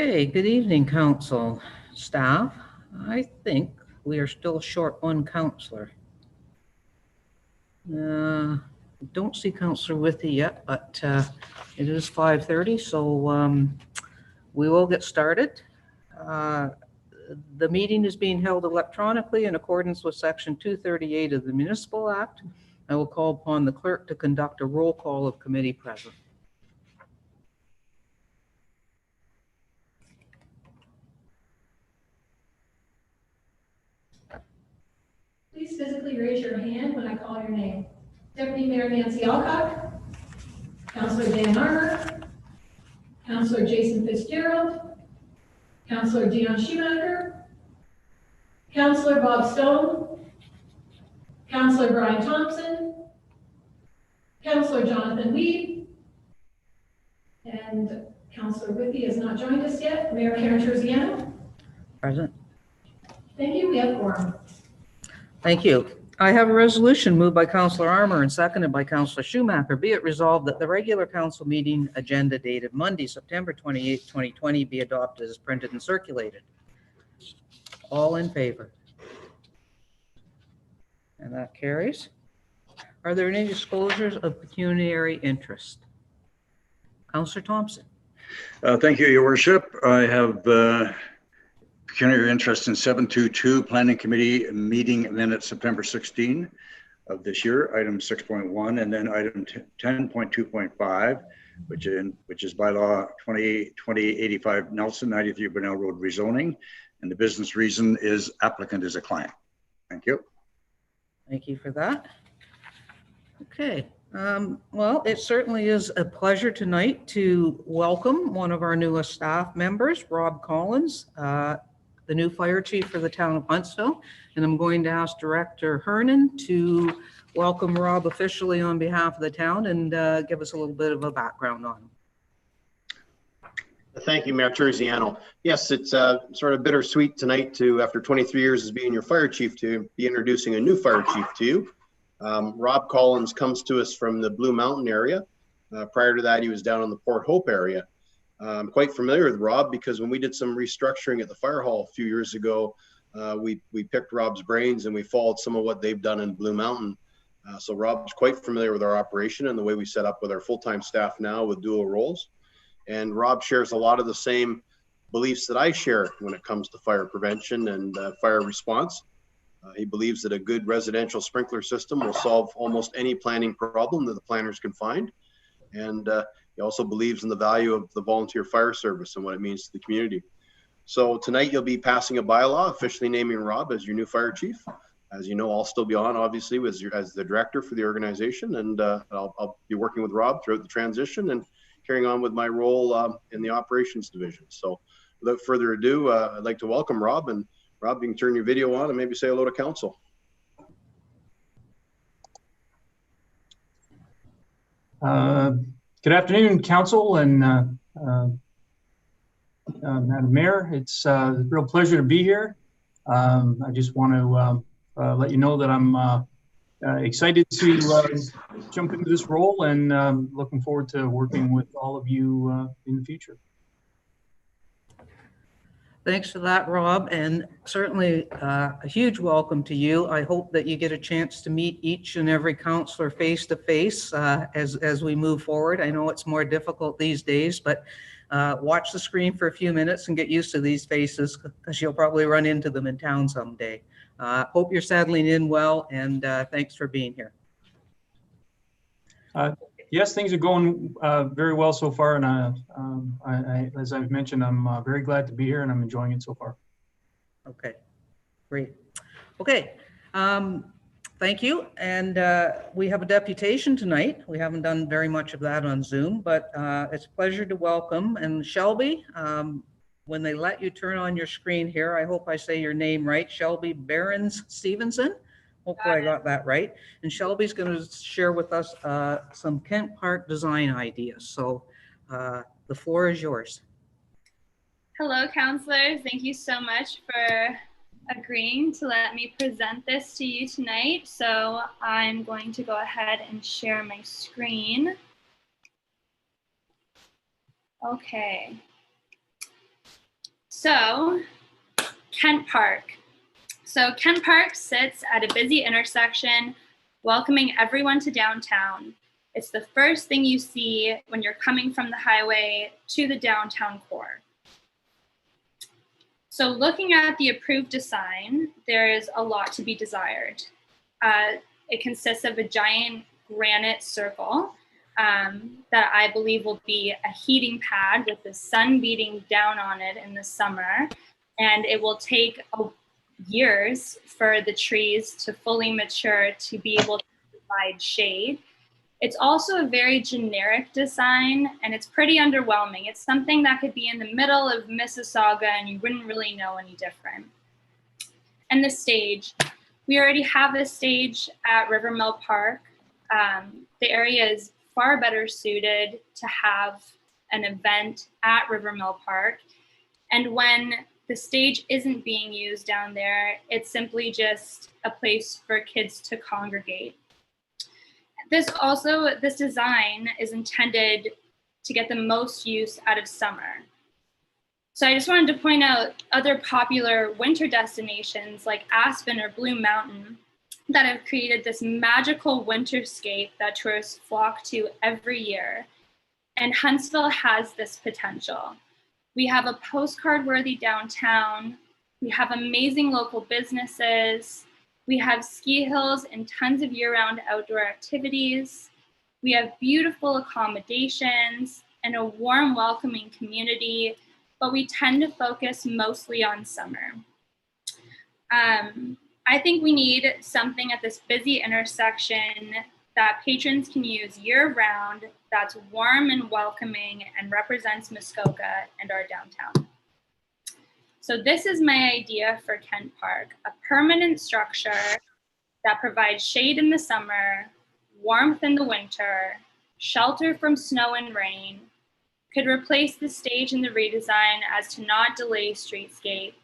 Okay, good evening, council staff. I think we are still short one councillor. Don't see Councillor Withy yet, but it is 5:30, so we will get started. The meeting is being held electronically in accordance with Section 238 of the Municipal Act. I will call upon the clerk to conduct a roll call of committee present. Please physically raise your hand when I call your name. Deputy Mayor Nancy Alcock, Councillor Dan Armour, Councillor Jason Fitzgerald, Councillor Dion Schumacher, Councillor Bob Stone, Councillor Brian Thompson, Councillor Jonathan Weed, and Councillor Withy has not joined us yet. Mayor Karen Terziano. Present. Thank you. We have quorum. Thank you. I have a resolution moved by Councillor Armour and seconded by Councillor Schumacher. Be it resolved that the regular council meeting agenda dated Monday, September 28, 2020 be adopted as printed and circulated. All in favor? And that carries. Are there any disclosures of pecuniary interest? Councillor Thompson. Thank you, Your Worship. I have pecuniary interest in 722 Planning Committee meeting minutes September 16 of this year, item 6.1, and then item 10.2.5, which is bylaw 2085 Nelson, 93 Burnell Road rezoning. And the business reason is applicant is a client. Thank you. Thank you for that. Okay. Well, it certainly is a pleasure tonight to welcome one of our newest staff members, Rob Collins, the new fire chief for the town of Huntsville. And I'm going to ask Director Hernan to welcome Rob officially on behalf of the town and give us a little bit of a background on him. Thank you, Mayor Terziano. Yes, it's sort of bittersweet tonight to, after 23 years as being your fire chief, to be introducing a new fire chief to you. Rob Collins comes to us from the Blue Mountain area. Prior to that, he was down in the Port Hope area. I'm quite familiar with Rob because when we did some restructuring at the fire hall a few years ago, we picked Rob's brains and we followed some of what they've done in Blue Mountain. So Rob's quite familiar with our operation and the way we set up with our full-time staff now with dual roles. And Rob shares a lot of the same beliefs that I share when it comes to fire prevention and fire response. He believes that a good residential sprinkler system will solve almost any planning problem that the planners can find. And he also believes in the value of the volunteer fire service and what it means to the community. So tonight you'll be passing a bylaw officially naming Rob as your new fire chief. As you know, I'll still be on obviously as the director for the organization, and I'll be working with Rob throughout the transition and carrying on with my role in the operations division. So without further ado, I'd like to welcome Rob. And Rob, you can turn your video on and maybe say hello to council. Good afternoon, council and Madam Mayor. It's a real pleasure to be here. I just want to let you know that I'm excited to jump into this role and looking forward to working with all of you in the future. Thanks for that, Rob, and certainly a huge welcome to you. I hope that you get a chance to meet each and every councillor face to face as we move forward. I know it's more difficult these days, but watch the screen for a few minutes and get used to these faces because you'll probably run into them in town someday. Hope you're settling in well, and thanks for being here. Yes, things are going very well so far, and as I've mentioned, I'm very glad to be here, and I'm enjoying it so far. Okay, great. Okay, thank you. And we have a deputation tonight. We haven't done very much of that on Zoom, but it's a pleasure to welcome. And Shelby, when they let you turn on your screen here, I hope I say your name right, Shelby Behrens Stevenson. Hopefully I got that right. And Shelby's going to share with us some Kent Park design ideas. So the floor is yours. Hello, councilors. Thank you so much for agreeing to let me present this to you tonight. So I'm going to go ahead and share my screen. Okay. So, Kent Park. So Kent Park sits at a busy intersection, welcoming everyone to downtown. It's the first thing you see when you're coming from the highway to the downtown core. So looking at the approved design, there is a lot to be desired. It consists of a giant granite circle that I believe will be a heating pad with the sun beating down on it in the summer. And it will take years for the trees to fully mature to be able to provide shade. It's also a very generic design, and it's pretty underwhelming. It's something that could be in the middle of Mississauga and you wouldn't really know any different. And the stage, we already have a stage at Rivermill Park. The area is far better suited to have an event at Rivermill Park. And when the stage isn't being used down there, it's simply just a place for kids to congregate. This design is intended to get the most use out of summer. So I just wanted to point out other popular winter destinations like Aspen or Blue Mountain that have created this magical winterscape that tourists flock to every year. And Huntsville has this potential. We have a postcard-worthy downtown. We have amazing local businesses. We have ski hills and tons of year-round outdoor activities. We have beautiful accommodations and a warm, welcoming community, but we tend to focus mostly on summer. I think we need something at this busy intersection that patrons can use year-round, that's warm and welcoming and represents Muskoka and our downtown. So this is my idea for Kent Park, a permanent structure that provides shade in the summer, warmth in the winter, shelter from snow and rain, could replace the stage in the redesign as to not delay streetscape.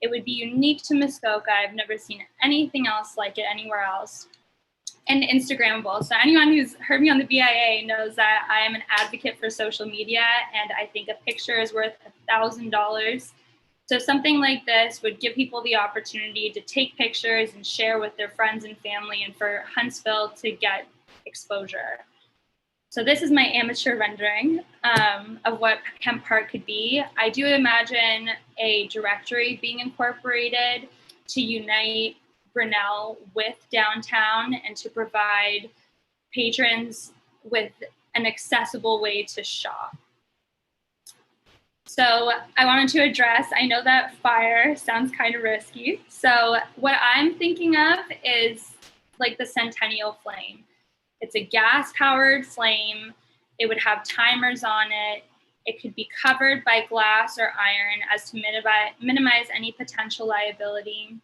It would be unique to Muskoka. I've never seen anything else like it anywhere else. And Instagrammable. So anyone who's heard me on the BIA knows that I am an advocate for social media, and I think a picture is worth $1,000. So something like this would give people the opportunity to take pictures and share with their friends and family, and for Huntsville to get exposure. So this is my amateur rendering of what Kent Park could be. I do imagine a directory being incorporated to unite Grinnell with downtown and to provide patrons with an accessible way to shop. So I wanted to address, I know that fire sounds kind of risky. So what I'm thinking of is like the Centennial Flame. It's a gas-powered flame. It would have timers on it. It could be covered by glass or iron as to minimize any potential liability.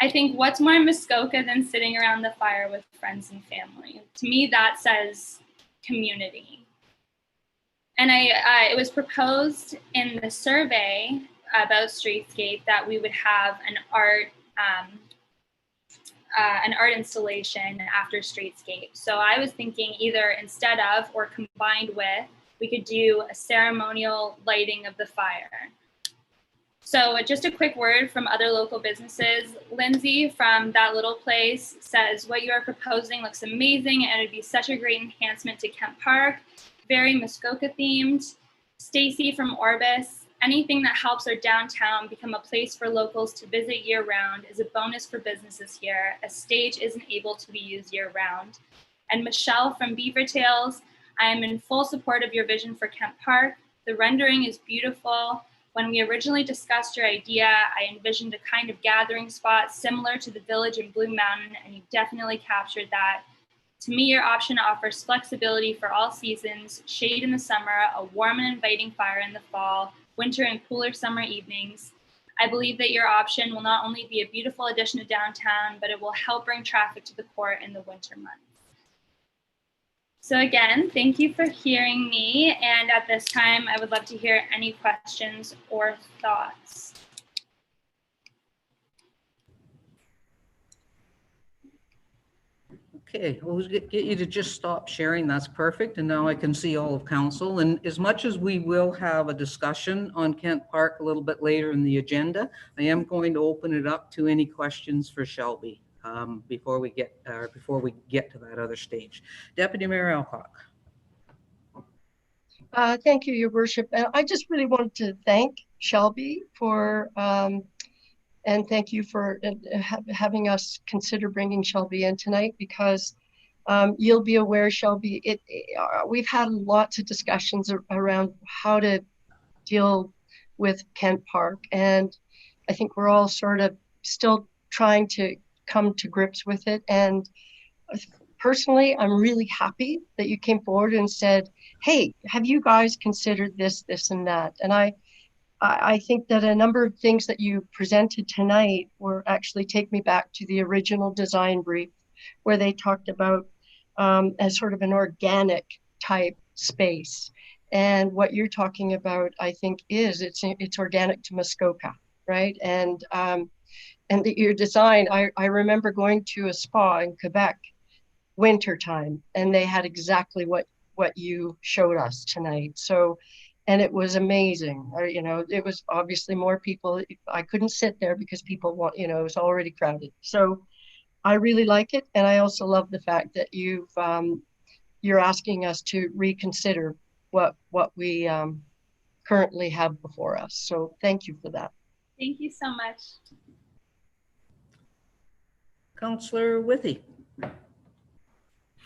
I think what's more Muskoka than sitting around the fire with friends and family? To me, that says community. And it was proposed in the survey about Streetscape that we would have an art installation after Streetscape. So I was thinking either instead of or combined with, we could do a ceremonial lighting of the fire. So just a quick word from other local businesses. Lindsay from That Little Place says, what you are proposing looks amazing and it'd be such a great enhancement to Kent Park. Very Muskoka themed. Stacy from Orbis, anything that helps our downtown become a place for locals to visit year round is a bonus for businesses here. A stage isn't able to be used year round. And Michelle from Beaver Tales, I am in full support of your vision for Kent Park. The rendering is beautiful. When we originally discussed your idea, I envisioned a kind of gathering spot similar to the village in Blue Mountain, and you definitely captured that. To me, your option offers flexibility for all seasons, shade in the summer, a warm and inviting fire in the fall, winter and cooler summer evenings. I believe that your option will not only be a beautiful addition to downtown, but it will help bring traffic to the court in the winter months. So again, thank you for hearing me. And at this time, I would love to hear any questions or thoughts. Okay, we'll get you to just stop sharing. That's perfect. And now I can see all of council. And as much as we will have a discussion on Kent Park a little bit later in the agenda, I am going to open it up to any questions for Shelby before we get to that other stage. Deputy Mayor Alcock. Thank you, Your Worship. I just really wanted to thank Shelby for, and thank you for having us consider bringing Shelby in tonight, because you'll be aware, Shelby, we've had lots of discussions around how to deal with Kent Park. And I think we're all sort of still trying to come to grips with it. And personally, I'm really happy that you came forward and said, hey, have you guys considered this, this, and that? And I think that a number of things that you presented tonight were actually take me back to the original design brief, where they talked about as sort of an organic type space. And what you're talking about, I think, it's organic to Muskoka, right? And your design, I remember going to a spa in Quebec wintertime, and they had exactly what you showed us tonight. So, and it was amazing. You know, it was obviously more people. I couldn't sit there because people want, you know, it was already crowded. So I really like it. And I also love the fact that you're asking us to reconsider what we currently have before us. So thank you for that. Thank you so much. Councillor Withy.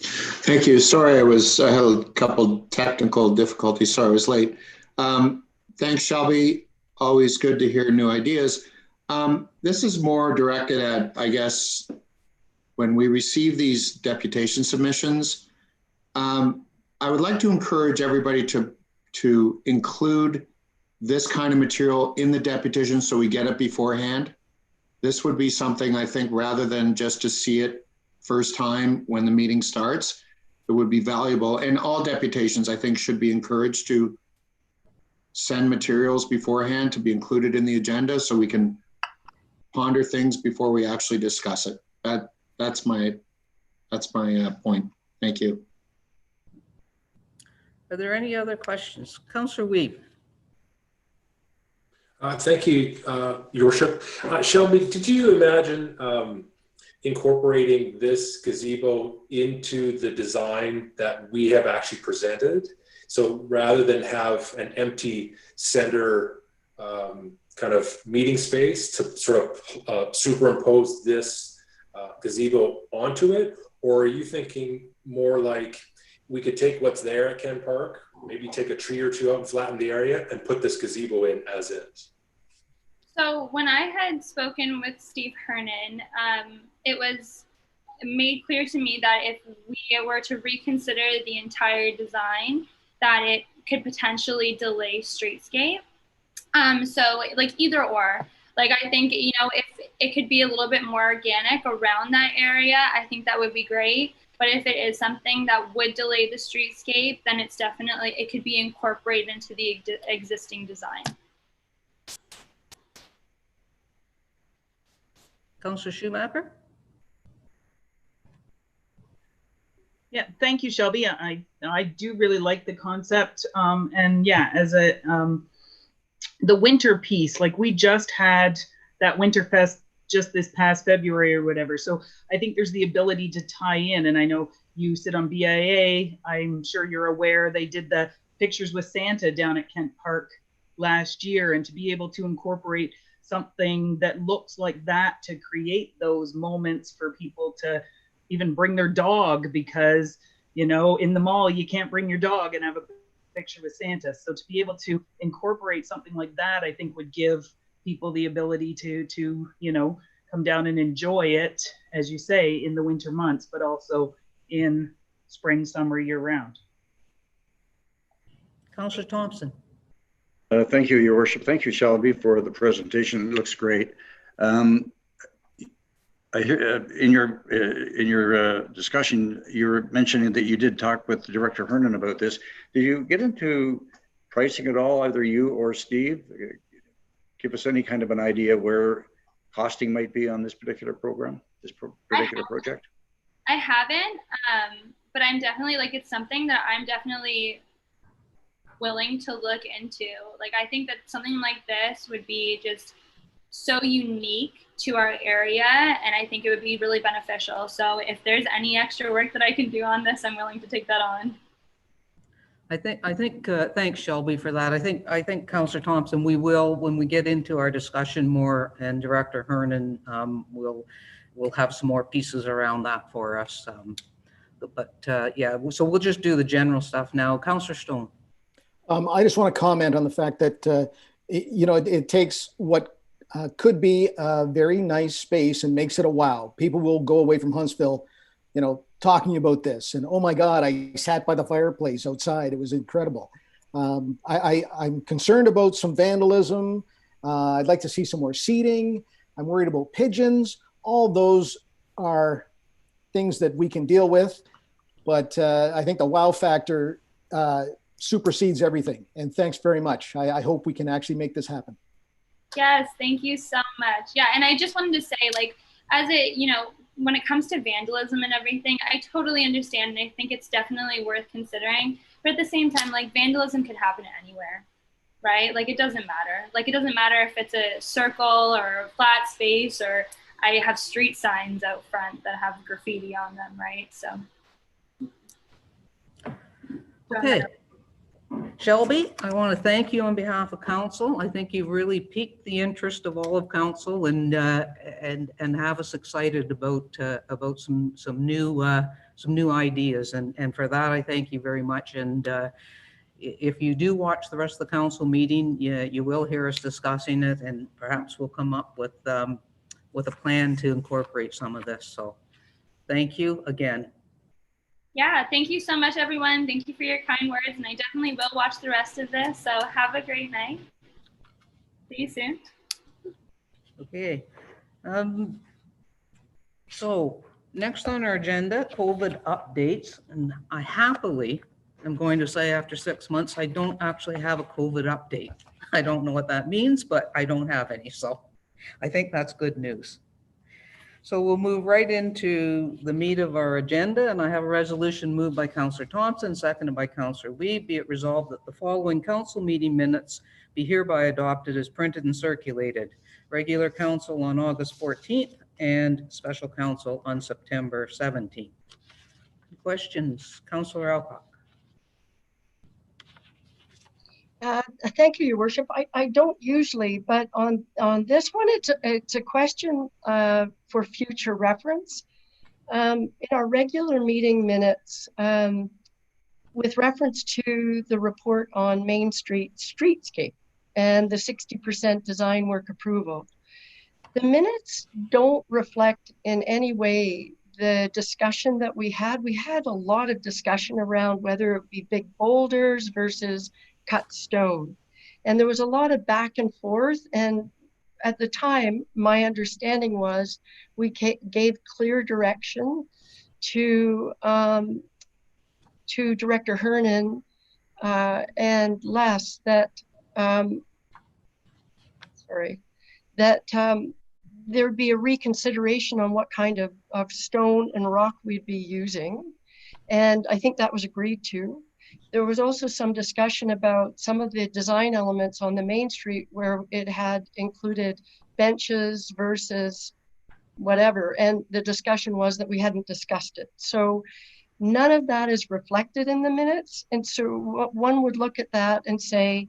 Thank you. Sorry, I had a couple technical difficulties, so I was late. Thanks, Shelby. Always good to hear new ideas. This is more directed at, I guess, when we receive these deputation submissions, I would like to encourage everybody to include this kind of material in the deputation so we get it beforehand. This would be something, I think, rather than just to see it first time when the meeting starts, it would be valuable. And all deputations, I think, should be encouraged to send materials beforehand to be included in the agenda so we can ponder things before we actually discuss it. That's my point. Thank you. Are there any other questions? Councillor Weeb. Thank you, Your Worship. Shelby, did you imagine incorporating this gazebo into the design that we have actually presented? So rather than have an empty center kind of meeting space to sort of superimpose this gazebo onto it? Or are you thinking more like we could take what's there at Ken Park, maybe take a tree or two out and flatten the area and put this gazebo in as is? So when I had spoken with Steve Hernan, it was made clear to me that if we were to reconsider the entire design, that it could potentially delay streetscape. So like either or, like I think, you know, if it could be a little bit more organic around that area, I think that would be great. But if it is something that would delay the streetscape, then it's definitely, it could be incorporated into the existing design. Councillor Schumacher. Yeah, thank you, Shelby. I do really like the concept. And yeah, as the winter piece, like we just had that Winterfest just this past February or whatever. So I think there's the ability to tie in. And I know you sit on BIA. I'm sure you're aware they did the Pictures with Santa down at Kent Park last year, and to be able to incorporate something that looks like that to create those moments for people to even bring their dog, because, you know, in the mall, you can't bring your dog and have a picture with Santa. So to be able to incorporate something like that, I think would give people the ability to, you know, come down and enjoy it, as you say, in the winter months, but also in spring, summer, year round. Councillor Thompson. Thank you, Your Worship. Thank you, Shelby, for the presentation. It looks great. I hear in your discussion, you were mentioning that you did talk with Director Hernan about this. Did you get into pricing at all, either you or Steve? Give us any kind of an idea where costing might be on this particular program, this particular project? I haven't, but I'm definitely like, it's something that I'm definitely willing to look into. Like, I think that something like this would be just so unique to our area, and I think it would be really beneficial. So if there's any extra work that I can do on this, I'm willing to take that on. I think, thanks Shelby for that. I think Councillor Thompson, we will, when we get into our discussion more, and Director Hernan, we'll have some more pieces around that for us. Yeah, so we'll just do the general stuff now. Councillor Stone. I just want to comment on the fact that, it takes what could be a very nice space and makes it a wow. People will go away from Huntsville, talking about this, and oh my God, I sat by the fireplace outside. It was incredible. I'm concerned about some vandalism. I'd like to see some more seating. I'm worried about pigeons. All those are things that we can deal with, but I think the wow factor supersedes everything. And thanks very much. I hope we can actually make this happen. Yes, thank you so much. Yeah, and I just wanted to say, like, as it, when it comes to vandalism and everything, I totally understand, and I think it's definitely worth considering. But at the same time, like, vandalism could happen anywhere, right? Like, it doesn't matter. Like, it doesn't matter if it's a circle or a flat space, or I have street signs out front that have graffiti on them, right? So. Okay. Shelby, I want to thank you on behalf of council. I think you've really piqued the interest of all of council, and have us excited about some new ideas. And for that, I thank you very much. And if you do watch the rest of the council meeting, you will hear us discussing it, and perhaps we'll come up with a plan to incorporate some of this. So thank you again. Yeah, thank you so much, everyone. Thank you for your kind words, and I definitely will watch the rest of this. So have a great night. See you soon. Okay. So next on our agenda, COVID updates. And I happily am going to say, after 6 months, I don't actually have a COVID update. I don't know what that means, but I don't have any. So I think that's good news. So we'll move right into the meat of our agenda, and I have a resolution moved by Councillor Thompson, seconded by Councillor Lee. Be it resolved that the following council meeting minutes be hereby adopted as printed and circulated. Regular council on August 14th and special council on September 17th. Questions? Councillor Alcock. Thank you, Your Worship. I don't usually, but on this one, it's a question for future reference. In our regular meeting minutes, with reference to the report on Main Street streetscape and the 60% design work approval, the minutes don't reflect in any way the discussion that we had. We had a lot of discussion around whether it be big boulders versus cut stone. And there was a lot of back and forth. And at the time, my understanding was we gave clear direction to Director Hernan and Les that, there'd be a reconsideration on what kind of stone and rock we'd be using. And I think that was agreed to. There was also some discussion about some of the design elements on the main street where it had included benches versus whatever. And the discussion was that we hadn't discussed it. So none of that is reflected in the minutes. And so one would look at that and say,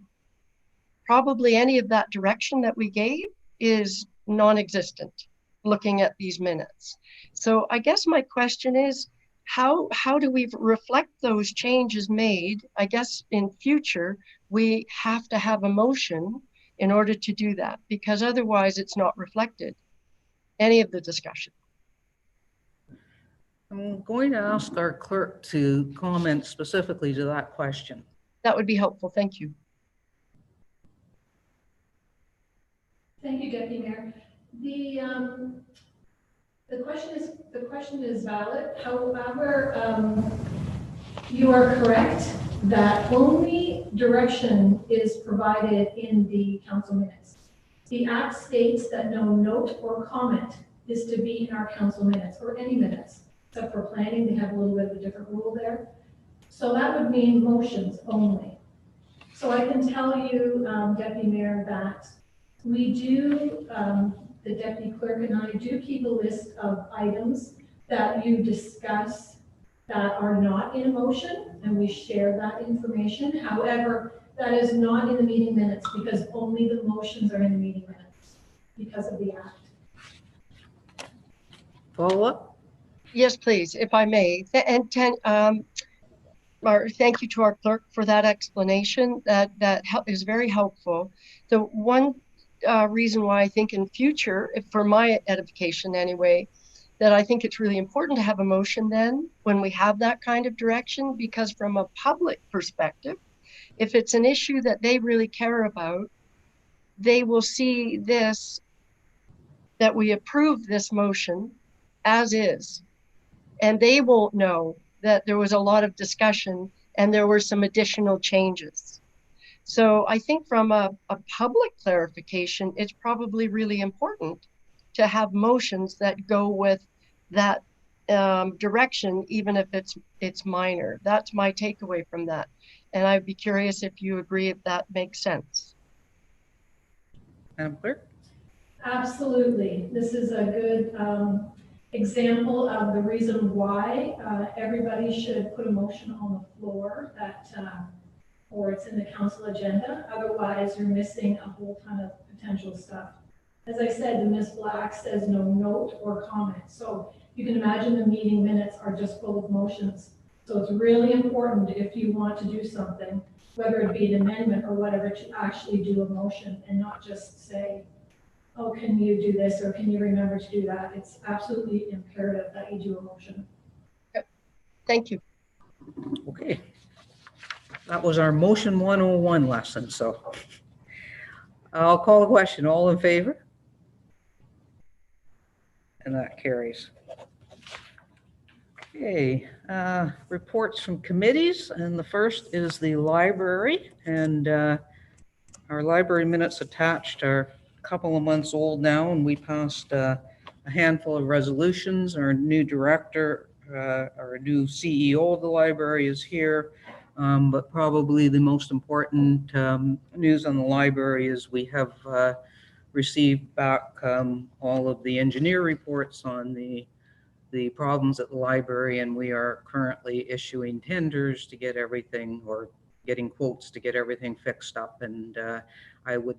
probably any of that direction that we gave is non-existent looking at these minutes. So I guess my question is, how do we reflect those changes made? I guess in future, we have to have a motion in order to do that, because otherwise it's not reflected, any of the discussion. I'm going to ask our clerk to comment specifically to that question. That would be helpful. Thank you. Thank you, Deputy Mayor. The question is valid. However, you are correct that only direction is provided in the council minutes. The act states that no note or comment is to be in our council minutes or any minutes. except for planning, they have a little bit of a different rule there. So that would mean motions only. So I can tell you, Deputy Mayor, that we do, the Deputy Clerk and I do keep a list of items that you discuss that are not in a motion, and we share that information. However, that is not in the meeting minutes because only the motions are in the meeting minutes because of the act. Follow up? Yes, please, if I may. Thank you to our clerk for that explanation. That is very helpful. The one reason why I think in future, for my edification anyway, that I think it's really important to have a motion then when we have that kind of direction, because from a public perspective, if it's an issue that they really care about, they will see this, that we approve this motion as is, and they won't know that there was a lot of discussion and there were some additional changes. So I think from a public clarification, it's probably really important to have motions that go with that direction, even if it's minor. That's my takeaway from that. And I'd be curious if you agree if that makes sense. Madam Clerk? Absolutely. This is a good example of the reason why everybody should put a motion on the floor that, or it's in the council agenda. Otherwise, you're missing a whole ton of potential stuff. As I said, the Ms. Black says no note or comment. So you can imagine the meeting minutes are just full of motions. So it's really important if you want to do something, whether it be an amendment or whatever, to actually do a motion and not just say, oh, can you do this or can you remember to do that? It's absolutely imperative that you do a motion. Thank you. Okay. That was our motion 101 lesson, so I'll call the question. All in favor? And that carries. Okay, reports from committees, and the first is the library, and our library minutes attached are a couple of months old now, and we passed a handful of resolutions. Our new director, our new CEO of the library is here, but probably the most important news on the library is we have received back all of the engineer reports on the problems at the library, and we are currently issuing tenders to get everything, or getting quotes to get everything fixed up. And I would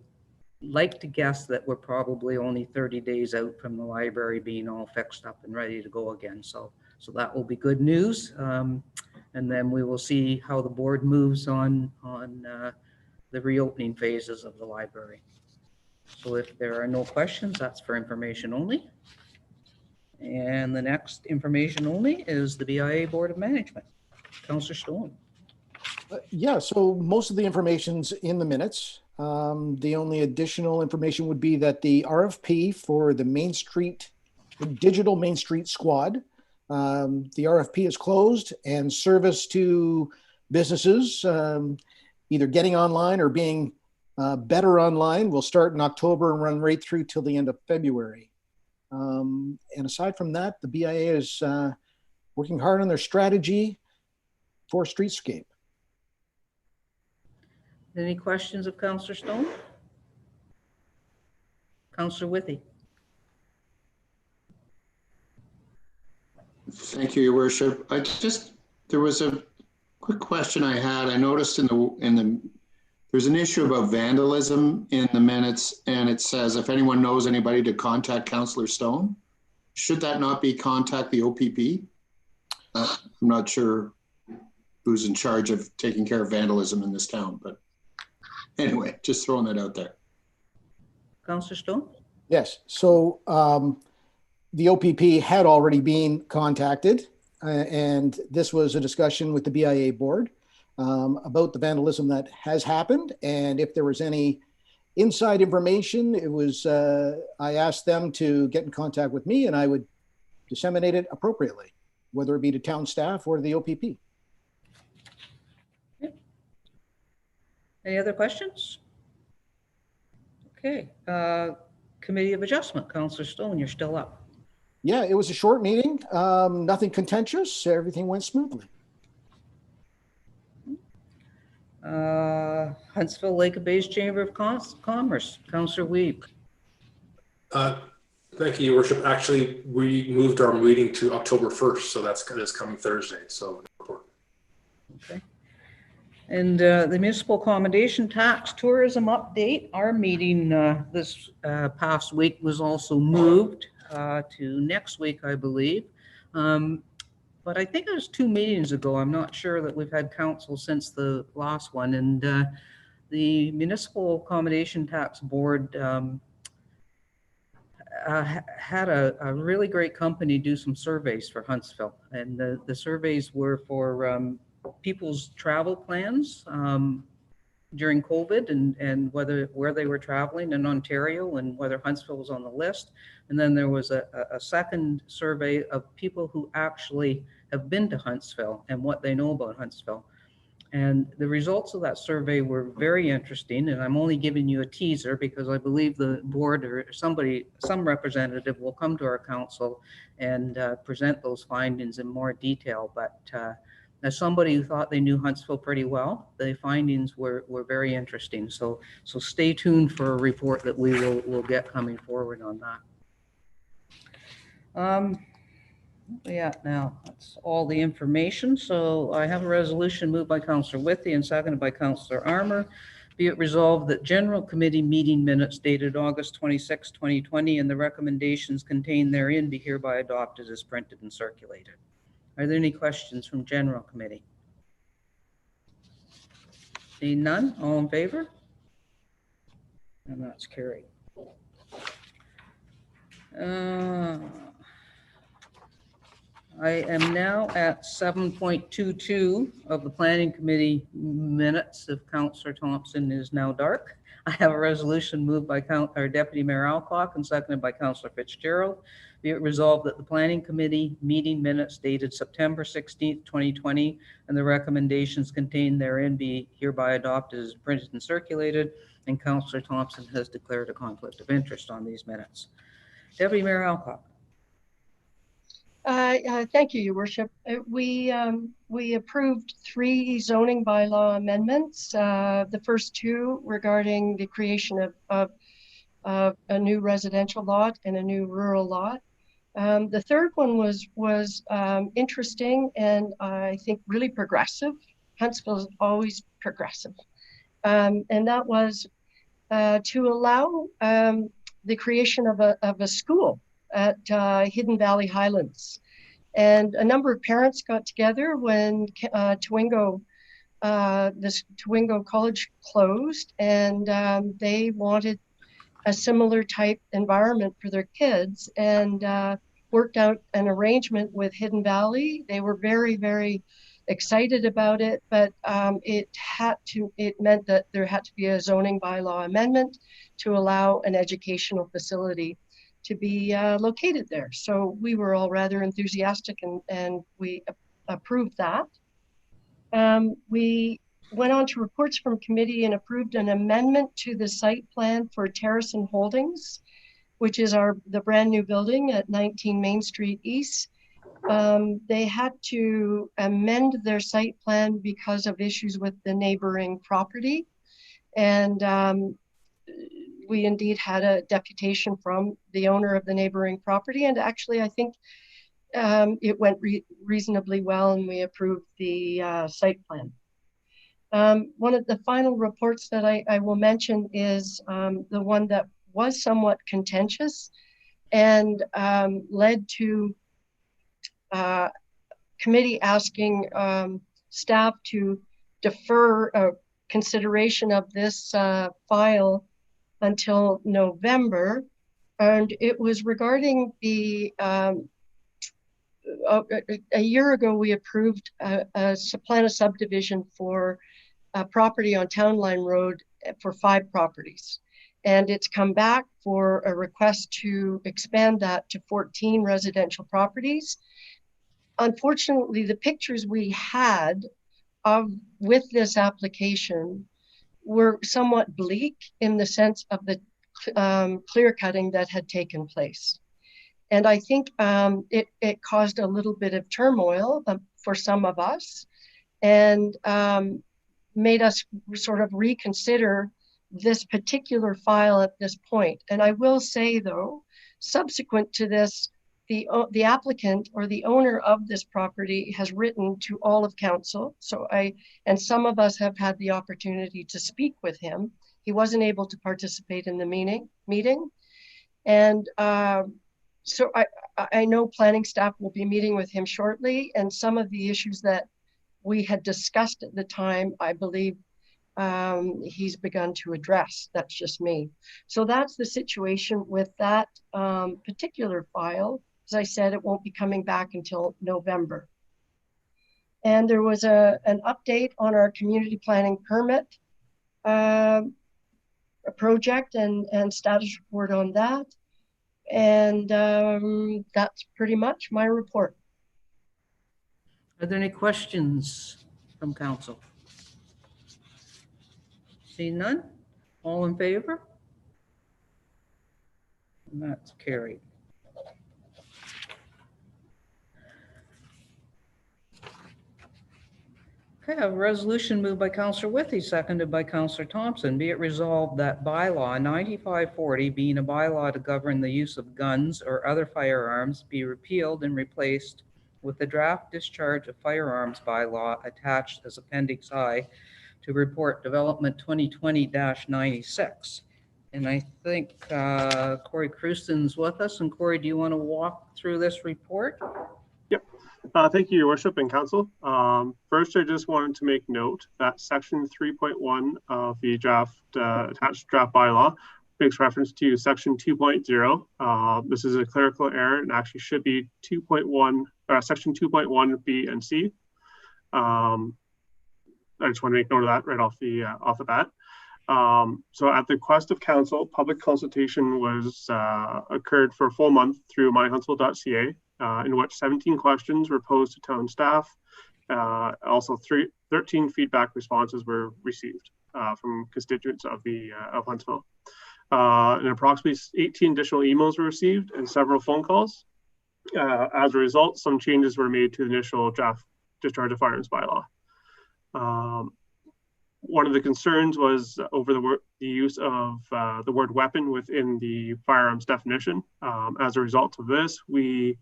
like to guess that we're probably only 30 days out from the library being all fixed up and ready to go again. So that will be good news. And then we will see how the board moves on the reopening phases of the library. So if there are no questions, that's for information only. And the next information only is the BIA Board of Management. Councillor Stone. Yeah, so most of the information's in the minutes. The only additional information would be that the RFP for the Main Street, the digital Main Street squad, the RFP is closed, and service to businesses, either getting online or being better online, will start in October and run right through till the end of February. And aside from that, the BIA is working hard on their strategy for streetscape. Any questions of Councillor Stone? Councillor Withy. Thank you, Your Worship. There was a quick question I had. I noticed there's an issue about vandalism in the minutes, and it says if anyone knows anybody to contact Councillor Stone. Should that not be contact the OPP? I'm not sure who's in charge of taking care of vandalism in this town, but anyway, just throwing that out there. Councillor Stone? Yes, so the OPP had already been contacted, and this was a discussion with the BIA board about the vandalism that has happened. And if there was any inside information, it was, I asked them to get in contact with me and I would disseminate it appropriately, whether it be to town staff or the OPP. Any other questions? Okay, Committee of Adjustment, Councillor Stone, you're still up. Yeah, it was a short meeting, nothing contentious, everything went smoothly. Huntsville Lake Bay's Chamber of Commerce, Councillor Weeb. Thank you, Your Worship. Actually, we moved our meeting to October 1st, so that's this coming Thursday. So, okay. And the municipal accommodation tax tourism update. Our meeting this past week was also moved to next week, I believe. But I think it was 2 meetings ago. I'm not sure that we've had council since the last one. And the Municipal Accommodation Tax Board had a really great company do some surveys for Huntsville. And the surveys were for people's travel plans during COVID and where they were traveling in Ontario and whether Huntsville was on the list. And then there was a second survey of people who actually have been to Huntsville and what they know about Huntsville. And the results of that survey were very interesting. And I'm only giving you a teaser because I believe the board or some representative will come to our council and present those findings in more detail. But as somebody who thought they knew Huntsville pretty well, the findings were very interesting. So stay tuned for a report that we will get coming forward on that. Yeah, now that's all the information. So I have a resolution moved by Councillor Withey and seconded by Councillor Armour. Be it resolved that General Committee meeting minutes dated August 26, 2020 and the recommendations contained therein be hereby adopted as printed and circulated. Are there any questions from General Committee? Seeing none, all in favor? And that's carried. I am now at 7.22 of the Planning Committee minutes. If Councillor Thompson is now dark. I have a resolution moved by Deputy Mayor Alcock and seconded by Councillor Fitzgerald. Be it resolved that the Planning Committee meeting minutes dated September 16th, 2020, and the recommendations contained therein be hereby adopted as printed and circulated, and Councillor Thompson has declared a conflict of interest on these minutes. Deputy Mayor Alcock. Thank you, Your Worship. We approved 3 zoning bylaw amendments. The first 2 regarding the creation of a new residential lot and a new rural lot. The third one was interesting and I think really progressive. Huntsville is always progressive, and that was to allow the creation of a school at Hidden Valley Highlands. And a number of parents got together when Towingo College closed, and they wanted a similar type environment for their kids, and worked out an arrangement with Hidden Valley. They were very, very excited about it, but it meant that there had to be a zoning bylaw amendment to allow an educational facility to be located there. So we were all rather enthusiastic and we approved that. We went on to reports from committee and approved an amendment to the site plan for Terracin Holdings, which is the brand new building at 19 Main Street East. They had to amend their site plan because of issues with the neighboring property. And we indeed had a deputation from the owner of the neighboring property. And actually, I think it went reasonably well and we approved the site plan. One of the final reports that I will mention is the one that was somewhat contentious and led to committee asking staff to defer consideration of this file until November. And it was regarding the, a year ago, we approved a plan of subdivision for a property on Town Line Road for 5 properties. And it's come back for a request to expand that to 14 residential properties. Unfortunately, the pictures we had with this application were somewhat bleak in the sense of the clear cutting that had taken place. And I think it caused a little bit of turmoil for some of us, and made us sort of reconsider this particular file at this point. And I will say, though, subsequent to this, the applicant or the owner of this property has written to all of council. And some of us have had the opportunity to speak with him. He wasn't able to participate in the meeting. And so I know planning staff will be meeting with him shortly, and some of the issues that we had discussed at the time, I believe he's begun to address. That's just me. So that's the situation with that particular file. As I said, it won't be coming back until November. And there was an update on our community planning permit a project and status report on that. And that's pretty much my report. Are there any questions from council? See none? All in favor? And that's carried. Okay, I have a resolution moved by Councillor Withey, seconded by Councillor Thompson. Be it resolved that bylaw 9540, being a bylaw to govern the use of guns or other firearms, be repealed and replaced with the draft discharge of firearms bylaw attached as Appendix I to Report Development 2020-96. And I think Corey Kruston's with us. And Corey, do you want to walk through this report? Yep. Thank you, Your Worship and Council. First, I just wanted to make note that Section 3.1 of the attached draft bylaw makes reference to Section 2.0. This is a clerical error and actually should be 2.1, Section 2.1 B and C. I just want to make note of that right off the bat. So at the request of council, public consultation was occurred for a full month through myhuntsville.ca, in which 17 questions were posed to town staff. Also 13 feedback responses were received from constituents of Huntsville. And approximately 18 additional emails were received and several phone calls. As a result, some changes were made to the initial draft discharge of firearms bylaw. One of the concerns was over the use of the word weapon within the firearms definition. As a result of this, we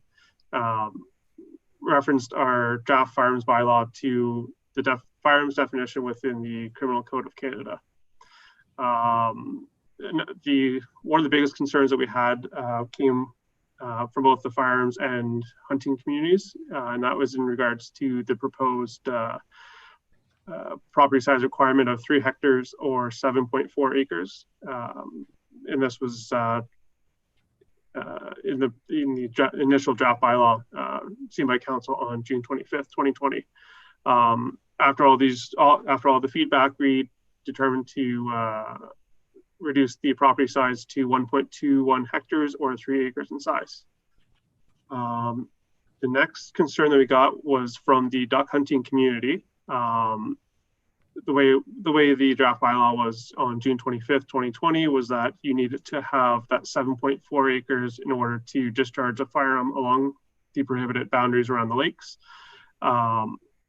referenced our draft firearms bylaw to the firearms definition within the Criminal Code of Canada. One of the biggest concerns that we had came from both the firearms and hunting communities, and that was in regards to the proposed property size requirement of 3 hectares or 7.4 acres. And this was in the initial draft bylaw seen by council on June 25th, 2020. After all the feedback, we determined to reduce the property size to 1.21 hectares or 3 acres in size. The next concern that we got was from the duck hunting community. The way the draft bylaw was on June 25th, 2020 was that you needed to have that 7.4 acres in order to discharge a firearm along the prohibited boundaries around the lakes.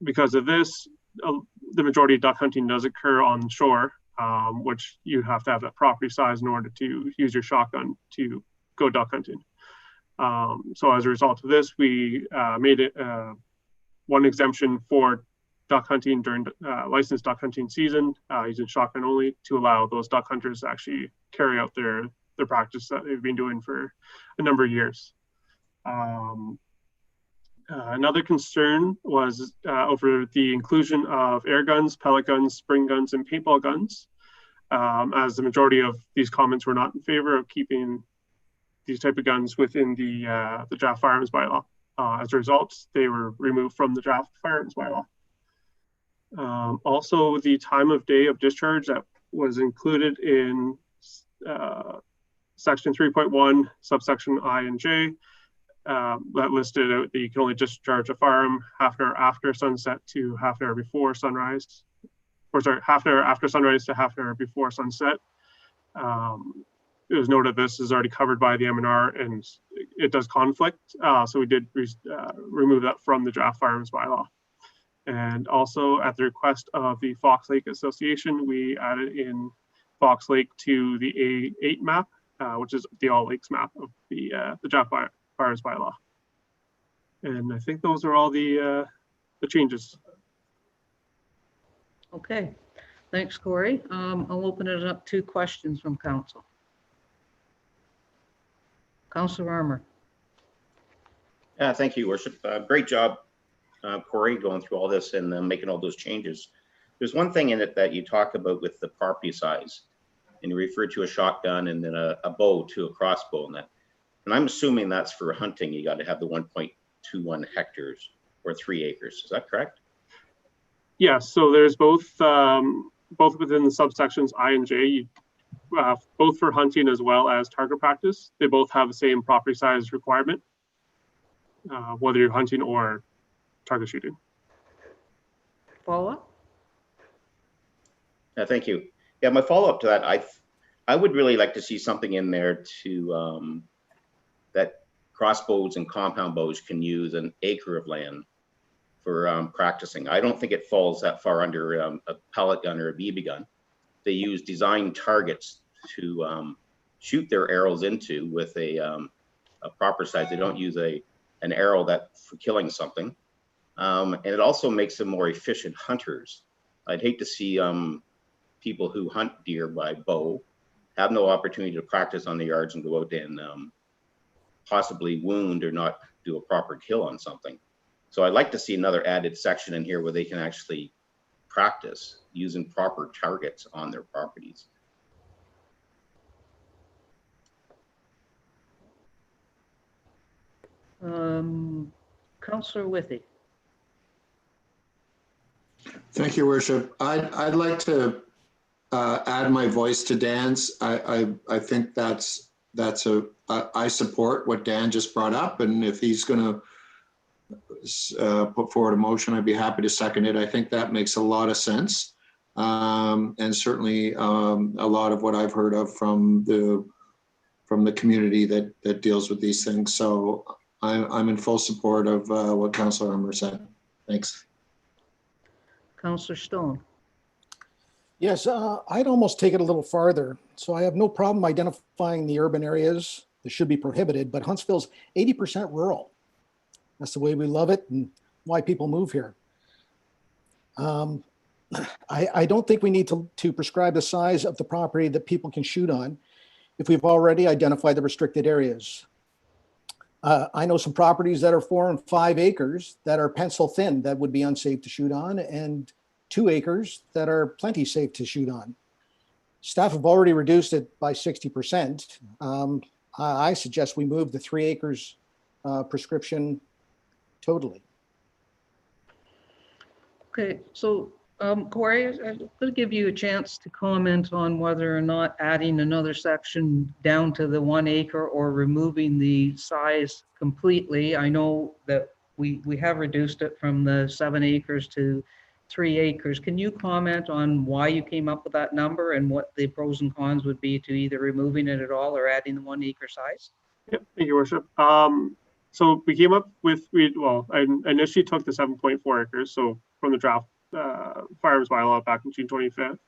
Because of this, the majority of duck hunting does occur on shore, which you have to have that property size in order to use your shotgun to go duck hunting. So as a result of this, we made it one exemption for duck hunting during licensed duck hunting season, using shotgun only, to allow those duck hunters to actually carry out their practice that they've been doing for a number of years. Another concern was over the inclusion of air guns, pellet guns, spring guns, and paintball guns, as the majority of these comments were not in favor of keeping these type of guns within the draft firearms bylaw. As a result, they were removed from the draft firearms bylaw. Also, the time of day of discharge that was included in section 3.1, subsection I and J, that listed out that you can only discharge a firearm half an hour after sunset to half an hour before sunrise, or sorry, half an hour after sunrise to half an hour before sunset. it was noted this is already covered by the M&R and it does conflict. So we did remove that from the draft firearms bylaw. And also at the request of the Fox Lake Association, we added in Fox Lake to the A8 map, which is the all lakes map of the draft firearms bylaw. And I think those are all the changes. Okay, thanks, Corey. I'll open it up to questions from council. Councilor Armour. Thank you, Worship. Great job, Corey, going through all this and making all those changes. There's one thing in it that you talk about with the property size, and you refer to a shotgun and then a bow to a crossbow and that. And I'm assuming that's for hunting. You got to have the 1.21 hectares or 3 acres. Is that correct? Yeah, so there's both within the subsections I and J, both for hunting as well as target practice. They both have the same property size requirement, whether you're hunting or target shooting. Follow up? Thank you. Yeah, my follow up to that, I would really like to see something in there to that crossbows and compound bows can use an acre of land for practicing. I don't think it falls that far under a pellet gun or a BB gun. They use designed targets to shoot their arrows into with a proper size. They don't use an arrow that for killing something. And it also makes them more efficient hunters. I'd hate to see people who hunt deer by bow have no opportunity to practice on the yards and go out and possibly wound or not do a proper kill on something. So I'd like to see another added section in here where they can actually practice using proper targets on their properties. Councillor Withy. Thank you, Worship. I'd like to add my voice to Dan's. I think I support what Dan just brought up, and if he's going to put forward a motion, I'd be happy to second it. I think that makes a lot of sense, and certainly a lot of what I've heard of from the community that deals with these things. So I'm in full support of what Councillor Armour said. Thanks. Councillor Stone. Yes, I'd almost take it a little farther. So I have no problem identifying the urban areas that should be prohibited, but Huntsville's 80% rural. That's the way we love it and why people move here. I don't think we need to prescribe the size of the property that people can shoot on if we've already identified the restricted areas. I know some properties that are 4 and 5 acres that are pencil thin that would be unsafe to shoot on, and 2 acres that are plenty safe to shoot on. Staff have already reduced it by 60%. I suggest we move the 3 acres prescription totally. Okay, so Corey, I'm going to give you a chance to comment on whether or not adding another section down to the 1 acre or removing the size completely. I know that we have reduced it from the 7 acres to 3 acres. Can you comment on why you came up with that number and what the pros and cons would be to either removing it at all or adding the 1 acre size? Yep, thank you, Worship. So we came up with, I initially took the 7.4 acres, so from the draft firearms bylaw back in June 25th,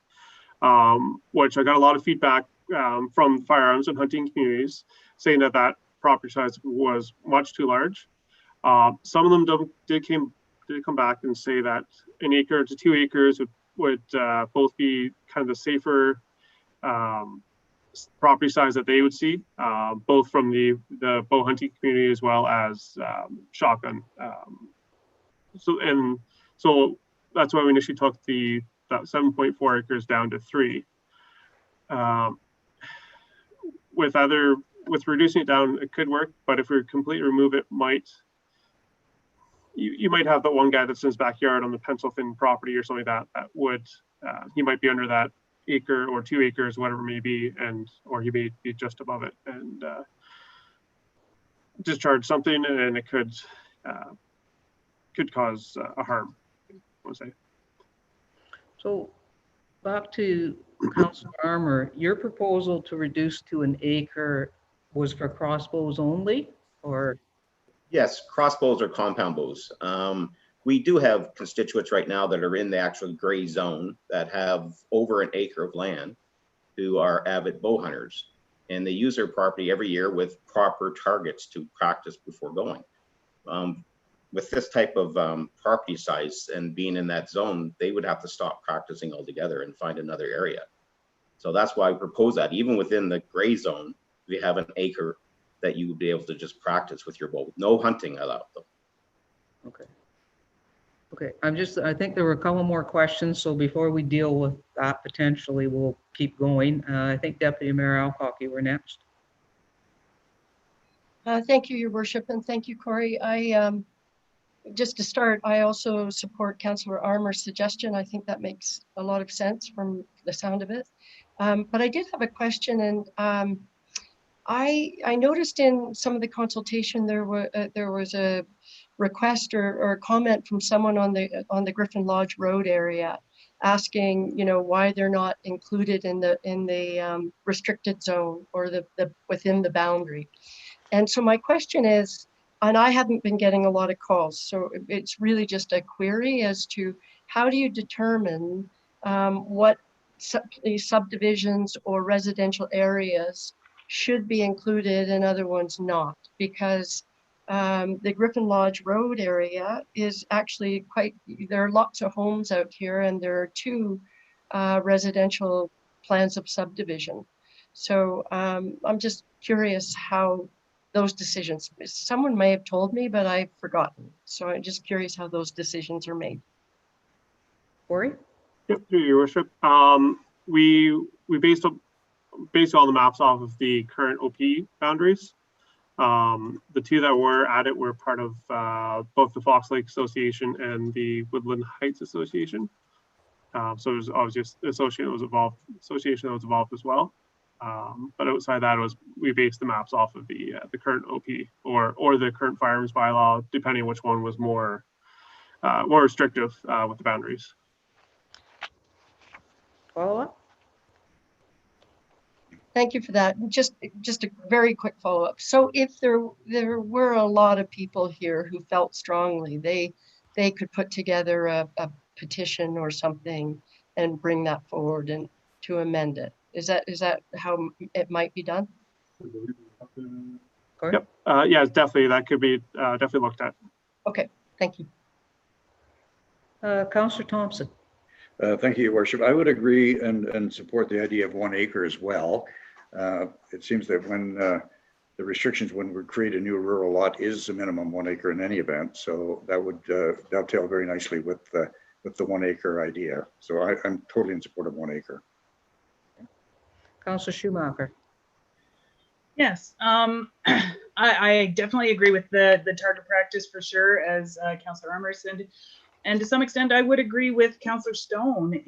which I got a lot of feedback from firearms and hunting communities saying that property size was much too large. Some of them did come back and say that 1 acre to 2 acres would both be kind of the safer property size that they would see, both from the bow hunting community as well as shotgun. So that's why we initially took that 7.4 acres down to 3. With reducing it down, it could work, but if we completely remove it, you might have the one guy that's in his backyard on the pencil thin property or something like that would he might be under that acre or 2 acres, whatever it may be, or he may be just above it and discharge something, and it could cause a harm, I would say. So back to Councilor Armour, your proposal to reduce to an acre was for crossbows only, or? Yes, crossbows or compound bows. We do have constituents right now that are in the actual gray zone that have over an acre of land who are avid bow hunters. And they use their property every year with proper targets to practice before going. With this type of property size and being in that zone, they would have to stop practicing altogether and find another area. So that's why I propose that even within the gray zone, we have an acre that you would be able to just practice with your bow. No hunting allowed though. Okay. Okay, I think there were a couple more questions, so before we deal with that, potentially, we'll keep going. I think Deputy Mayor Alcock, you were next. Thank you, Your Worship, and thank you, Corey. Just to start, I also support Councillor Armour's suggestion. I think that makes a lot of sense from the sound of it. But I did have a question, and I noticed in some of the consultation there was a request or comment from someone on the Griffin Lodge Road area, asking, you know, why they're not included in the restricted zone or the within the boundary. And so my question is, and I haven't been getting a lot of calls, so it's really just a query as to how do you determine what subdivisions or residential areas should be included and other ones not? Because the Griffin Lodge Road area is actually there are lots of homes out here, and there are 2 residential plans of subdivision. So I'm just curious how those decisions, someone may have told me, but I've forgotten. So I'm just curious how those decisions are made. Corey? Yep, Your Worship. We based all the maps off of the current OP boundaries. The 2 that were added were part of both the Fox Lake Association and the Woodland Heights Association. So it was obviously an association that was involved as well. But outside that, we based the maps off of the current OP or the current firearms bylaw, depending on which one was more restrictive with the boundaries. Follow up? Thank you for that. Just a very quick follow-up. So if there were a lot of people here who felt strongly, they could put together a petition or something and bring that forward and to amend it. Is that how it might be done? Yep. Yeah, definitely. That could be definitely looked at. Okay. Thank you. Councillor Thompson. Thank you, Your Worship. I would agree and support the idea of 1 acre as well. It seems that when the restrictions when we create a new rural lot is a minimum 1 acre in any event, so that would dovetail very nicely with the 1 acre idea. So I'm totally in support of 1 acre. Councillor Schumacher. Yes, I definitely agree with the target practice for sure, as Councillor Armour said, and to some extent I would agree with Councillor Stone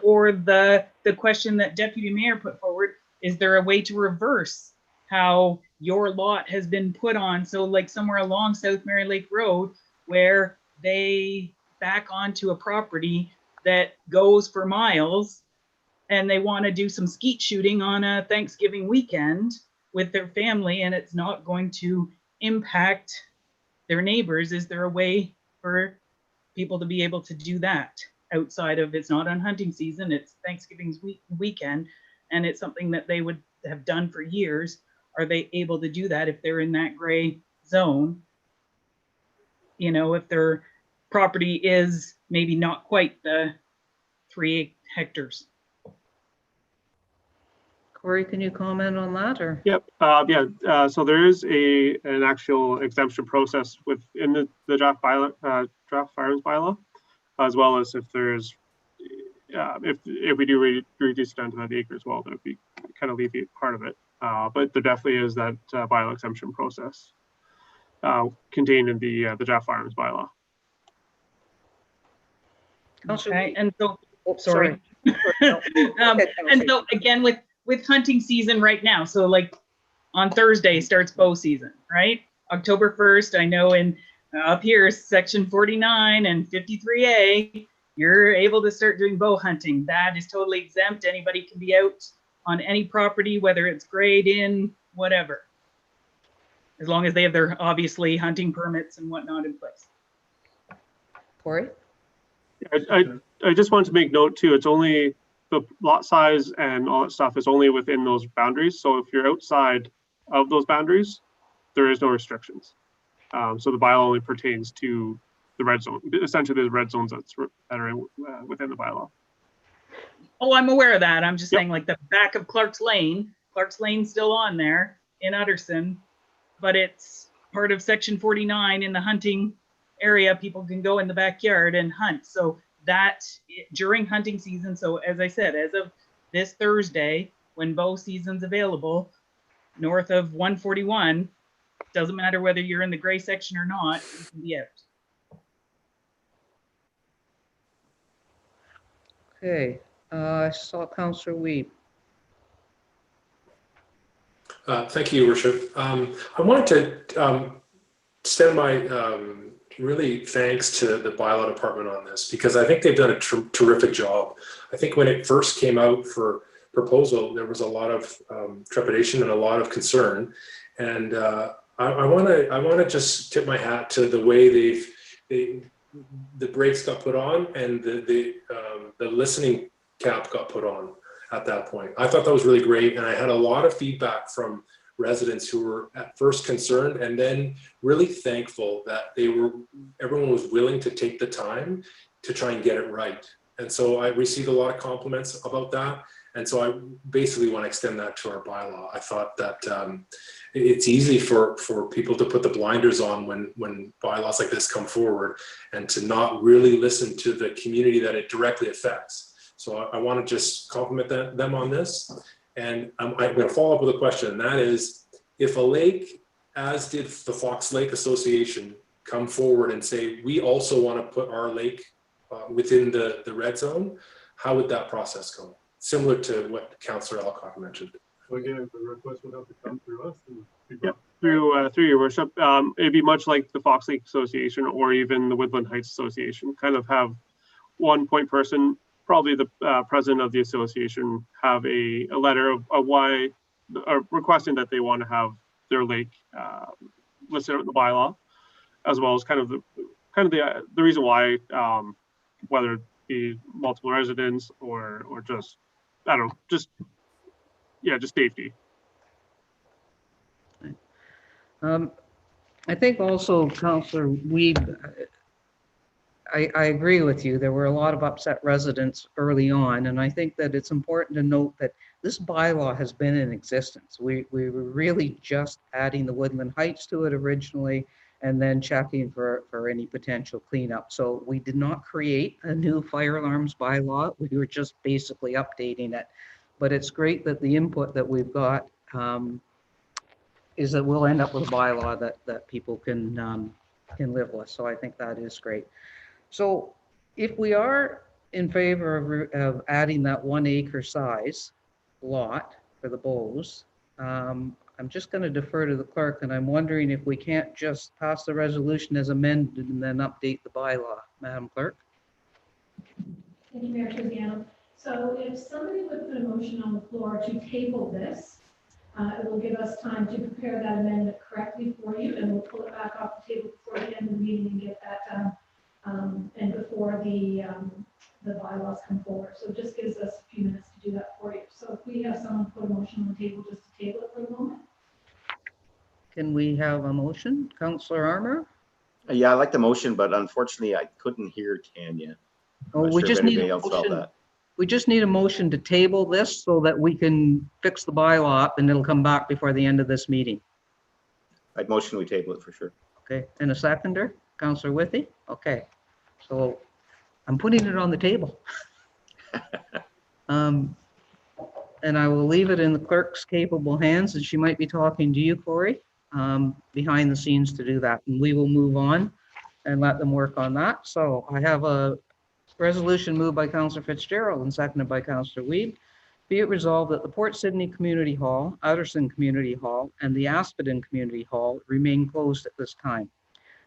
or the question that Deputy Mayor put forward. Is there a way to reverse how your lot has been put on? So like somewhere along South Mary Lake Road, where they back onto a property that goes for miles, and they want to do some skeet shooting on a Thanksgiving weekend with their family, and it's not going to impact their neighbors. Is there a way for people to be able to do that outside of, it's not on hunting season, it's Thanksgiving's weekend, and it's something that they would have done for years? Are they able to do that if they're in that gray zone? You know, if their property is maybe not quite the 3 hectares. Corey, can you comment on that, or? Yep. Yeah. So there is an actual exemption process within the draft firearms bylaw, as well as if there's if we do reduce it down to that acre as well, that would be kind of alleviate part of it. But there definitely is that bylaw exemption process contained in the draft firearms bylaw. Okay, and so Sorry. and so again with hunting season right now, so like on Thursday starts bow season, right? October 1st, I know in up here section 49 and 53A, you're able to start doing bow hunting. That is totally exempt. Anybody can be out on any property, whether it's grayed in, whatever, as long as they have their, obviously, hunting permits and whatnot in place. Corey? I just wanted to make note too, it's only the lot size and all that stuff is only within those boundaries. So if you're outside of those boundaries, there is no restrictions. So the bylaw only pertains to the red zone, essentially the red zones that are within the bylaw. Oh, I'm aware of that. I'm just saying, like, the back of Clark's Lane's still on there in Utterson, but it's part of section 49 in the hunting area. People can go in the backyard and hunt. So that during hunting season, so as I said, as of this Thursday, when bow season's available, north of 141, doesn't matter whether you're in the gray section or not, you can be out. Okay, I saw Councillor Weeb. Thank you, Your Worship. I wanted to extend my really thanks to the bylaw department on this, because I think they've done a terrific job. I think when it first came out for proposal, there was a lot of trepidation and a lot of concern. And I want to just tip my hat to the way the brakes got put on and the listening cap got put on at that point. I thought that was really great, and I had a lot of feedback from residents who were at first concerned and then really thankful that everyone was willing to take the time to try and get it right. And so I received a lot of compliments about that. And so I basically want to extend that to our bylaw. I thought that it's easy for people to put the blinders on when bylaws like this come forward and to not really listen to the community that it directly affects. So I want to just compliment them on this. And I'm going to follow up with a question, and that is, if a lake, as did the Fox Lake Association, come forward and say, we also want to put our lake within the red zone, how would that process go? Similar to what Councillor Alcock mentioned. So again, the request would have to come through us. Through Your Worship. It'd be much like the Fox Lake Association or even the Woodland Heights Association, kind of have one point person, probably the president of the association, have a letter of why, requesting that they want to have their lake listed in the bylaw, as well as kind of the reason why, whether it be multiple residents or just, I don't know, just safety. I think also, Councillor Weeb, I agree with you. There were a lot of upset residents early on, and I think that it's important to note that this bylaw has been in existence. We were really just adding the Woodland Heights to it originally, and then checking for any potential cleanup. So we did not create a new fire alarms bylaw. We were just basically updating it. But it's great that the input that we've got is that we'll end up with a bylaw that people can live with. So I think that is great. So if we are in favor of adding that 1 acre size lot for the bows, I'm just going to defer to the clerk, and I'm wondering if we can't just pass the resolution as amended and then update the bylaw. Madam Clerk? Thank you, Mayor Trudeau. So if somebody would put a motion on the floor to table this, it will give us time to prepare that amendment correctly for you, and we'll pull it back off the table before the end of the meeting and get that done, and before the bylaws come forward. So it just gives us a few minutes to do that for you. So if we have someone put a motion on the table just to table it for the moment. Can we have a motion? Councillor Armour? Yeah, I like the motion, but unfortunately I couldn't hear Tanya. Oh, we just need a motion. We just need a motion to table this so that we can fix the bylaw up and it'll come back before the end of this meeting. I'd motion we table it for sure. Okay, and a seconder, Councillor Withy? Okay, so I'm putting it on the table. And I will leave it in the clerk's capable hands, and she might be talking to you, Corey, behind the scenes to do that. And we will move on and let them work on that. So I have a resolution moved by Councillor Fitzgerald and seconded by Councillor Weeb. Be it resolved that the Port Sydney Community Hall, Utterson Community Hall, and the Aspidon Community Hall remain closed at this time.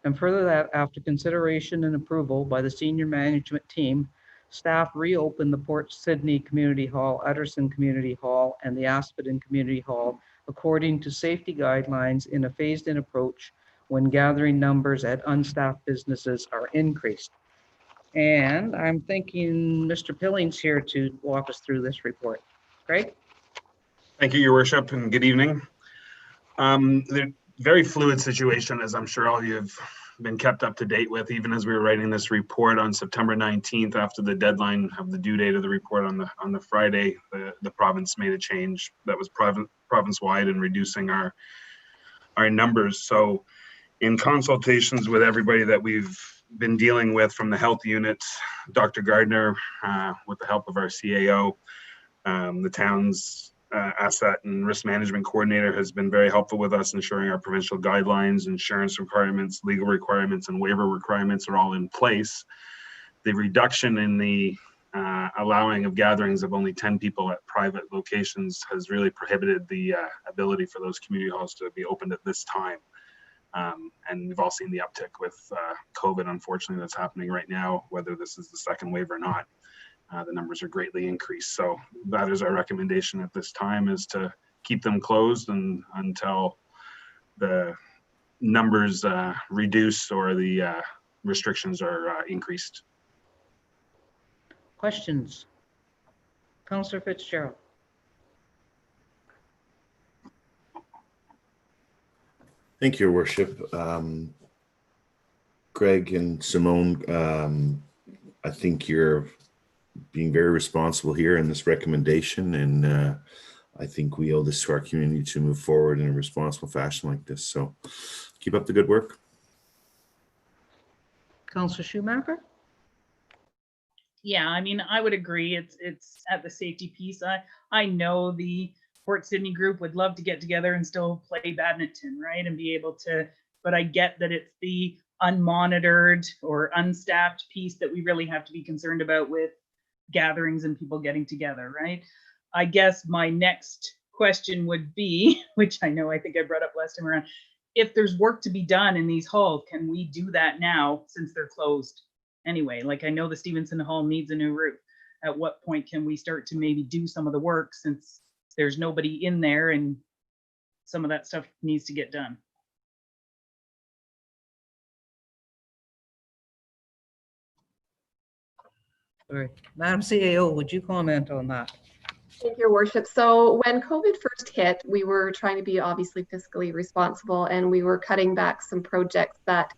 And further, that after consideration and approval by the senior management team, staff reopen the Port Sydney Community Hall, Utterson Community Hall, and the Asphodon Community Hall according to safety guidelines in a phased-in approach when gathering numbers at unstaffed businesses are increased. And I'm thinking Mr. Pilling's here to walk us through this report. Greg? Thank you, Your Worship, and good evening. The very fluid situation, as I'm sure all of you have been kept up to date with, even as we were writing this report on September 19th, after the deadline of the due date of the report on the Friday, the province made a change that was province-wide in reducing our numbers. So in consultations with everybody that we've been dealing with from the health unit, Dr. Gardner, with the help of our CAO, the town's asset and risk management coordinator has been very helpful with us, ensuring our provincial guidelines, insurance requirements, legal requirements, and waiver requirements are all in place. The reduction in the allowing of gatherings of only 10 people at private locations has really prohibited the ability for those community halls to be opened at this time. And we've all seen the uptick with COVID, unfortunately, that's happening right now, whether this is the second wave or not. The numbers are greatly increased. So that is our recommendation at this time, is to keep them closed until the numbers reduce or the restrictions are increased. Questions? Councillor Fitzgerald. Thank you, Your Worship. Greg and Simone, I think you're being very responsible here in this recommendation, and I think we owe this to our community to move forward in a responsible fashion like this. So keep up the good work. Councillor Schumacher? Yeah, I mean, I would agree. It's at the safety piece. I know the Port Sydney group would love to get together and still play badminton, right? And be able to, but I get that it's the unmonitored or unstaffed piece that we really have to be concerned about with gatherings and people getting together, right? I guess my next question would be, which I think I brought up last time around, if there's work to be done in these halls, can we do that now since they're closed anyway? Like, I know the Stevenson Hall needs a new roof. At what point can we start to maybe do some of the work, since there's nobody in there and some of that stuff needs to get done? All right. Madam CAO, would you comment on that? Thank you, Your Worship. So when COVID first hit, we were trying to be obviously fiscally responsible, and we were cutting back some projects that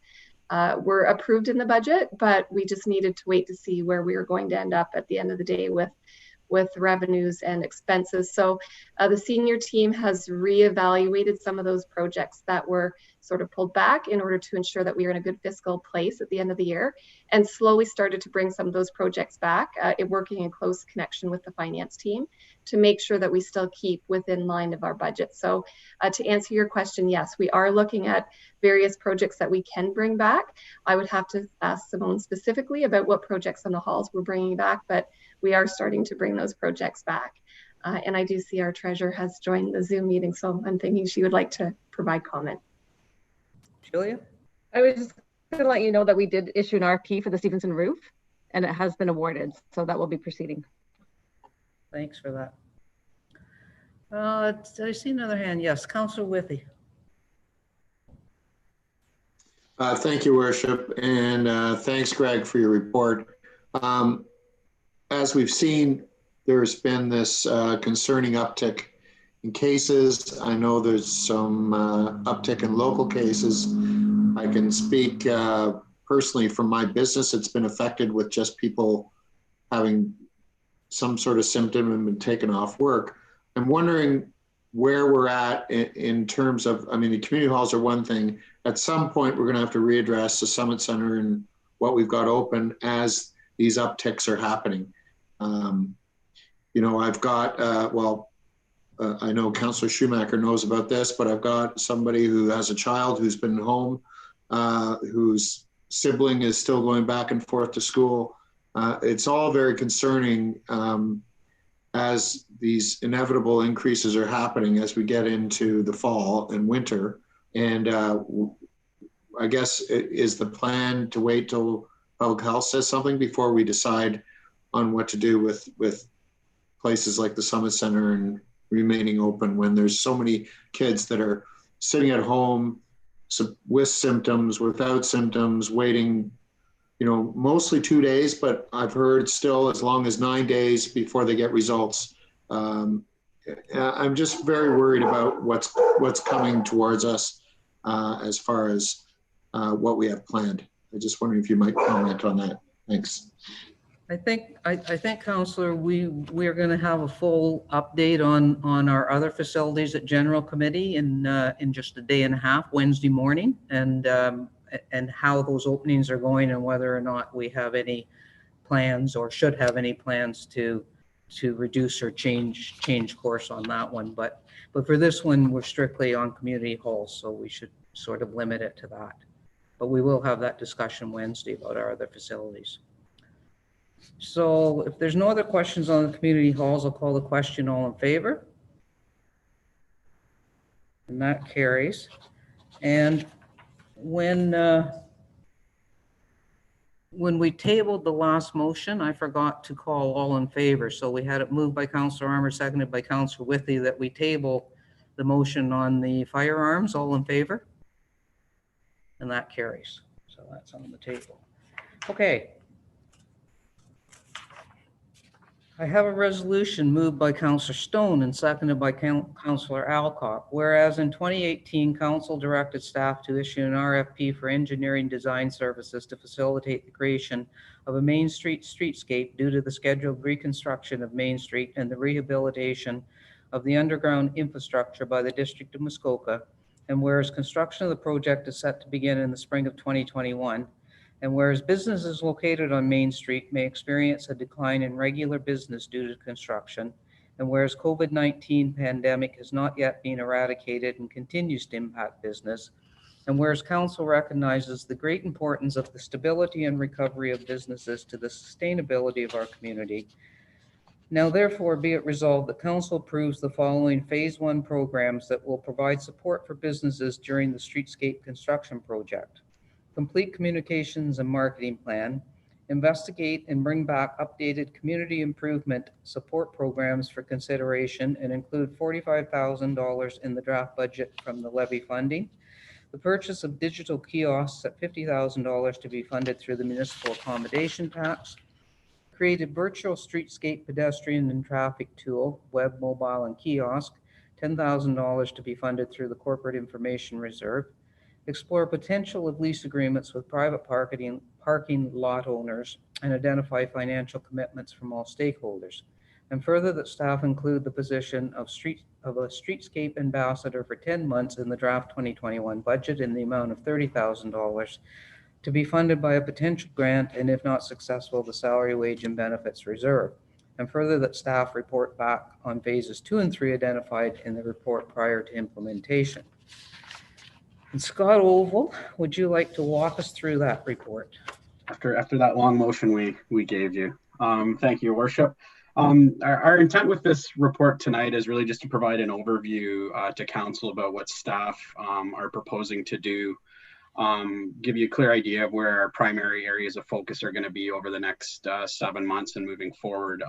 were approved in the budget, but we just needed to wait to see where we were going to end up at the end of the day with revenues and expenses. So the senior team has reevaluated some of those projects that were sort of pulled back in order to ensure that we are in a good fiscal place at the end of the year, and slowly started to bring some of those projects back, working in close connection with the finance team to make sure that we still keep within line of our budget. So to answer your question, yes, we are looking at various projects that we can bring back. I would have to ask Simone specifically about what projects on the halls we're bringing back, but we are starting to bring those projects back. And I do see our treasurer has joined the Zoom meeting, so I'm thinking she would like to provide comment. Julia? I was just going to let you know that we did issue an RFP for the Stevenson roof, and it has been awarded, so that will be proceeding. Thanks for that. I see another hand. Yes, Councillor Withey. Thank you, Worship, and thanks, Greg, for your report. As we've seen, there's been this concerning uptick in cases. I know there's some uptick in local cases. I can speak personally from my business. It's been affected with just people having some sort of symptom and been taken off work. I'm wondering where we're at in terms of, I mean, the community halls are one thing. At some point, we're going to have to readdress the Summit Center and what we've got open as these upticks are happening. You know, I've got, I know Councillor Schumacher knows about this, but I've got somebody who has a child who's been home, whose sibling is still going back and forth to school. It's all very concerning as these inevitable increases are happening as we get into the fall and winter. And I guess is the plan to wait till public health says something before we decide on what to do with places like the Summit Center and remaining open when there's so many kids that are sitting at home with symptoms, without symptoms, waiting, mostly 2 days, but I've heard still as long as 9 days before they get results. I'm just very worried about what's coming towards us as far as what we have planned. I just wondering if you might comment on that. Thanks. I think, Councillor, we are going to have a full update on our other facilities at General Committee in just a day and a half, Wednesday morning, and how those openings are going and whether or not we have any plans or should have any plans to reduce or change course on that one. But for this one, we're strictly on community halls, so we should sort of limit it to that. But we will have that discussion Wednesday about our other facilities. So if there's no other questions on the community halls, I'll call the question. All in favor? And that carries. And when we tabled the last motion, I forgot to call all in favor. So we had it moved by Councillor Armour, seconded by Councillor Withey, that we table the motion on the firearms. All in favor? And that carries. So that's on the table. Okay. I have a resolution moved by Councillor Stone and seconded by Councillor Alcock. Whereas in 2018, Council directed staff to issue an RFP for engineering design services to facilitate the creation of a Main Street streetscape due to the scheduled reconstruction of Main Street and the rehabilitation of the underground infrastructure by the District of Muskoka. And whereas construction of the project is set to begin in the spring of 2021, and whereas businesses located on Main Street may experience a decline in regular business due to construction, and whereas COVID-19 pandemic has not yet been eradicated and continues to impact business, and whereas Council recognizes the great importance of the stability and recovery of businesses to the sustainability of our community, now therefore be it resolved that Council approves the following Phase 1 programs that will provide support for businesses during the streetscape construction project. Complete communications and marketing plan, investigate and bring back updated community improvement support programs for consideration and include $45,000 in the draft budget from the levy funding, the purchase of digital kiosks at $50,000 to be funded through the municipal accommodation tax, created virtual streetscape pedestrian and traffic tool, web, mobile, and kiosk, $10,000 to be funded through the corporate information reserve, explore potential of lease agreements with private parking lot owners, and identify financial commitments from all stakeholders. And further, that staff include the position of a streetscape ambassador for 10 months in the draft 2021 budget in the amount of $30,000 to be funded by a potential grant, and if not successful, the salary, wage, and benefits reserve. And further, that staff report back on phases 2 and 3 identified in the report prior to implementation. And Scott Oval, would you like to walk us through that report? After that long motion we gave you. Thank you, Your Worship. Our intent with this report tonight is really just to provide an overview to Council about what staff are proposing to do, give you a clear idea of where our primary areas of focus are going to be over the next 7 months and moving forward,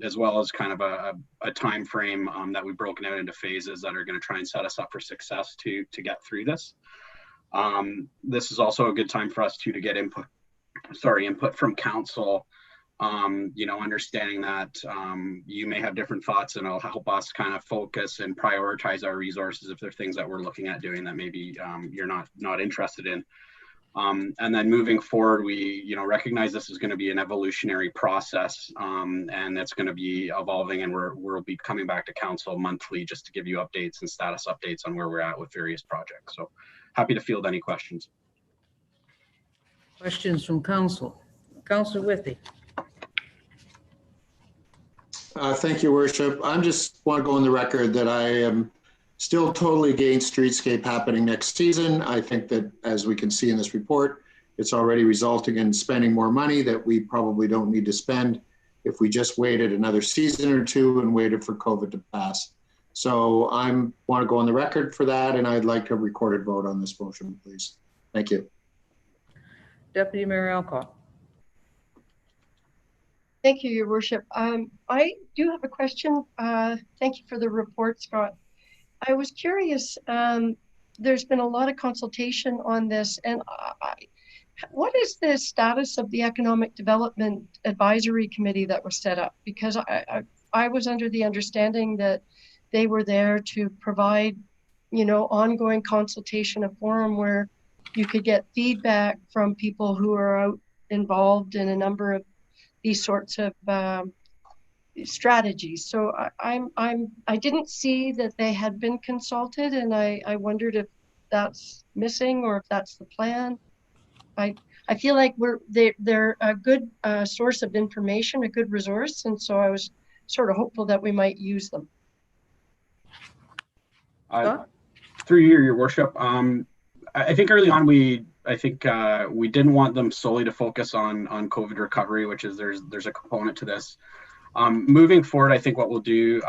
as well as kind of a time frame that we've broken out into phases that are going to try and set us up for success to get through this. This is also a good time for us to get input from Council, understanding that you may have different thoughts, and it'll help us kind of focus and prioritize our resources if there are things that we're looking at doing that maybe you're not interested in. And then moving forward, we recognize this is going to be an evolutionary process, and it's going to be evolving, and we'll be coming back to Council monthly just to give you updates and status updates on where we're at with various projects. So happy to field any questions. Questions from Council. Councillor Withey. Thank you, Worship. I just want to go on the record that I am still totally against streetscape happening next season. I think that, as we can see in this report, it's already resulting in spending more money that we probably don't need to spend if we just waited another season or two and waited for COVID to pass. So I want to go on the record for that, and I'd like a recorded vote on this motion, please. Thank you. Deputy Mayor Alcock. Thank you, Your Worship. I do have a question. Thank you for the report, Scott. I was curious, there's been a lot of consultation on this, and what is the status of the Economic Development Advisory Committee that was set up? Because I was under the understanding that they were there to provide, ongoing consultation, a forum where you could get feedback from people who are out involved in a number of these sorts of strategies. So I didn't see that they had been consulted, and I wondered if that's missing or if that's the plan. I feel like they're a good source of information, a good resource, and so I was sort of hopeful that we might use them. Through you, Your Worship. I think early on we didn't want them solely to focus on COVID recovery, which is there's a component to this. Moving forward, I think what we'll do,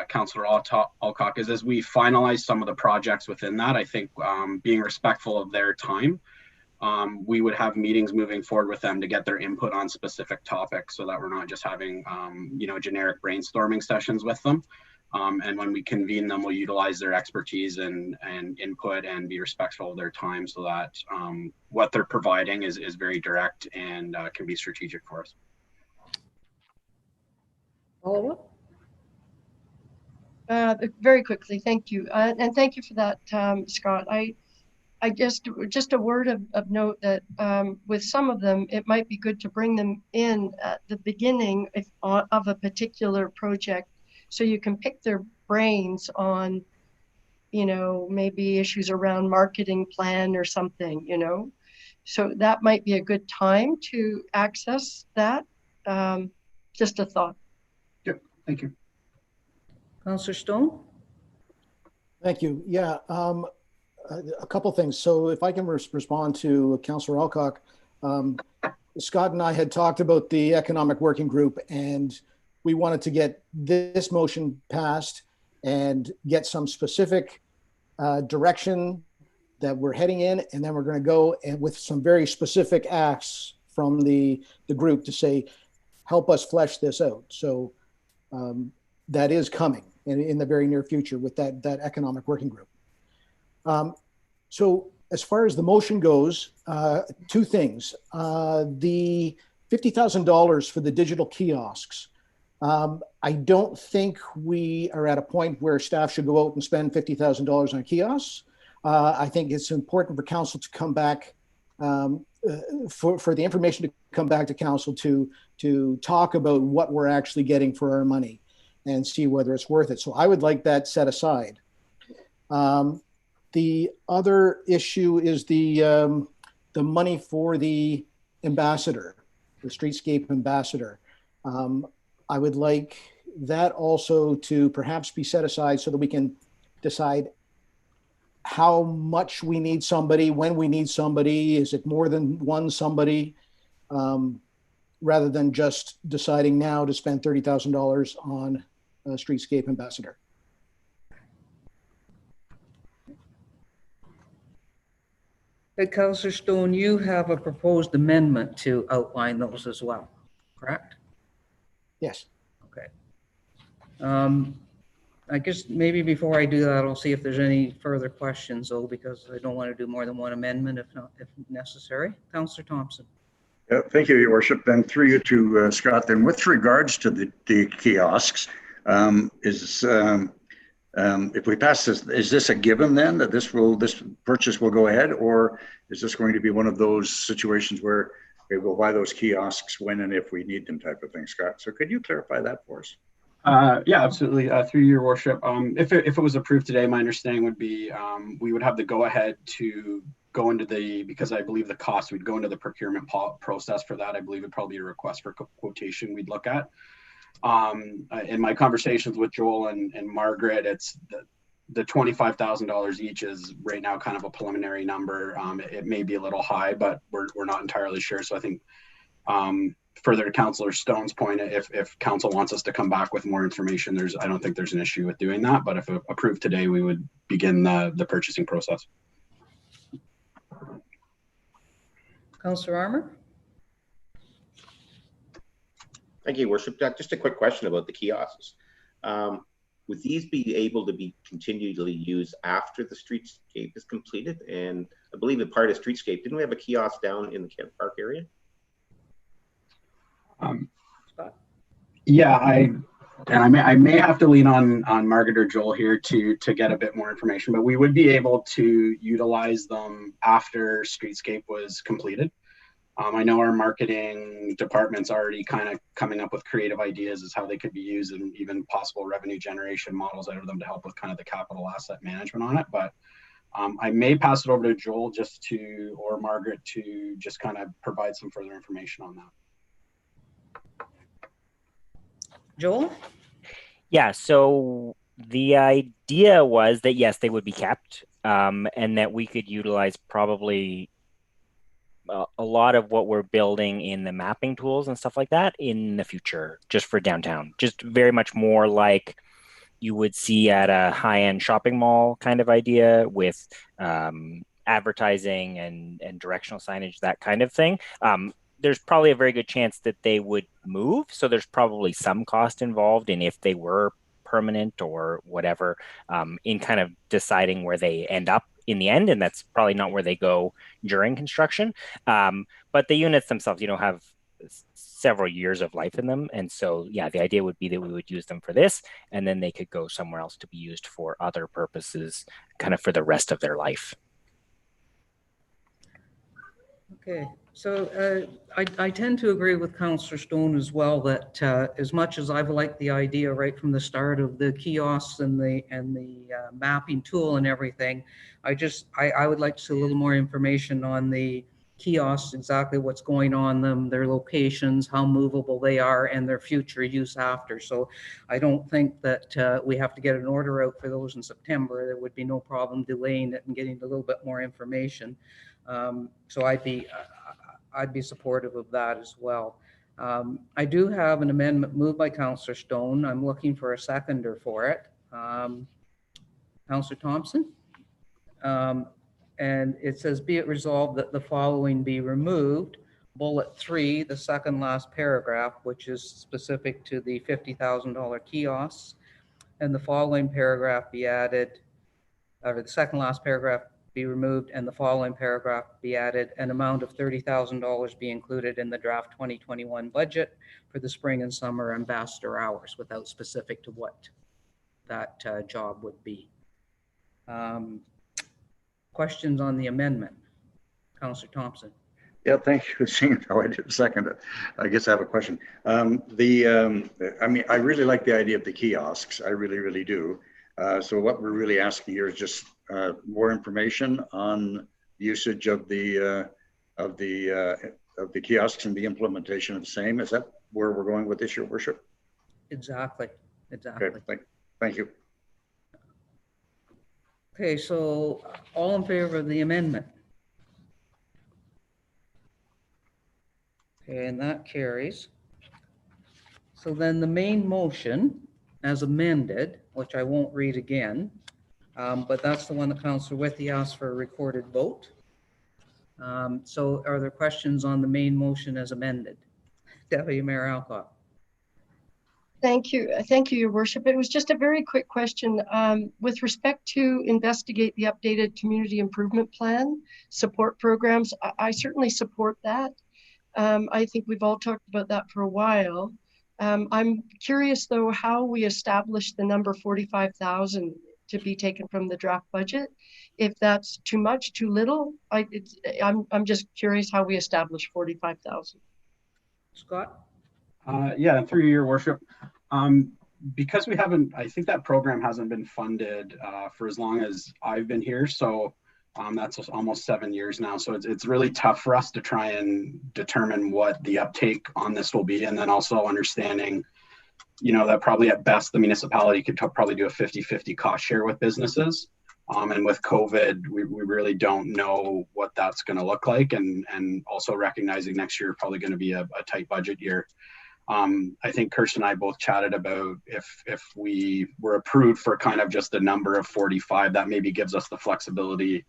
Councillor Alcock, is as we finalize some of the projects within that, I think being respectful of their time, we would have meetings moving forward with them to get their input on specific topics so that we're not just having, generic brainstorming sessions with them. And when we convene them, we'll utilize their expertise and input and be respectful of their time so that what they're providing is very direct and can be strategic for us. Follow up? Very quickly, thank you. And thank you for that, Scott. I just a word of note that with some of them, it might be good to bring them in at the beginning of a particular project, so you can pick their brains on, maybe issues around marketing plan or something, So that might be a good time to access that. Just a thought. Yep, thank you. Councillor Stone? Thank you. Yeah. A couple things. So if I can respond to Councillor Alcock, Scott and I had talked about the economic working group, and we wanted to get this motion passed and get some specific direction that we're heading in, and then we're going to go and with some very specific acts from the group to say, help us flesh this out. So that is coming in the very near future with that economic working group. So as far as the motion goes, two things. The $50,000 for the digital kiosks. I don't think we are at a point where staff should go out and spend $50,000 on kiosks. I think it's important for council to come back, for the information to come back to council to talk about what we're actually getting for our money and see whether it's worth it. So I would like that set aside. The other issue is the money for the ambassador, the streetscape ambassador. I would like that also to perhaps be set aside so that we can decide how much we need somebody, when we need somebody, is it more than one somebody, rather than just deciding now to spend $30,000 on a streetscape ambassador. Councillor Stone, you have a proposed amendment to outline those as well, correct? Yes. Okay. I guess maybe before I do that, I'll see if there's any further questions, though, because I don't want to do more than one amendment if necessary. Councillor Thompson. Yeah, thank you, Your Worship. And through you to Scott, then with regards to the kiosks, if we pass this, is this a given then that this purchase will go ahead, or is this going to be one of those situations where we will buy those kiosks when and if we need them type of thing, Scott? So could you clarify that for us? Yeah, absolutely. Through Your Worship, if it was approved today, my understanding would be we would have the go ahead to go into because I believe the cost, we'd go into the procurement process for that. I believe it'd probably be a request for quotation we'd look at. In my conversations with Joel and Margaret, it's the $25,000 each is right now kind of a preliminary number. It may be a little high, but we're not entirely sure. So I think further to Councillor Stone's point, if council wants us to come back with more information, I don't think there's an issue with doing that. But if approved today, we would begin the purchasing process. Councillor Armour. Thank you, Worship. Just a quick question about the kiosks. Would these be able to be continually used after the streetscape is completed? And I believe a part of streetscape, didn't we have a kiosk down in the Kent Park area? Yeah, I may have to lean on Margaret or Joel here to get a bit more information, but we would be able to utilize them after streetscape was completed. I know our marketing department's already kind of coming up with creative ideas as how they could be used and even possible revenue generation models out of them to help with kind of the capital asset management on it. But I may pass it over to Joel or Margaret to just kind of provide some further information on that. Joel? Yeah, so the idea was that yes, they would be kept, and that we could utilize probably a lot of what we're building in the mapping tools and stuff like that in the future, just for downtown. Just very much more like you would see at a high-end shopping mall kind of idea with advertising and directional signage, that kind of thing. There's probably a very good chance that they would move. So there's probably some cost involved in if they were permanent or whatever, in kind of deciding where they end up in the end. And that's probably not where they go during construction. But the units themselves, have several years of life in them. And so, yeah, the idea would be that we would use them for this, and then they could go somewhere else to be used for other purposes, kind of for the rest of their life. Okay, so I tend to agree with Councillor Stone as well that as much as I've liked the idea right from the start of the kiosks and the mapping tool and everything, I would like to see a little more information on the kiosks, exactly what's going on them, their locations, how movable they are, and their future use after. So I don't think that we have to get an order out for those in September. There would be no problem delaying it and getting a little bit more information. So I'd be supportive of that as well. I do have an amendment moved by Councillor Stone. I'm looking for a seconder for it. Councillor Thompson? And it says, be it resolved that the following be removed. Bullet 3, the second last paragraph, which is specific to the $50,000 kiosks, and the following paragraph be added, or the second last paragraph be removed, and the following paragraph be added. An amount of $30,000 be included in the draft 2021 budget for the spring and summer ambassador hours, without specific to what that job would be. Questions on the amendment? Councillor Thompson. Yeah, thank you. Seeing how I did second it, I guess I have a question. I mean, I really like the idea of the kiosks. I really, really do. So what we're really asking here is just more information on usage of the kiosks and the implementation of the same. Is that where we're going with this, Your Worship? Exactly. Okay, thank you. Okay, so all in favor of the amendment? Okay, and that carries. So then the main motion as amended, which I won't read again, but that's the one that Councillor Withey asked for a recorded vote. So are there questions on the main motion as amended? Deputy Mayor Alcott. Thank you, Your Worship. It was just a very quick question. With respect to investigate the updated community improvement plan support programs, I certainly support that. I think we've all talked about that for a while. I'm curious, though, how we established the number 45,000 to be taken from the draft budget. If that's too much, too little, I'm just curious how we established 45,000. Scott? Yeah, through Your Worship. Because we haven't, I think that program hasn't been funded for as long as I've been here. So that's almost 7 years now. So it's really tough for us to try and determine what the uptake on this will be. And then also understanding, that probably at best the municipality could probably do a 50-50 cost share with businesses. And with COVID, we really don't know what that's going to look like. And also recognizing next year probably going to be a tight budget year. I think Kirsten and I both chatted about if we were approved for kind of just a number of 45, that maybe gives us the flexibility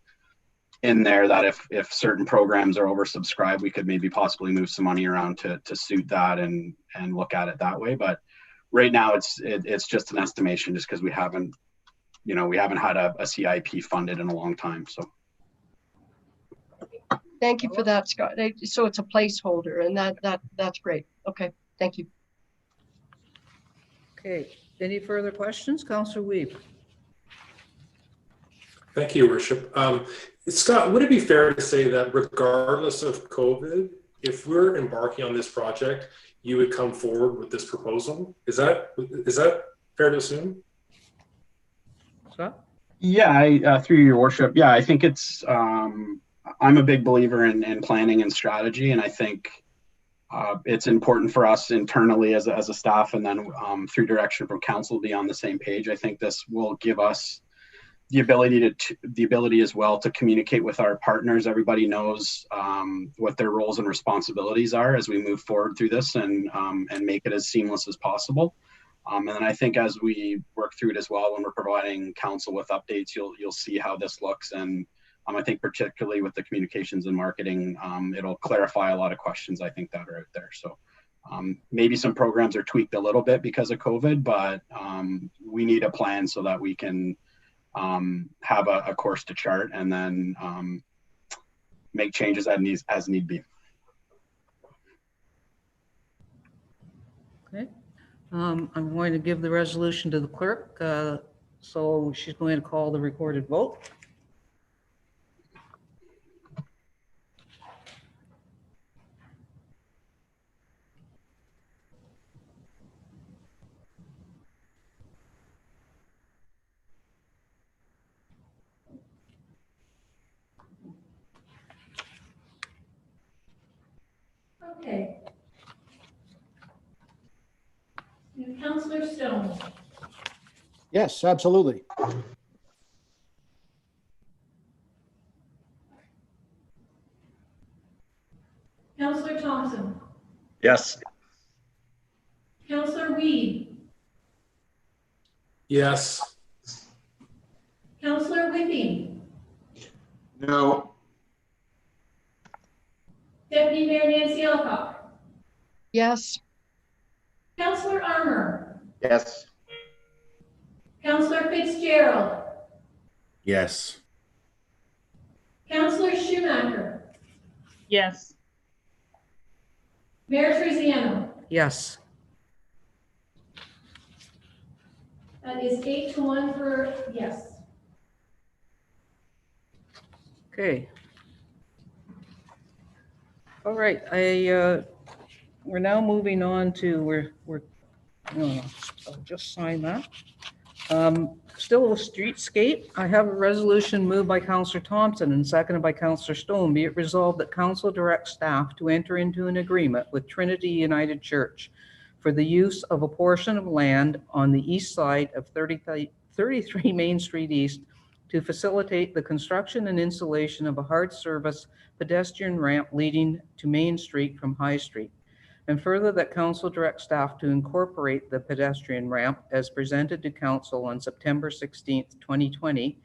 in there that if certain programs are oversubscribed, we could maybe possibly move some money around to suit that and look at it that way. But right now it's just an estimation, just because we haven't had a CIP funded in a long time. So Thank you for that, Scott. So it's a placeholder, and that's great. Okay, thank you. Okay, any further questions? Councillor Weeb. Thank you, Your Worship. Scott, would it be fair to say that regardless of COVID, if we're embarking on this project, you would come forward with this proposal? Is that fair to assume? Scott? Yeah, through Your Worship. Yeah, I think it's. I'm a big believer in planning and strategy, and I think it's important for us internally as a staff, and then through direction from council, to be on the same page. I think this will give us the ability as well to communicate with our partners. Everybody knows what their roles and responsibilities are as we move forward through this, and make it as seamless as possible. And then I think as we work through it as well, when we're providing council with updates, you'll see how this looks. And I think particularly with the communications and marketing, it'll clarify a lot of questions I think that are out there. So maybe some programs are tweaked a little bit because of COVID, but we need a plan so that we can have a course to chart, and then make changes as need be. Okay. I'm going to give the resolution to the clerk. So she's going to call the recorded vote. Okay. Councillor Stone. Yes, absolutely. Councillor Thompson. Yes. Councillor Weed. Yes. Councillor Whitby. No. Deputy Mayor Nancy Alcock. Yes. Councillor Armour. Yes. Councillor Fitzgerald. Yes. Councillor Schumacher. Yes. Mayor Trisiano. Yes. That is 8-1 for yes. Okay. All right, we're now moving on to, I'll just sign that. Still with streetscape, I have a resolution moved by Councillor Thompson and seconded by Councillor Stone. Be it resolved that council directs staff to enter into an agreement with Trinity United Church for the use of a portion of land on the east side of 33 Main Street East to facilitate the construction and installation of a hard service pedestrian ramp leading to Main Street from High Street. And further, that council directs staff to incorporate the pedestrian ramp as presented to council on September 16th, 2020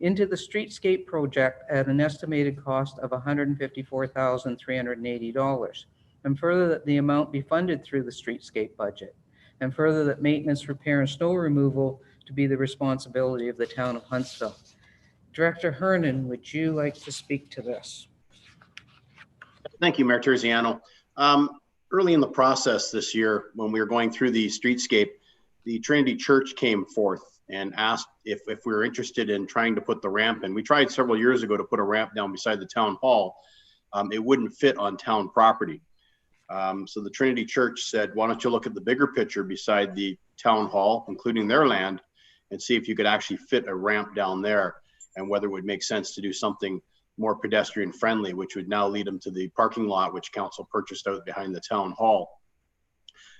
into the streetscape project at an estimated cost of $154,380. And further, that the amount be funded through the streetscape budget. And further, that maintenance, repair, and snow removal to be the responsibility of the town of Huntsville. Director Hernan, would you like to speak to this? Thank you, Mayor Terziano. Early in the process this year, when we were going through the streetscape, the Trinity Church came forth and asked if we were interested in trying to put the ramp in. We tried several years ago to put a ramp down beside the town hall. It wouldn't fit on town property. So the Trinity Church said, why don't you look at the bigger picture beside the town hall, including their land, and see if you could actually fit a ramp down there, and whether it would make sense to do something more pedestrian friendly, which would now lead them to the parking lot, which council purchased out behind the town hall.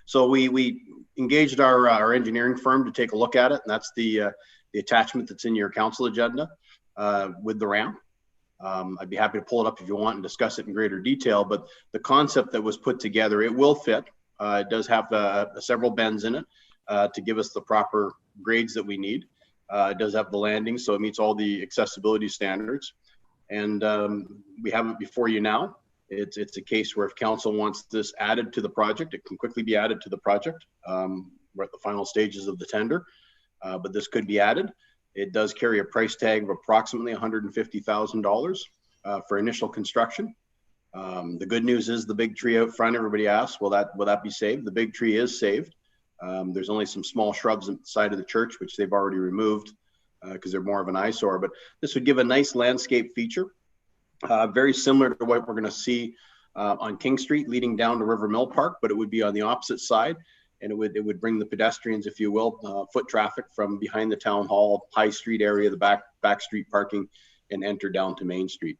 So we engaged our engineering firm to take a look at it, and that's the attachment that's in your council agenda with the ramp. I'd be happy to pull it up if you want and discuss it in greater detail, but the concept that was put together, it will fit. It does have several bends in it to give us the proper grades that we need. It does have the landing, so it meets all the accessibility standards. And we have it before you now. It's a case where if council wants this added to the project, it can quickly be added to the project. We're at the final stages of the tender, but this could be added. It does carry a price tag of approximately $150,000 for initial construction. The good news is the big tree out front, everybody asks, will that be saved? The big tree is saved. There's only some small shrubs on the side of the church, which they've already removed because they're more of an eyesore, but this would give a nice landscape feature. Very similar to what we're going to see on King Street leading down to River Mill Park, but it would be on the opposite side, and it would bring the pedestrians, if you will, foot traffic from behind the town hall, High Street area, the back street parking, and enter down to Main Street.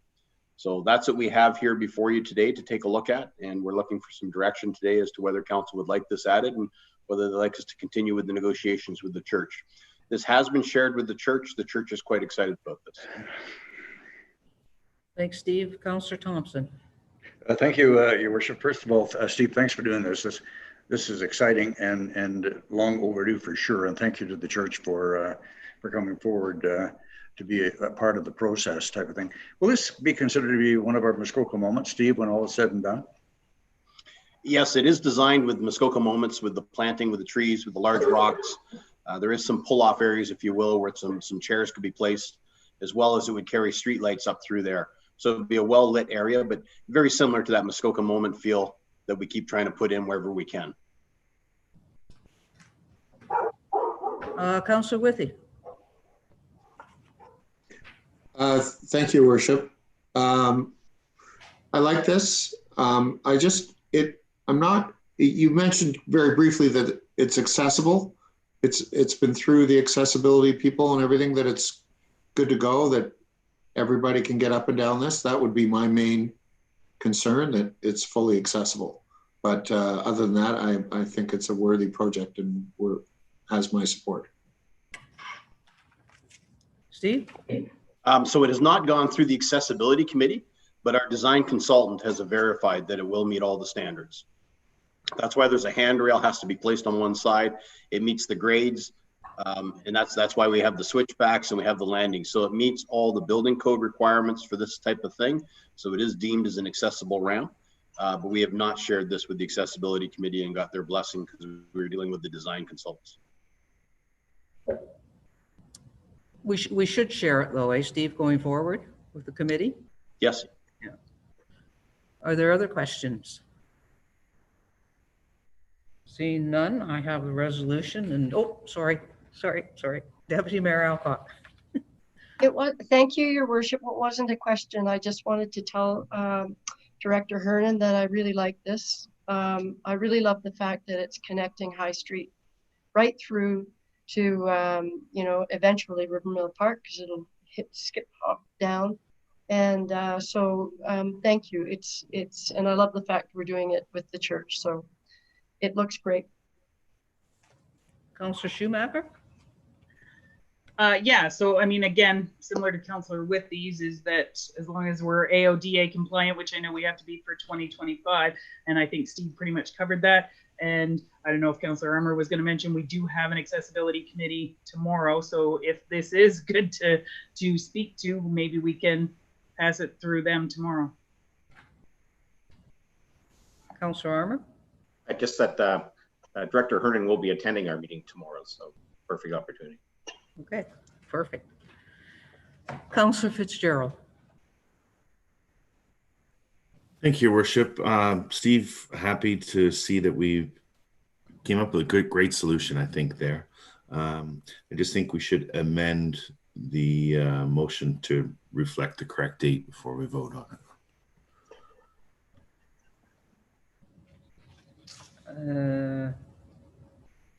So that's what we have here before you today to take a look at, and we're looking for some direction today as to whether council would like this added and whether they'd like us to continue with the negotiations with the church. This has been shared with the church. The church is quite excited about this. Thanks, Steve. Councillor Thompson. Thank you, Your Worship. First of all, Steve, thanks for doing this. This is exciting and long overdue for sure. And thank you to the church for coming forward to be a part of the process type of thing. Will this be considered to be one of our Muskoka moments, Steve, when all is said and done? Yes, it is designed with Muskoka moments, with the planting, with the trees, with the large rocks. There is some pull-off areas, if you will, where some chairs could be placed, as well as it would carry street lights up through there. So it would be a well-lit area, but very similar to that Muskoka moment feel that we keep trying to put in wherever we can. Councillor Withey. Thank you, Worship. I like this. You mentioned very briefly that it's accessible. It's been through the accessibility people and everything that it's good to go, that everybody can get up and down this. That would be my main concern, that it's fully accessible. But other than that, I think it's a worthy project and has my support. Steve? So it has not gone through the accessibility committee, but our design consultant has verified that it will meet all the standards. That's why there's a handrail has to be placed on one side. It meets the grades, and that's why we have the switchbacks and we have the landing. So it meets all the building code requirements for this type of thing. So it is deemed as an accessible ramp, but we have not shared this with the accessibility committee and got their blessing because we were dealing with the design consultants. We should share it though, Steve, going forward with the committee? Yes. Yeah. Are there other questions? Seeing none, I have the resolution and, oh, sorry. Deputy Mayor Alcock. Thank you, Your Worship. It wasn't a question. I just wanted to tell Director Hernan that I really like this. I really love the fact that it's connecting High Street right through to, eventually River Mill Park, because it'll skip hop down. And thank you. And I love the fact we're doing it with the church. So it looks great. Councillor Schumacher? Yeah, so I mean, again, similar to Councillor with these, is that as long as we're AODA compliant, which I know we have to be for 2025, and I think Steve pretty much covered that. And I don't know if Councillor Armour was going to mention, we do have an accessibility committee tomorrow. So if this is good to speak to, maybe we can pass it through them tomorrow. Councillor Armour? I guess that Director Hernan will be attending our meeting tomorrow, so perfect opportunity. Okay, perfect. Councillor Fitzgerald. Thank you, Your Worship. Steve, happy to see that we came up with a great solution, I think, there. I just think we should amend the motion to reflect the correct date before we vote on it.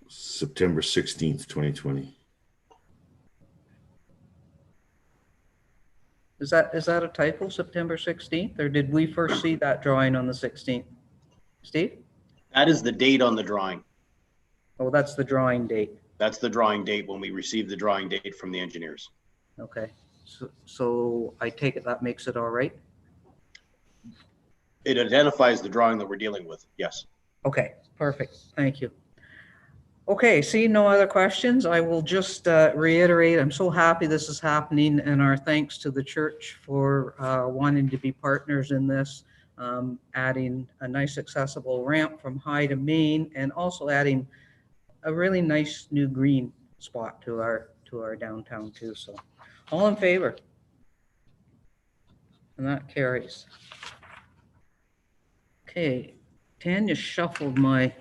September 16th, 2020. Is that a typo, September 16th, or did we first see that drawing on the 16th? Steve? That is the date on the drawing. Oh, that's the drawing date. That's the drawing date when we received the drawing date from the engineers. Okay, so I take it that makes it all right? It identifies the drawing that we're dealing with, yes. Okay, perfect, thank you. Okay, see no other questions. I will just reiterate, I'm so happy this is happening, and our thanks to the church for wanting to be partners in this, adding a nice accessible ramp from High to Main, and also adding a really nice new green spot to our downtown too. So all in favor? And that carries. Okay, Tanya shuffled my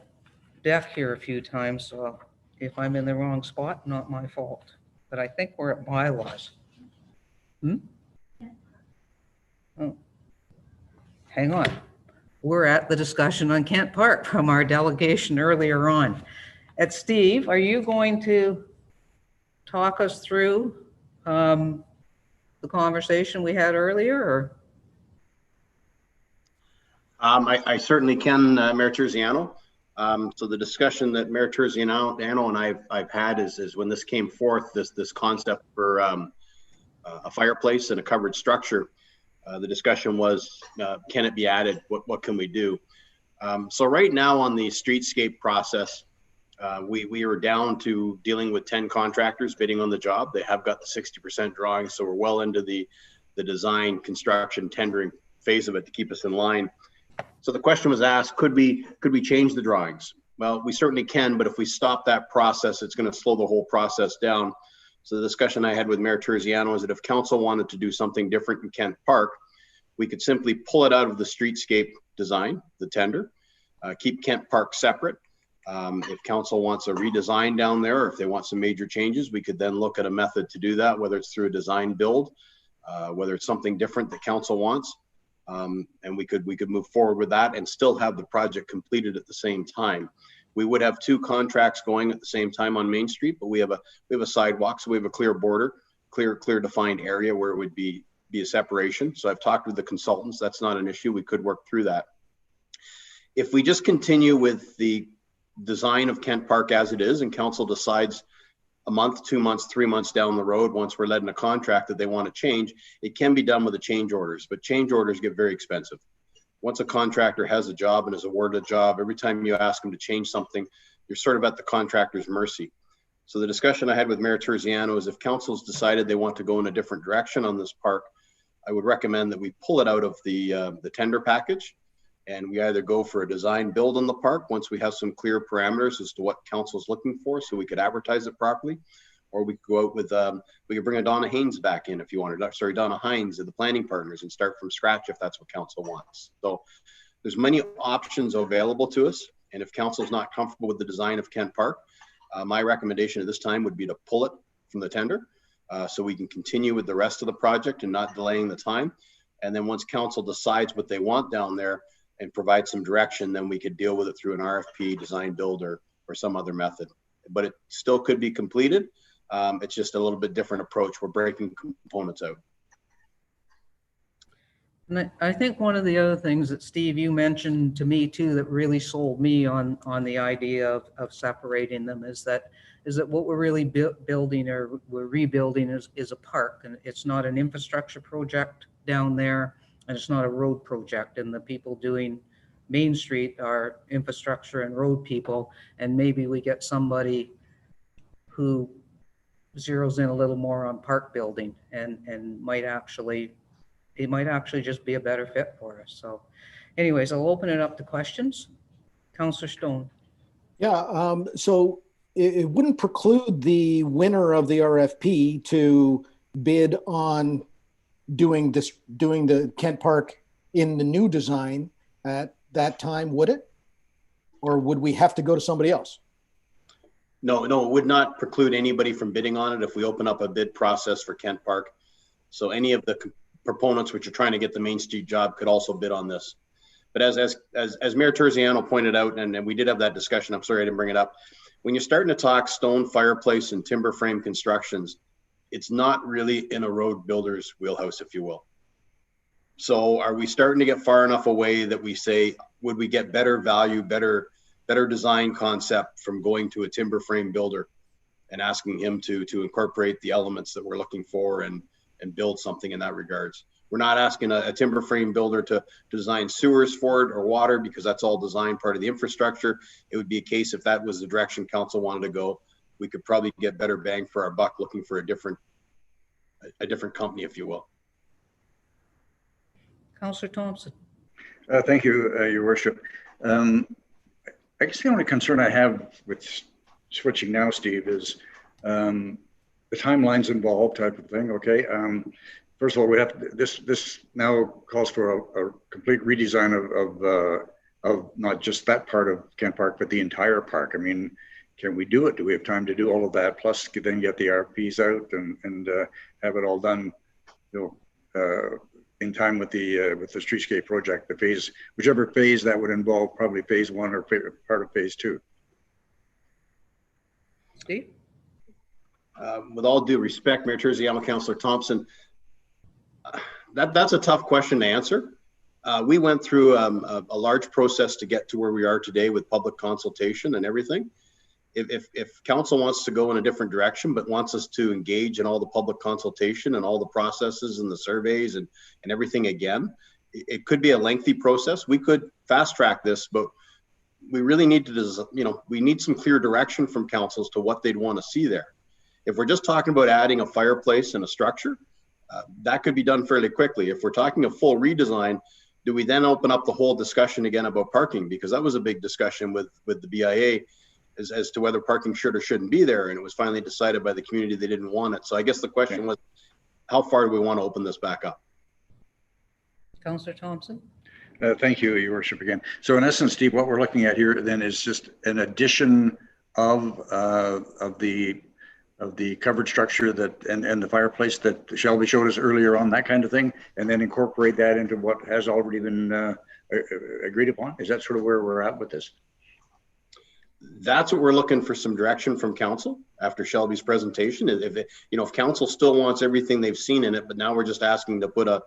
deck here a few times, so if I'm in the wrong spot, not my fault. But I think we're at bylaws. Oh, hang on. We're at the discussion on Kent Park from our delegation earlier on. Steve, are you going to talk us through the conversation we had earlier, or? I certainly can, Mayor Terziano. So the discussion that Mayor Terziano and I've had is when this came forth, this concept for a fireplace and a covered structure. The discussion was, can it be added? What can we do? So right now on the streetscape process, we are down to dealing with 10 contractors bidding on the job. They have got the 60% drawing, so we're well into the design, construction, tendering phase of it to keep us in line. So the question was asked, could we change the drawings? Well, we certainly can, but if we stop that process, it's going to slow the whole process down. So the discussion I had with Mayor Terziano is that if council wanted to do something different in Kent Park, we could simply pull it out of the streetscape design, the tender, keep Kent Park separate. If council wants a redesign down there, or if they want some major changes, we could then look at a method to do that, whether it's through a design build, whether it's something different that council wants. And we could move forward with that and still have the project completed at the same time. We would have 2 contracts going at the same time on Main Street, but we have a sidewalk, so we have a clear border, clear defined area where it would be a separation. So I've talked with the consultants. That's not an issue. We could work through that. If we just continue with the design of Kent Park as it is, and council decides a month, 2 months, 3 months down the road, once we're letting a contract that they want to change, it can be done with the change orders, but change orders get very expensive. Once a contractor has a job and is awarded a job, every time you ask them to change something, you're sort of at the contractor's mercy. So the discussion I had with Mayor Terziano is if council's decided they want to go in a different direction on this park, I would recommend that we pull it out of the tender package, and we either go for a design build on the park once we have some clear parameters as to what council's looking for, so we could advertise it properly, or we could go out with we could bring a Donna Haynes back in if you wanted. Sorry, Donna Hines of the planning partners, and start from scratch if that's what council wants. So there's many options available to us, and if council's not comfortable with the design of Kent Park, my recommendation at this time would be to pull it from the tender, so we can continue with the rest of the project and not delaying the time. And then once council decides what they want down there and provide some direction, then we could deal with it through an RFP, design builder, or some other method. But it still could be completed. It's just a little bit different approach. We're breaking components out. And I think one of the other things that, Steve, you mentioned to me too, that really sold me on the idea of separating them is that what we're really building, or we're rebuilding, is a park, and it's not an infrastructure project down there, and it's not a road project. And the people doing Main Street are infrastructure and road people, and maybe we get somebody who zeroes in a little more on park building, and it might actually just be a better fit for us. So anyways, I'll open it up to questions. Councillor Stone. Yeah, so it wouldn't preclude the winner of the RFP to bid on doing the Kent Park in the new design at that time, would it? Or would we have to go to somebody else? No, it would not preclude anybody from bidding on it if we open up a bid process for Kent Park. So any of the proponents which are trying to get the Main Street job could also bid on this. But as Mayor Terziano pointed out, and we did have that discussion, I'm sorry I didn't bring it up. When you're starting to talk stone fireplace and timber frame constructions, it's not really in a road builder's wheelhouse, if you will. So are we starting to get far enough away that we say, would we get better value, better design concept from going to a timber frame builder and asking him to incorporate the elements that we're looking for and build something in that regards? We're not asking a timber frame builder to design sewers for it or water, because that's all design part of the infrastructure. It would be a case if that was the direction council wanted to go, we could probably get better bang for our buck looking for a different company, if you will. Councillor Thompson. Thank you, Your Worship. I guess the only concern I have with switching now, Steve, is the timelines involved type of thing. Okay. First of all, we have to, this now calls for a complete redesign of not just that part of Kent Park, but the entire park. I mean, can we do it? Do we have time to do all of that? Plus, then get the RFPs out and have it all done, in time with the streetscape project, the phase, whichever phase that would involve, probably phase 1 or part of phase 2. Steve? With all due respect, Mayor Terziano, Councillor Thompson, that's a tough question to answer. We went through a large process to get to where we are today with public consultation and everything. If council wants to go in a different direction, but wants us to engage in all the public consultation and all the processes and the surveys and everything again, it could be a lengthy process. We could fast track this, but we really need to, we need some clear direction from councils to what they'd want to see there. If we're just talking about adding a fireplace and a structure, that could be done fairly quickly. If we're talking a full redesign, do we then open up the whole discussion again about parking? Because that was a big discussion with the BIA as to whether parking should or shouldn't be there. And it was finally decided by the community they didn't want it. So I guess the question was, how far do we want to open this back up? Councillor Thompson. Thank you, Your Worship, again. So in essence, Steve, what we're looking at here then is just an addition of the covered structure that and the fireplace that Shelby showed us earlier on, that kind of thing, and then incorporate that into what has already been agreed upon. Is that sort of where we're at with this? That's what we're looking for, some direction from council after Shelby's presentation. If council still wants everything they've seen in it, but now we're just asking to put a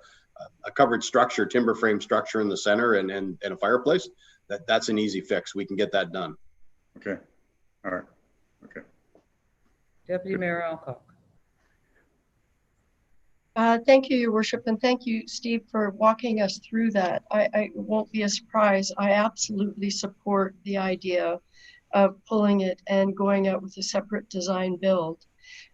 covered structure, timber frame structure in the center and a fireplace, that's an easy fix. We can get that done. Okay. All right. Okay. Deputy Mayor Alcock. Thank you, Your Worship, and thank you, Steve, for walking us through that. I won't be a surprise. I absolutely support the idea of pulling it and going out with a separate design build.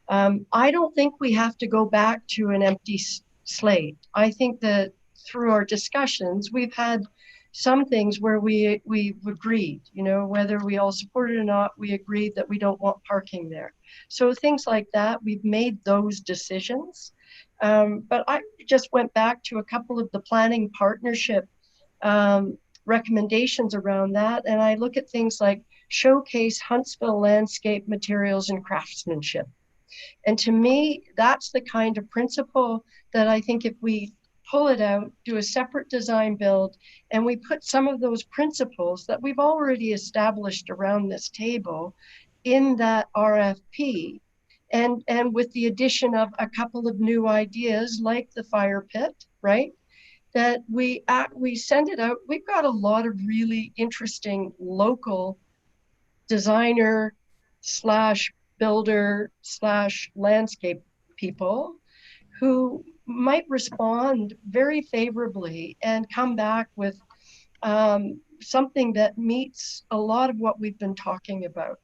I don't think we have to go back to an empty slate. I think that through our discussions, we've had some things where we've agreed, whether we all support it or not, we agreed that we don't want parking there. So things like that, we've made those decisions. But I just went back to a couple of the planning partnership recommendations around that. And I look at things like showcase Huntsville landscape materials and craftsmanship. And to me, that's the kind of principle that I think if we pull it out, do a separate design build, and we put some of those principles that we've already established around this table in that RFP, and with the addition of a couple of new ideas like the fire pit, right? That we send it out. We've got a lot of really interesting local designer / builder / landscape people who might respond very favorably and come back with something that meets a lot of what we've been talking about.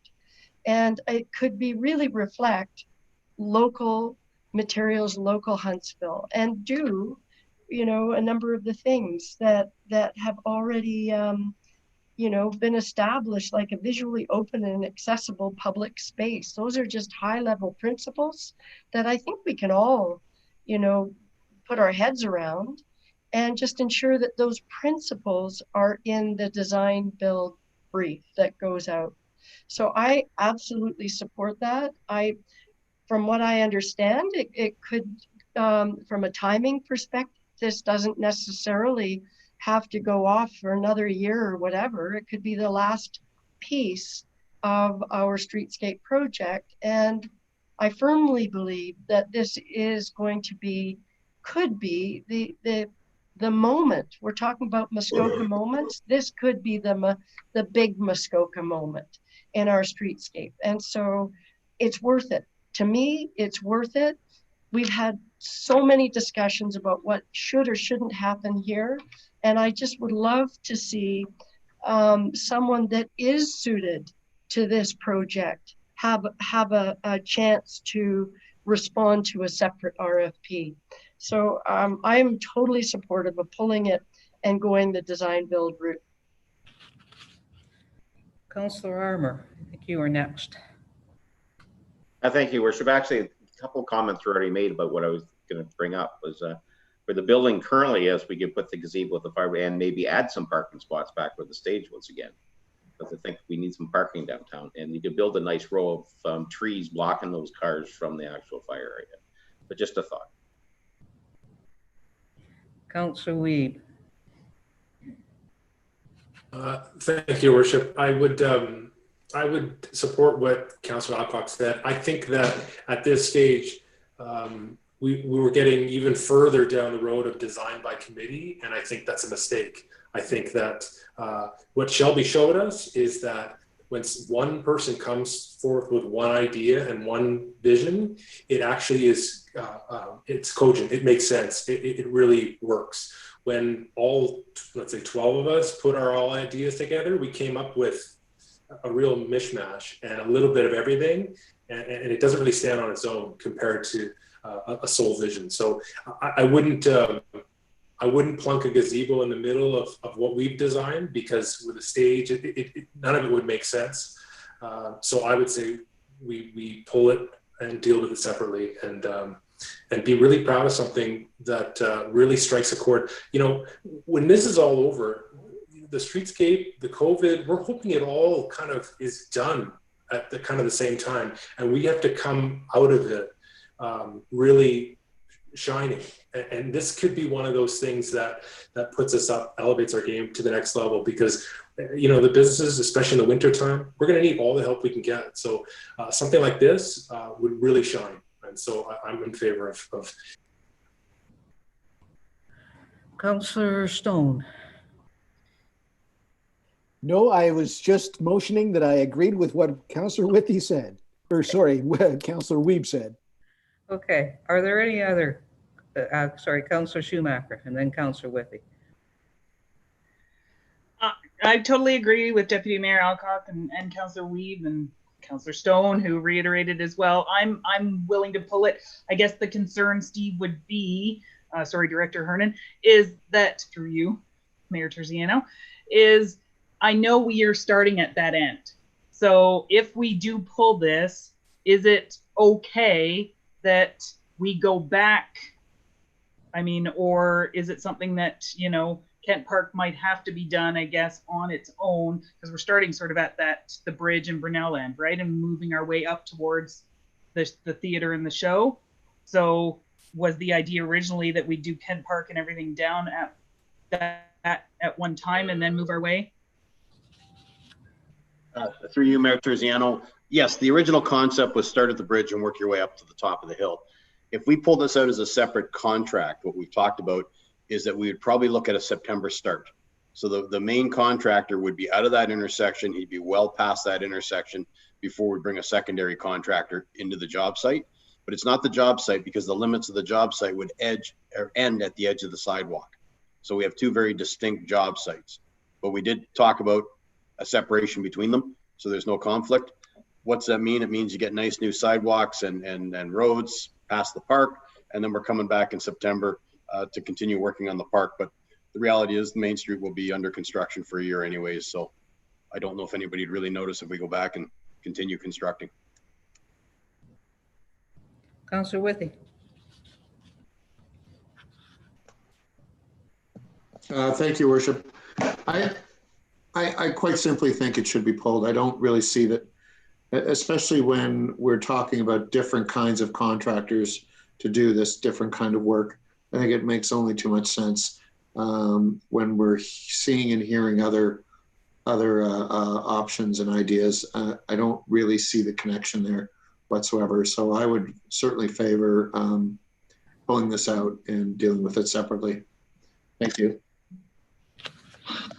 And it could be really reflect local materials, local Huntsville, and do, a number of the things that have already, been established, like a visually open and accessible public space. Those are just high level principles that I think we can all, put our heads around and just ensure that those principles are in the design build brief that goes out. So I absolutely support that. From what I understand, it could, from a timing perspective, this doesn't necessarily have to go off for another year or whatever. It could be the last piece of our streetscape project. And I firmly believe that this is going to be, could be the moment. We're talking about Muskoka moments. This could be the big Muskoka moment in our streetscape. And so it's worth it. To me, it's worth it. We've had so many discussions about what should or shouldn't happen here. And I just would love to see someone that is suited to this project have a chance to respond to a separate RFP. So I'm totally supportive of pulling it and going the design build route. Councillor Armour, I think you are next. Thank you, Worship. Actually, a couple of comments were already made about what I was going to bring up was for the building currently, yes, we could put the gazebo with the fire and maybe add some parking spots back where the stage was again. Because I think we need some parking downtown, and you could build a nice row of trees blocking those cars from the actual fire area. But just a thought. Councillor Weeb. Thank you, Worship. I would support what Councillor Alcock said. I think that at this stage, we were getting even further down the road of design by committee, and I think that's a mistake. I think that what Shelby showed us is that when one person comes forth with one idea and one vision, it actually is, it's cogent, it makes sense, it really works. When all, let's say 12 of us put our all ideas together, we came up with a real mishmash and a little bit of everything, and it doesn't really stand on its own compared to a sole vision. So I wouldn't plunk a gazebo in the middle of what we've designed, because with a stage, none of it would make sense. So I would say we pull it and deal with it separately, and be really proud of something that really strikes a chord. You know, when this is all over, the streetscape, the COVID, we're hoping it all kind of is done at the kind of the same time, and we have to come out of it really shining. And this could be one of those things that puts us up, elevates our game to the next level, because you know, the businesses, especially in the winter time, we're going to need all the help we can get. So something like this would really shine. And so I'm in favor of. Councillor Stone. No, I was just motioning that I agreed with what Councillor Withey said, or sorry, Councillor Weeb said. Okay, are there any other, sorry, Councillor Schumacher and then Councillor Withey. I totally agree with Deputy Mayor Alcock and Councillor Weeb and Councillor Stone, who reiterated as well. I'm willing to pull it. I guess the concern, Steve, would be, sorry, Director Hernan, is that through you, Mayor Terziano, is I know we are starting at that end. So if we do pull this, is it okay that we go back? I mean, or is it something that, you know, Kent Park might have to be done, I guess, on its own, because we're starting sort of at the bridge in Brunel Land, right? And moving our way up towards the theater and the show. So was the idea originally that we do Kent Park and everything down at one time and then move our way? Through you, Mayor Terziano, yes, the original concept was start at the bridge and work your way up to the top of the hill. If we pull this out as a separate contract, what we've talked about is that we would probably look at a September start. So the main contractor would be out of that intersection. He'd be well past that intersection before we bring a secondary contractor into the job site. But it's not the job site, because the limits of the job site would end at the edge of the sidewalk. So we have two very distinct job sites. But we did talk about a separation between them, so there's no conflict. What's that mean? It means you get nice new sidewalks and roads past the park, and then we're coming back in September to continue working on the park. But the reality is the Main Street will be under construction for a year anyways, so I don't know if anybody'd really notice if we go back and continue constructing. Councillor Withey. Thank you, Worship. I quite simply think it should be pulled. I don't really see that, especially when we're talking about different kinds of contractors to do this different kind of work. I think it makes only too much sense when we're seeing and hearing other options and ideas. I don't really see the connection there whatsoever. So I would certainly favor pulling this out and dealing with it separately. Thank you.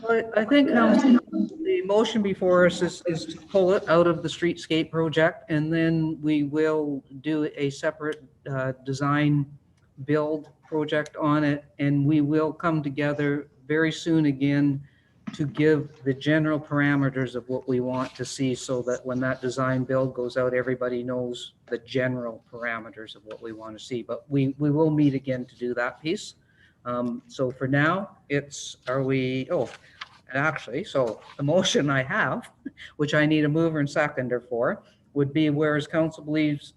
Well, I think the motion before us is to pull it out of the streetscape project, and then we will do a separate design build project on it, and we will come together very soon again to give the general parameters of what we want to see, so that when that design build goes out, everybody knows the general parameters of what we want to see. But we will meet again to do that piece. So for now, actually, so the motion I have, which I need a mover and seconder for, would be whereas council believes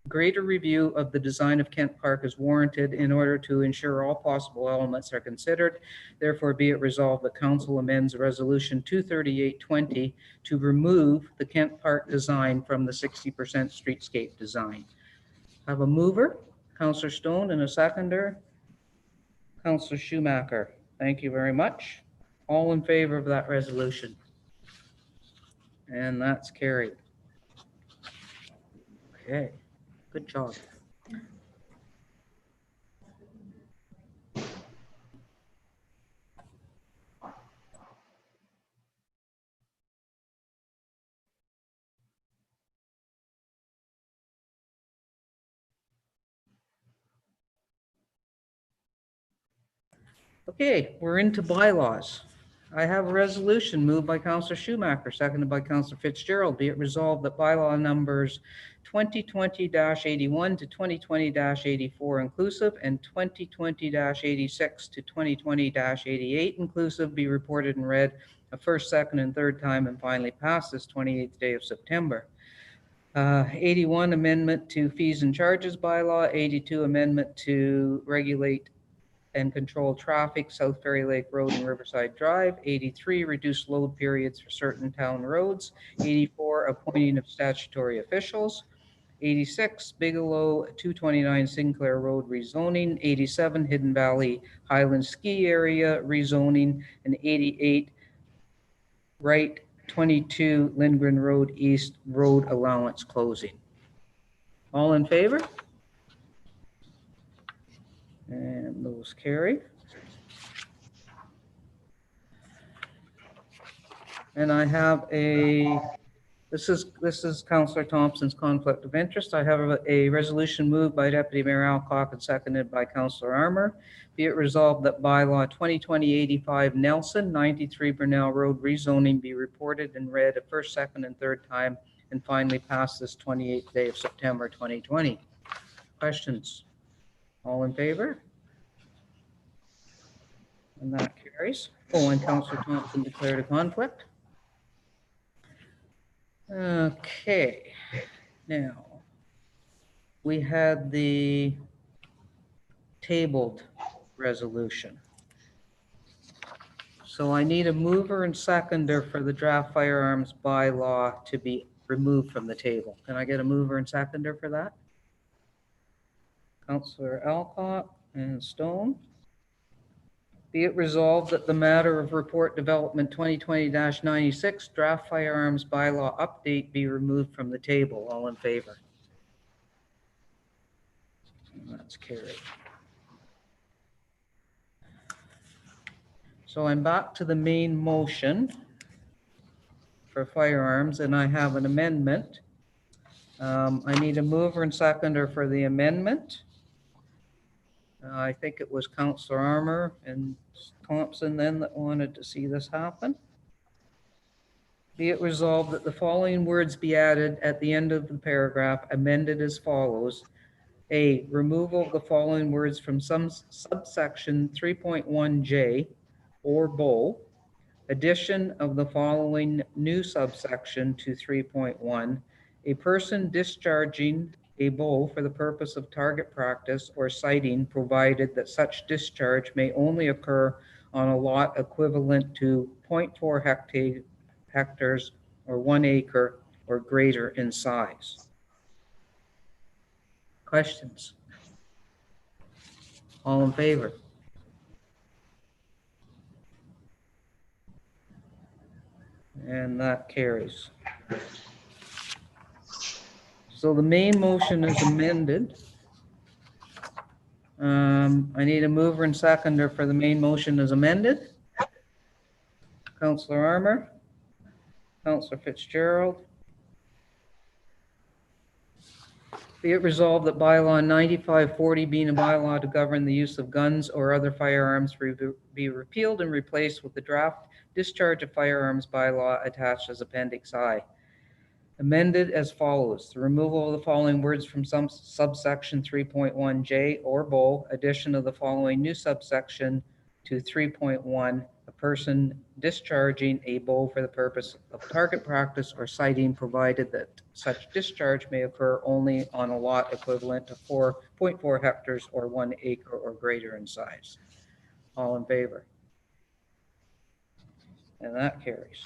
greater review of the design of Kent Park is warranted in order to ensure all possible elements are considered. Therefore, be it resolved that council amends resolution 23820 to remove the Kent Park design from the 60% streetscape design. I have a mover, Councillor Stone, and a seconder, Councillor Schumacher. Thank you very much. All in favor of that resolution? And that's carried. Okay, good job. Okay, we're into bylaws. I have a resolution moved by Councillor Schumacher, seconded by Councillor Fitzgerald. Be it resolved that bylaw numbers 2020-81 to 2020-84 inclusive and 2020-86 to 2020-88 inclusive be reported and read a first, second, and third time and finally passed this 28th day of September. 81 amendment to fees and charges bylaw, 82 amendment to regulate and control traffic, South Ferry Lake Road and Riverside Drive. 83, reduced load periods for certain town roads. 84, appointing of statutory officials. 86, Bigelow 229 Sinclair Road rezoning. 87, Hidden Valley Highland Ski Area rezoning. And 88, Right 22 Lindgren Road East Road allowance closing. All in favor? And those carry. And I have this is Councillor Thompson's conflict of interest. I have a resolution moved by Deputy Mayor Alcock and seconded by Councillor Armour. Be it resolved that bylaw 2020-85 Nelson, 93 Burnell Road rezoning be reported and read a first, second, and third time and finally passed this 28th day of September 2020. Questions? All in favor? And that carries. Oh, and Councillor Thompson declared a conflict. Okay, now we had the tabled resolution. So I need a mover and seconder for the draft firearms bylaw to be removed from the table. Can I get a mover and seconder for that? Councillor Alcock and Stone. Be it resolved that the matter of report development 2020-96 draft firearms bylaw update be removed from the table. All in favor? And that's carried. So I'm back to the main motion for firearms, and I have an amendment. I need a mover and seconder for the amendment. I think it was Councillor Armour and Thompson then that wanted to see this happen. Be it resolved that the following words be added at the end of the paragraph, amended as follows. A, removal of the following words from some subsection 3.1J or bold. Addition of the following new subsection to 3.1. A person discharging a bow for the purpose of target practice or sighting, provided that such discharge may only occur on a lot equivalent to 0.4 hectares or 1 acre or greater in size. Questions? All in favor? And that carries. So the main motion is amended. I need a mover and seconder for the main motion as amended. Councillor Armour, Councillor Fitzgerald, Be it resolved that bylaw 9540 being a bylaw to govern the use of guns or other firearms be repealed and replaced with the draft discharge of firearms bylaw attached as Appendix I. Amended as follows: the removal of the following words from some subsection 3.1J or bold, addition of the following new subsection to 3.1, a person discharging a bow for the purpose of target practice or sighting, provided that such discharge may occur only on a lot equivalent to 4.4 hectares or 1 acre or greater in size. All in favor? And that carries.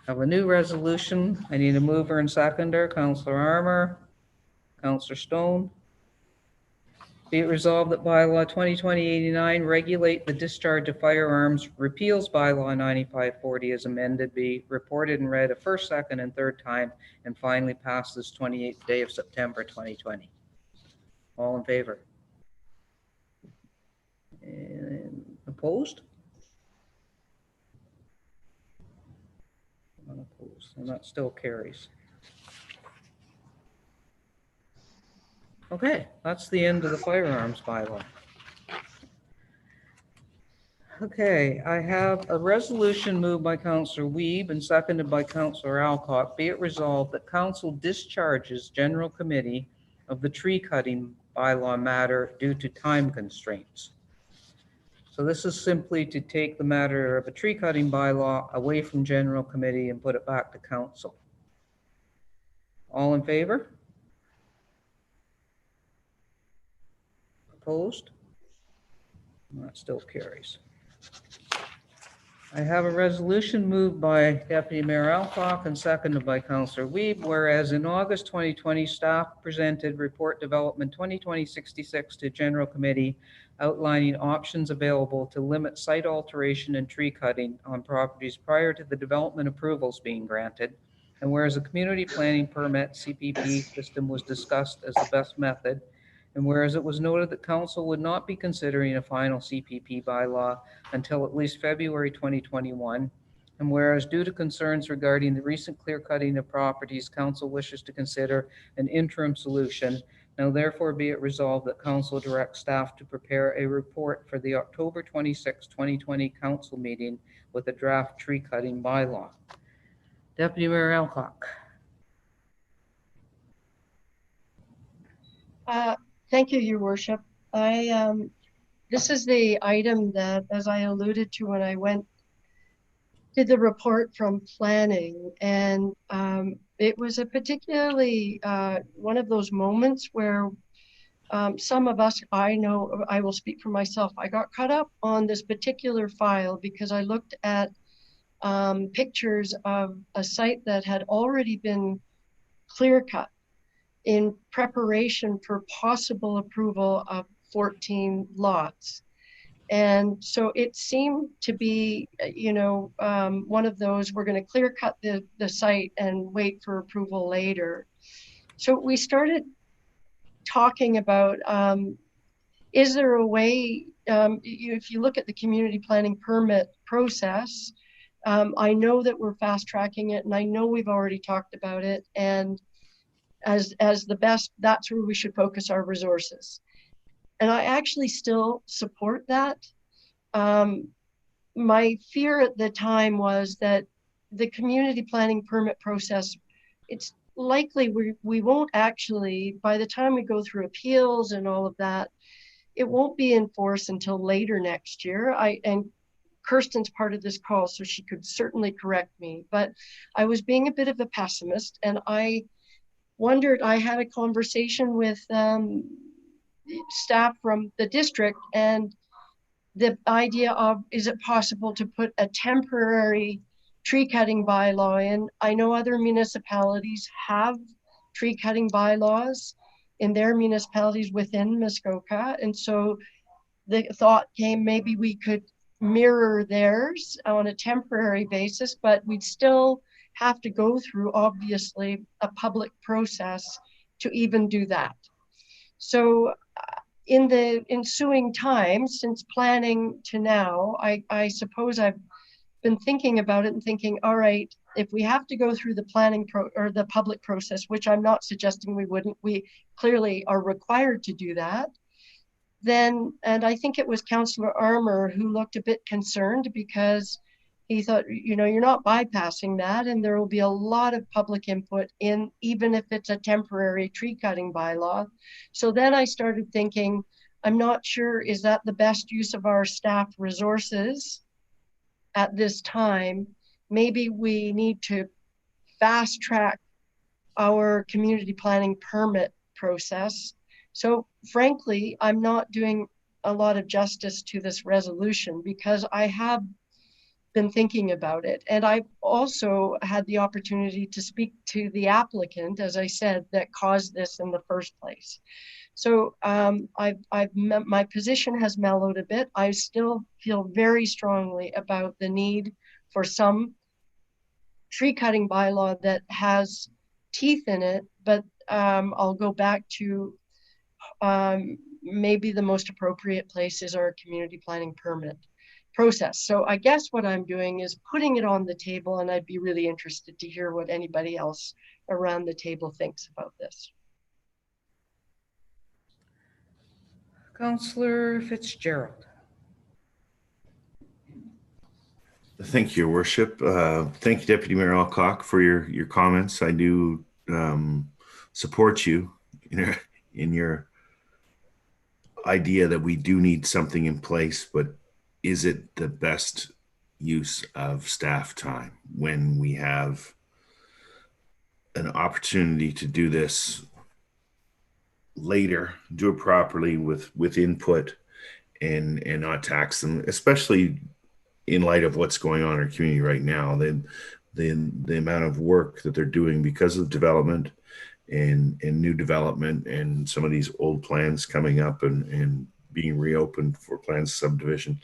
Have a new resolution. I need a mover and seconder. Councillor Armour, Councillor Stone. Be it resolved that bylaw 2020-89 regulate the discharge of firearms repeals bylaw 9540 as amended be reported and read a first, second, and third time and finally passed this 28th day of September 2020. All in favor? And opposed? Unopposed, and that still carries. Okay, that's the end of the firearms bylaw. Okay, I have a resolution moved by Councillor Wiebe and seconded by Councillor Alcock. Be it resolved that Council discharges General Committee of the tree cutting bylaw matter due to time constraints. So this is simply to take the matter of a tree cutting bylaw away from General Committee and put it back to Council. All in favor? Opposed? That still carries. I have a resolution moved by Deputy Mayor Alcock and seconded by Councillor Wiebe, whereas in August 2020, staff presented Report Development 2020-66 to General Committee outlining options available to limit site alteration and tree cutting on properties prior to the development approvals being granted. And whereas a community planning permit CPP system was discussed as the best method, and whereas it was noted that Council would not be considering a final CPP bylaw until at least February 2021, and whereas due to concerns regarding the recent clear cutting of properties, Council wishes to consider an interim solution. Now therefore be it resolved that Council directs staff to prepare a report for the October 26, 2020 Council meeting with a draft tree cutting bylaw. Deputy Mayor Alcock. Thank you, Your Worship. This is the item that, as I alluded to when I did the report from planning, and it was a particularly one of those moments where some of us, I know, I will speak for myself, I got caught up on this particular file because I looked at pictures of a site that had already been clear cut in preparation for possible approval of 14 lots. And so it seemed to be, one of those, we're going to clear cut the site and wait for approval later. So we started talking about, is there a way, if you look at the community planning permit process, I know that we're fast tracking it and I know we've already talked about it, and as the best, that's where we should focus our resources. And I actually still support that. My fear at the time was that the community planning permit process, it's likely we won't actually, by the time we go through appeals and all of that, it won't be in force until later next year. And Kirsten's part of this call, so she could certainly correct me, but I was being a bit of a pessimist, and I wondered, I had a conversation with staff from the district, and the idea of, is it possible to put a temporary tree cutting bylaw in? I know other municipalities have tree cutting bylaws in their municipalities within Muskoka, and so the thought came maybe we could mirror theirs on a temporary basis, but we'd still have to go through, obviously, a public process to even do that. So in the ensuing time, since planning to now, I suppose I've been thinking about it and thinking, all right, if we have to go through the planning or the public process, which I'm not suggesting we wouldn't, we clearly are required to do that, then, and I think it was Councillor Armour who looked a bit concerned because he thought, you know, you're not bypassing that, and there will be a lot of public input in, even if it's a temporary tree cutting bylaw. So then I started thinking, I'm not sure, is that the best use of our staff resources at this time? Maybe we need to fast track our community planning permit process. So frankly, I'm not doing a lot of justice to this resolution because I have been thinking about it. And I've also had the opportunity to speak to the applicant, as I said, that caused this in the first place. So my position has mellowed a bit. I still feel very strongly about the need for some tree cutting bylaw that has teeth in it, but I'll go back to maybe the most appropriate place is our community planning permit process. So I guess what I'm doing is putting it on the table, and I'd be really interested to hear what anybody else around the table thinks about this. Councillor Fitzgerald. Thank you, Your Worship. Thank you, Deputy Mayor Alcock, for your comments. I do support you in your idea that we do need something in place, but is it the best use of staff time when we have an opportunity to do this later, do it properly with input and not tax them, especially in light of what's going on in our community right now, the amount of work that they're doing because of development and new development and some of these old plans coming up and being reopened for plans subdivision.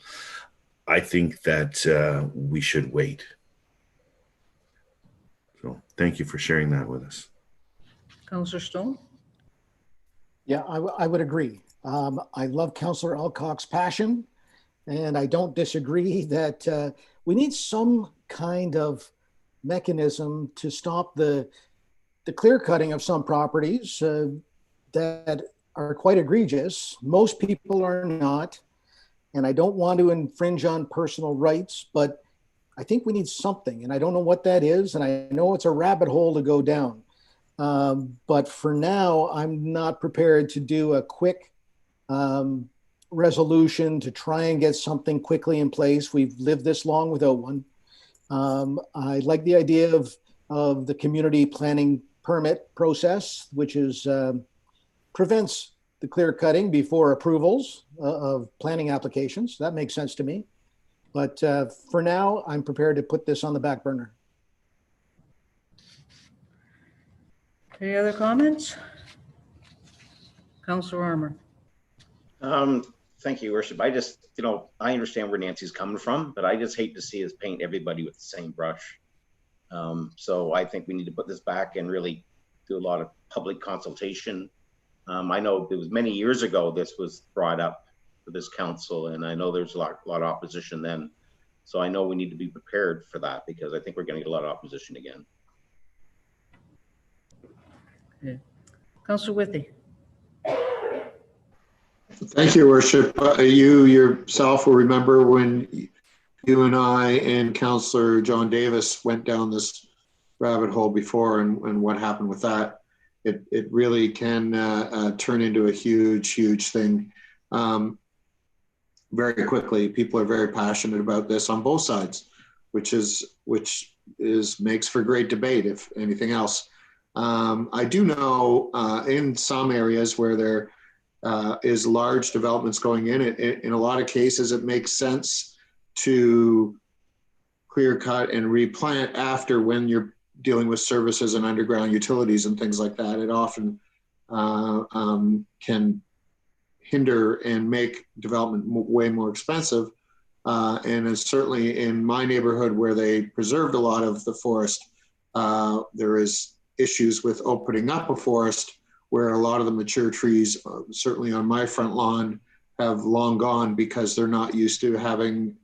I think that we should wait. So thank you for sharing that with us. Councillor Stone. Yeah, I would agree. I love Councillor Alcock's passion, and I don't disagree that we need some kind of mechanism to stop the clear cutting of some properties that are quite egregious. Most people are not, and I don't want to infringe on personal rights, but I think we need something, and I don't know what that is, and I know it's a rabbit hole to go down. But for now, I'm not prepared to do a quick resolution to try and get something quickly in place. We've lived this long without one. I like the idea of the community planning permit process, which is prevents the clear cutting before approvals of planning applications. That makes sense to me. But for now, I'm prepared to put this on the back burner. Any other comments? Councillor Armour. Thank you, Your Worship. I just, I understand where Nancy's coming from, but I just hate to see us paint everybody with the same brush. So I think we need to put this back and really do a lot of public consultation. I know it was many years ago this was brought up for this council, and I know there's a lot of opposition then. So I know we need to be prepared for that because I think we're going to get a lot of opposition again. Okay. Councillor Withey. Thank you, Worship. You yourself will remember when you and I and Councillor John Davis went down this rabbit hole before and what happened with that. It really can turn into a huge thing very quickly. People are very passionate about this on both sides, which makes for great debate, if anything else. I do know in some areas where there is large developments going in a lot of cases, it makes sense to clear cut and replant after when you're dealing with services and underground utilities and things like that. It often can hinder and make development way more expensive. And it's certainly in my neighborhood where they preserved a lot of the forest, there is issues with opening up a forest where a lot of the mature trees, certainly on my front lawn, have long gone because they're not used to having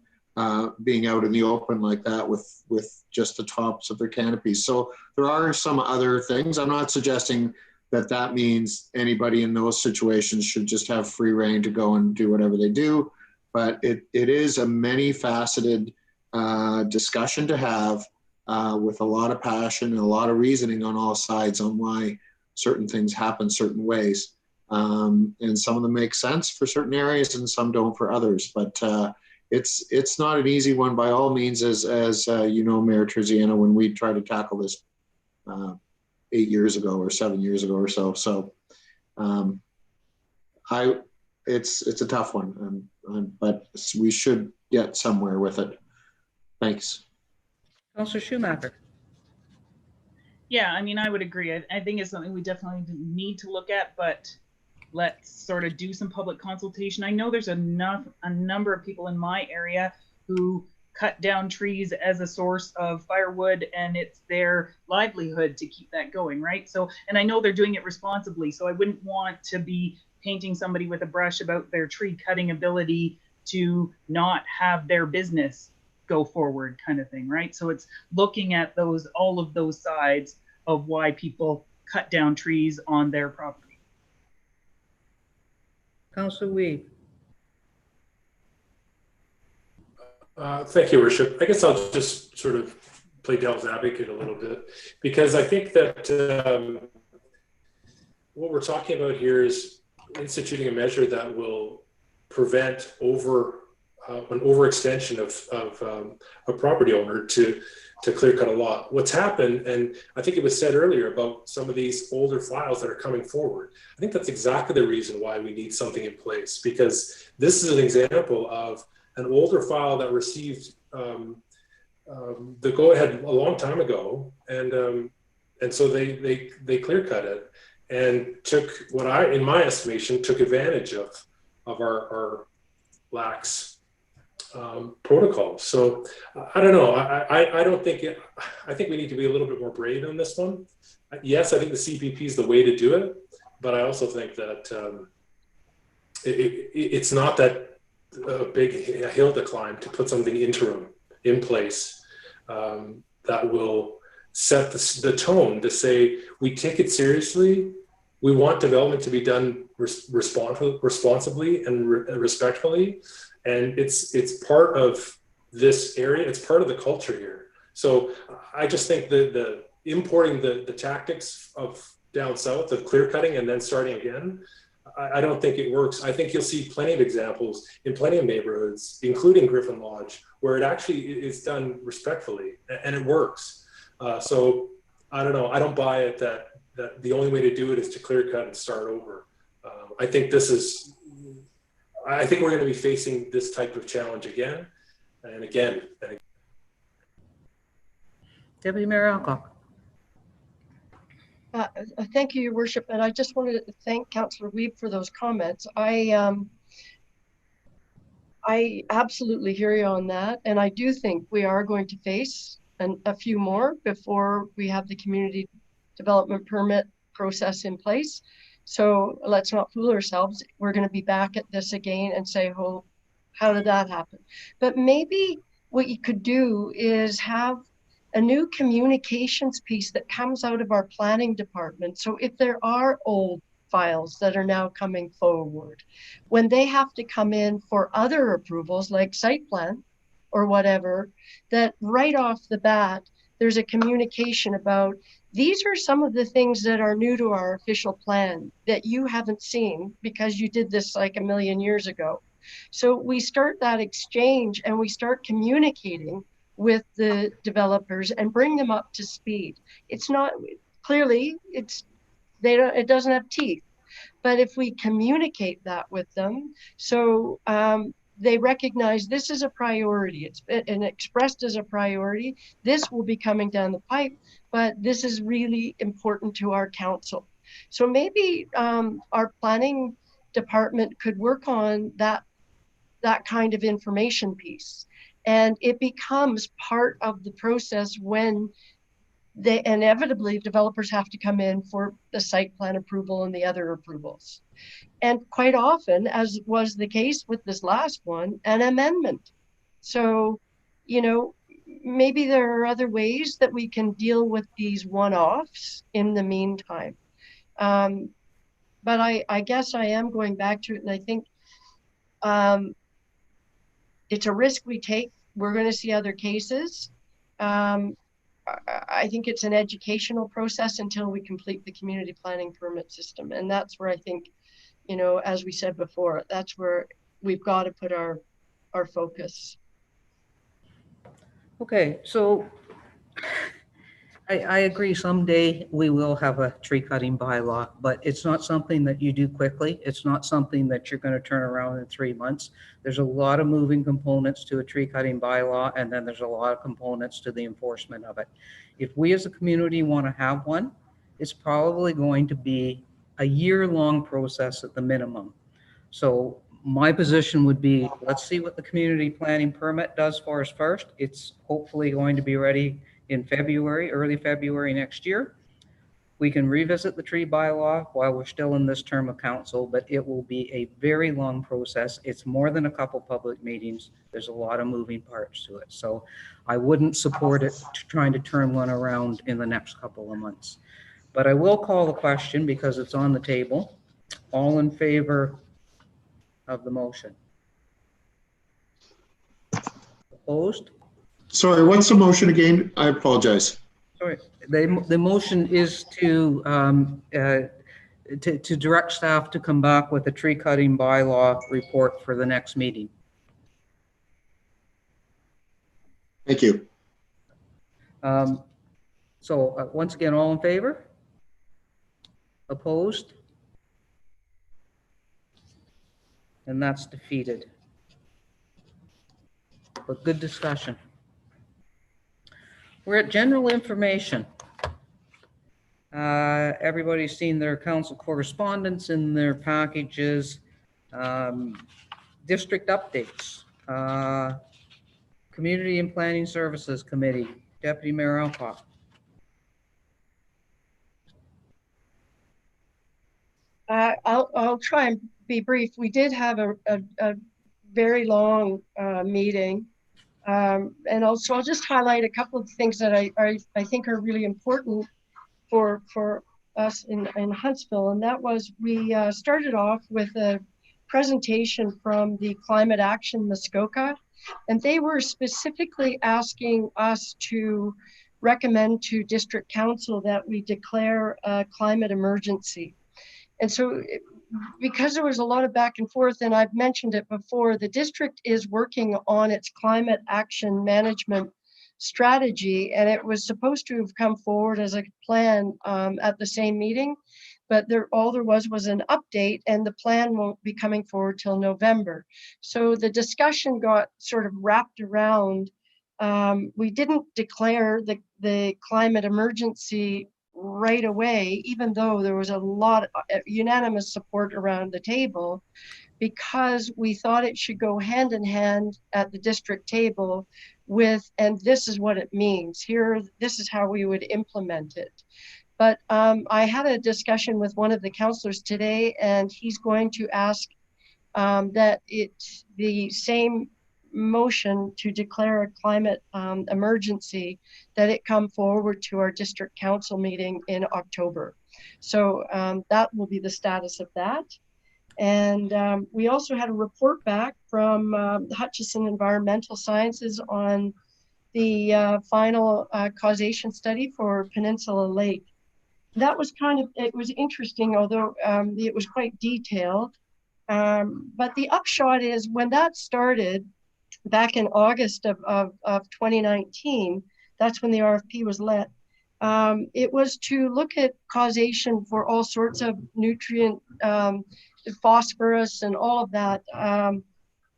being out in the open like that with just the tops of their canopies. So there are some other things. I'm not suggesting that that means anybody in those situations should just have free reign to go and do whatever they do. But it is a many-faceted discussion to have with a lot of passion and a lot of reasoning on all sides on why certain things happen certain ways. And some of them make sense for certain areas and some don't for others. But it's not an easy one by all means, as you know, Mayor Terziano, when we tried to tackle this 8 years ago or 7 years ago or so. So it's a tough one, but we should get somewhere with it. Thanks. Councillor Schumacher. Yeah, I mean, I would agree. I think it's something we definitely need to look at, but let's sort of do some public consultation. I know there's a number of people in my area who cut down trees as a source of firewood, and it's their livelihood to keep that going, right? So, and I know they're doing it responsibly, so I wouldn't want to be painting somebody with a brush about their tree cutting ability to not have their business go forward, kind of thing, right? So it's looking at all of those sides of why people cut down trees on their property. Councillor Weed. Thank you, Worship. I guess I'll just sort of play devil's advocate a little bit, because I think that what we're talking about here is instituting a measure that will prevent an overextension of a property owner to clear cut a lot. What's happened, and I think it was said earlier about some of these older files that are coming forward, I think that's exactly the reason why we need something in place, because this is an example of an older file that received the go-ahead a long time ago, and so they clear cut it and took what in my estimation, took advantage of our lax protocol. So I don't know. I don't think I think we need to be a little bit more brave on this one. Yes, I think the CPP is the way to do it, but I also think that it's not that a big hill to climb to put something interim in place that will set the tone to say we take it seriously. We want development to be done responsibly and respectfully, and it's part of this area. It's part of the culture here. So I just think the importing the tactics of down south of clear cutting and then starting again, I don't think it works. I think you'll see plenty of examples in plenty of neighborhoods, including Griffin Lodge, where it actually is done respectfully and it works. So I don't know. I don't buy it that the only way to do it is to clear cut and start over. I think we're going to be facing this type of challenge again and again. Deputy Mayor Alcock. Thank you, Your Worship, and I just wanted to thank Councillor Weeb for those comments. I absolutely hear you on that, and I do think we are going to face a few more before we have the community development permit process in place. So let's not fool ourselves. We're going to be back at this again and say, oh, how did that happen? But maybe what you could do is have a new communications piece that comes out of our planning department. So if there are old files that are now coming forward, when they have to come in for other approvals like site plan or whatever, that right off the bat, there's a communication about these are some of the things that are new to our official plan that you haven't seen because you did this like a million years ago. So we start that exchange and we start communicating with the developers and bring them up to speed. It's not clearly it doesn't have teeth, but if we communicate that with them, so they recognize this is a priority. It's been expressed as a priority. This will be coming down the pipe, but this is really important to our council. So maybe our planning department could work on that kind of information piece. And it becomes part of the process when they inevitably developers have to come in for the site plan approval and the other approvals. And quite often, as was the case with this last one, an amendment. So, you know, maybe there are other ways that we can deal with these one-offs in the meantime. But I guess I am going back to it, and I think it's a risk we take. We're going to see other cases. I think it's an educational process until we complete the community planning permit system. And that's where I think, you know, as we said before, that's where we've got to put our focus. Okay, so I agree someday we will have a tree cutting bylaw, but it's not something that you do quickly. It's not something that you're going to turn around in 3 months. There's a lot of moving components to a tree cutting bylaw, and then there's a lot of components to the enforcement of it. If we as a community want to have one, it's probably going to be a year-long process at the minimum. So my position would be, let's see what the community planning permit does for us first. It's hopefully going to be ready in February, early February next year. We can revisit the tree bylaw while we're still in this term of council, but it will be a very long process. It's more than a couple public meetings. There's a lot of moving parts to it. So I wouldn't support it trying to turn one around in the next couple of months. But I will call the question because it's on the table. All in favor of the motion? Opposed? Sorry, what's the motion again? I apologize. Sorry, the motion is to direct staff to come back with a tree cutting bylaw report for the next meeting. Thank you. So once again, all in favor? Opposed? And that's defeated. But good discussion. We're at general information. Everybody's seen their council correspondence in their packages. District updates. Community and Planning Services Committee, Deputy Mayor Alcock. I'll try and be brief. We did have a very long meeting. And also I'll just highlight a couple of things that I think are really important for us in Huntsville. And that was, we started off with a presentation from the Climate Action Muskoka, and they were specifically asking us to recommend to District Council that we declare a climate emergency. And so because there was a lot of back and forth, and I've mentioned it before, the district is working on its climate action management strategy, and it was supposed to have come forward as a plan at the same meeting, but all there was an update, and the plan won't be coming forward till November. So the discussion got sort of wrapped around, we didn't declare the climate emergency right away, even though there was a lot of unanimous support around the table, because we thought it should go hand in hand at the district table with, and this is what it means here, this is how we would implement it. But I had a discussion with one of the councillors today, and he's going to ask that the same motion to declare a climate emergency, that it come forward to our district council meeting in October. So that will be the status of that. And we also had a report back from Hutchison Environmental Sciences on the final causation study for Peninsula Lake. That was it was interesting, although it was quite detailed. But the upshot is, when that started, back in August of 2019, that's when the RFP was let. It was to look at causation for all sorts of nutrient, phosphorus and all of that,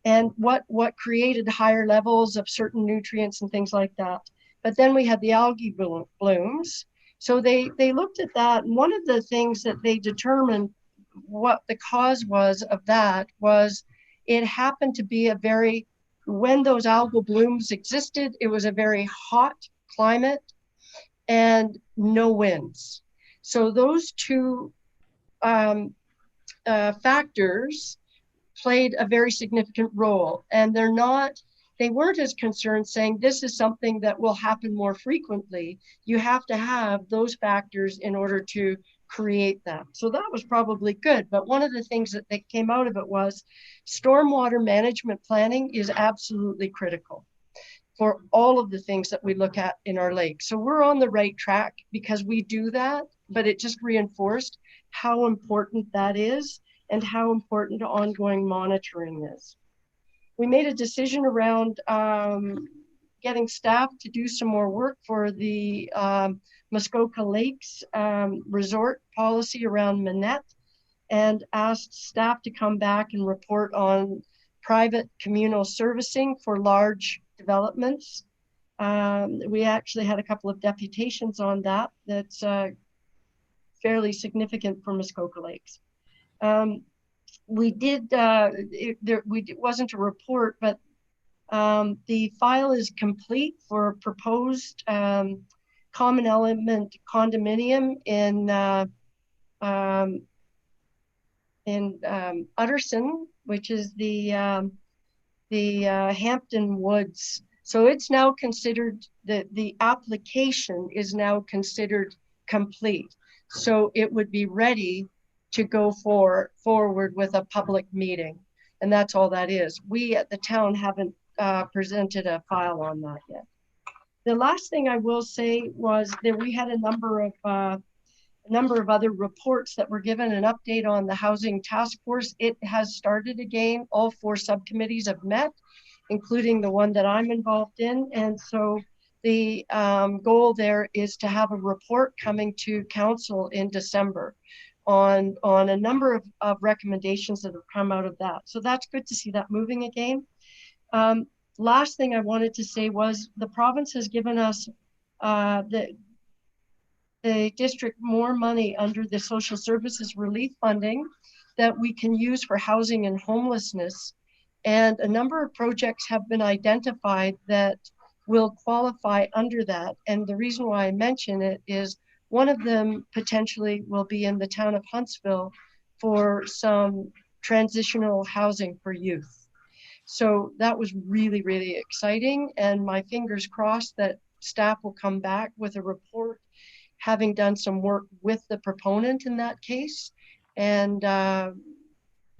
and what created higher levels of certain nutrients and things like that. But then we had the algae blooms. So they looked at that, and one of the things that they determined what the cause was of that was, it happened to be when those algal blooms existed, it was a very hot climate and no winds. So those two factors played a very significant role, and they weren't as concerned saying this is something that will happen more frequently. You have to have those factors in order to create that. So that was probably good. But one of the things that came out of it was stormwater management planning is absolutely critical for all of the things that we look at in our lake. So we're on the right track because we do that, but it just reinforced how important that is and how important ongoing monitoring is. We made a decision around getting staff to do some more work for the Muskoka Lakes resort policy around Manette, and asked staff to come back and report on private communal servicing for large developments. We actually had a couple of deputations on that. That's fairly significant for Muskoka Lakes. We did, it wasn't a report, but the file is complete for proposed common element condominium in Utterson, which is the Hampton Woods. So it's now considered that the application is now considered complete. So it would be ready to go forward with a public meeting. And that's all that is. We at the town haven't presented a file on that yet. The last thing I will say was that we had a number of other reports that were given an update on the housing task force. It has started again. All 4 subcommittees have met, including the one that I'm involved in. And so the goal there is to have a report coming to council in December on a number of recommendations that have come out of that. So that's good to see that moving again. Last thing I wanted to say was the province has given us the district more money under the social services relief funding that we can use for housing and homelessness. And a number of projects have been identified that will qualify under that. And the reason why I mention it is one of them potentially will be in the town of Huntsville for some transitional housing for youth. So that was really, really exciting. And my fingers crossed that staff will come back with a report having done some work with the proponent in that case. And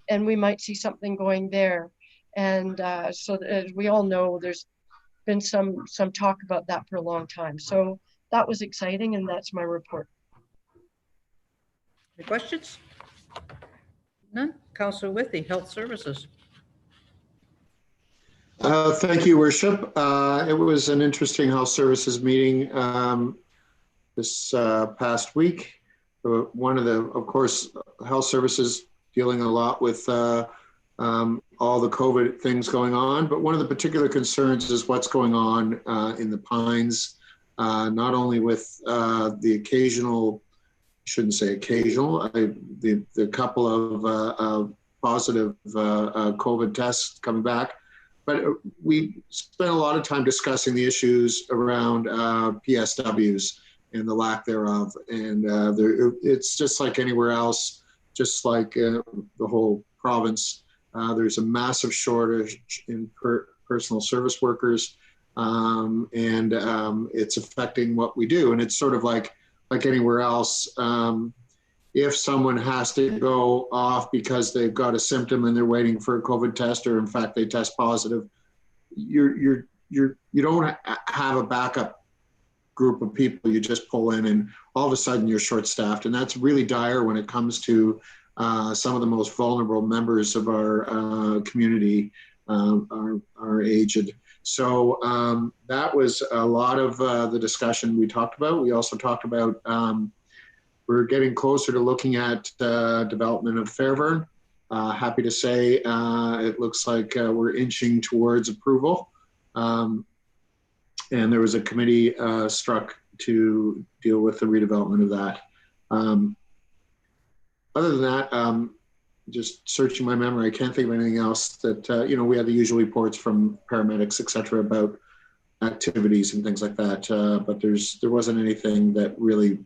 we might see something going there. And so as we all know, there's been some talk about that for a long time. So that was exciting, and that's my report. Any questions? None? Councillor Withey, Health Services. Thank you, Worship. It was an interesting health services meeting this past week. One of the, of course, health services dealing a lot with all the COVID things going on, but one of the particular concerns is what's going on in the Pines, not only with the occasional, shouldn't say occasional, the couple of positive COVID tests coming back, but we spent a lot of time discussing the issues around PSWs and the lack thereof. And it's just like anywhere else, just like the whole province. There's a massive shortage in personal service workers, and it's affecting what we do. And it's sort of like anywhere else. If someone has to go off because they've got a symptom and they're waiting for a COVID test, or in fact they test positive, you don't have a backup group of people. You just pull in, and all of a sudden you're short-staffed, and that's really dire when it comes to some of the most vulnerable members of our community, our aged. So that was a lot of the discussion we talked about. We also talked about we're getting closer to looking at development of Fairburn. Happy to say it looks like we're inching towards approval. And there was a committee struck to deal with the redevelopment of that. Other than that, just searching my memory, I can't think of anything else that, we had the usual reports from paramedics, et cetera, about activities and things like that. But there wasn't anything that really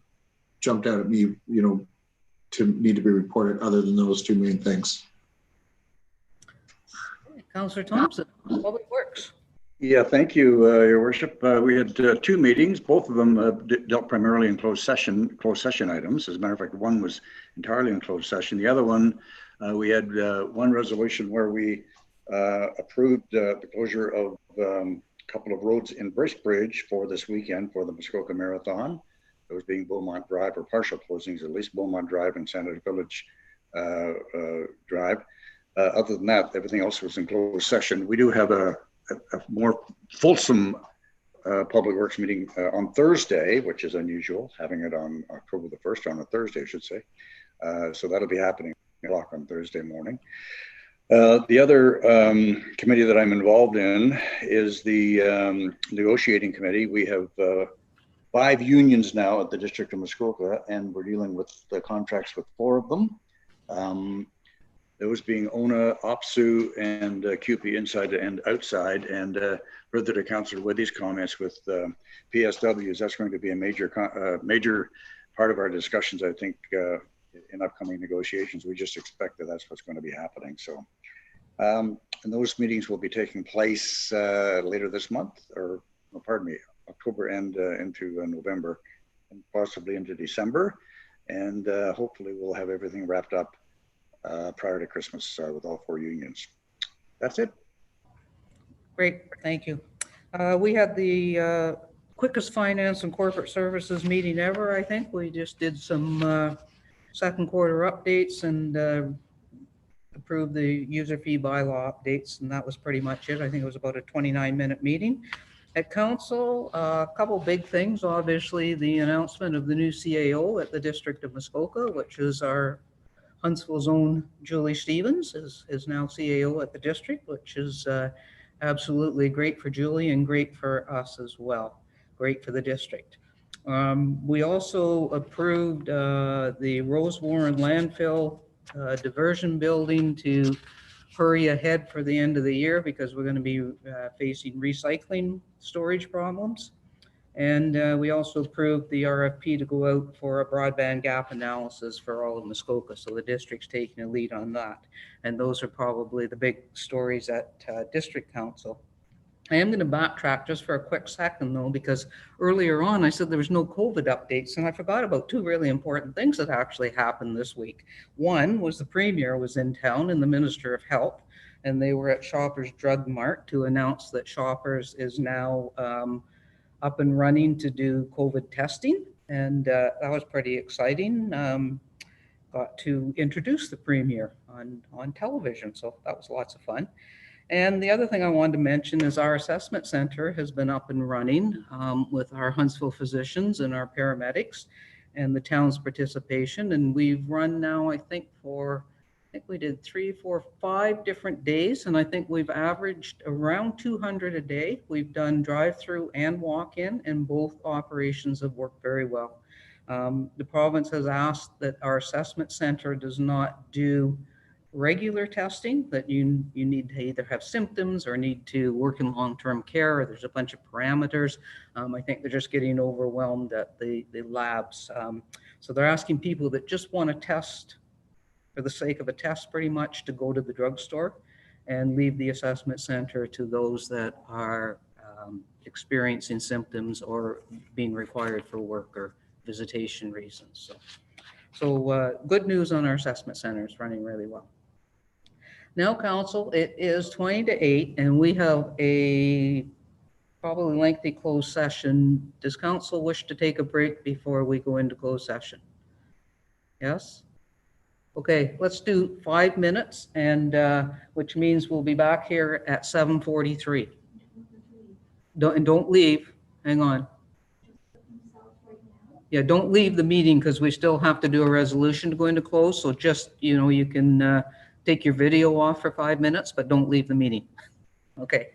jumped out at me, to need to be reported other than those 2 main things. Councillor Thompson, Public Works. Yeah, thank you, Your Worship. We had two meetings. Both of them dealt primarily in closed session items. As a matter of fact, one was entirely in closed session. The other one, we had one resolution where we approved the closure of a couple of roads in Bracebridge for this weekend for the Muskoka Marathon. Those being Beaumont Drive, or partial closings, at least Beaumont Drive and Senator Village Drive. Other than that, everything else was in closed session. We do have a more fulsome Public Works meeting on Thursday, which is unusual, having it on October the 1st, on a Thursday, I should say. So that'll be happening at 8 o'clock on Thursday morning. The other committee that I'm involved in is the negotiating committee. We have 5 unions now at the District of Muskoka, and we're dealing with the contracts with 4 of them. Those being ONA, OPSU, and CUPE inside and outside. And further to Councillor Withy's comments with PSWs, that's going to be a major part of our discussions, I think, in upcoming negotiations. We just expect that that's what's going to be happening. So, and those meetings will be taking place later this month, or pardon me, October and into November, and possibly into December. And hopefully we'll have everything wrapped up prior to Christmas with all 4 unions. That's it. Great, thank you. We had the quickest finance and corporate services meeting ever, I think. We just did some second quarter updates and approved the user fee bylaw updates, and that was pretty much it. I think it was about a 29-minute meeting. At council, a couple big things. Obviously, the announcement of the new CAO at the District of Muskoka, which is our Huntsville's own Julie Stevens is now CAO at the district, which is absolutely great for Julie and great for us as well. Great for the district. We also approved the Rose Warren landfill diversion building to hurry ahead for the end of the year because we're going to be facing recycling storage problems. And we also approved the RFP to go out for a broadband gap analysis for all of Muskoka. So the district's taking a lead on that. And those are probably the big stories at District Council. I am going to backtrack just for a quick second, though, because earlier on I said there was no COVID updates, and I forgot about 2 really important things that actually happened this week. One was the Premier was in town and the Minister of Health, and they were at Shoppers Drug Mart to announce that Shoppers is now up and running to do COVID testing, and that was pretty exciting. Got to introduce the Premier on television, so that was lots of fun. And the other thing I wanted to mention is our assessment center has been up and running with our Huntsville physicians and our paramedics and the town's participation. And we've run now, I think we did 3, 4, 5 different days, and I think we've averaged around 200 a day. We've done drive-through and walk-in, and both operations have worked very well. The province has asked that our assessment center does not do regular testing, that you need to either have symptoms or need to work in long-term care, or there's a bunch of parameters. I think they're just getting overwhelmed at the labs. So they're asking people that just want to test for the sake of a test pretty much to go to the drugstore and leave the assessment center to those that are experiencing symptoms or being required for work or visitation reasons. So good news on our assessment center. It's running really well. Now, council, it is 20 to 8 and we have a probably lengthy closed session. Does council wish to take a break before we go into closed session? Yes? Okay, let's do 5 minutes, and which means we'll be back here at 7:43. Don't leave. Hang on. Yeah, don't leave the meeting because we still have to do a resolution to go into close. So just, you can take your video off for 5 minutes, but don't leave the meeting. Okay.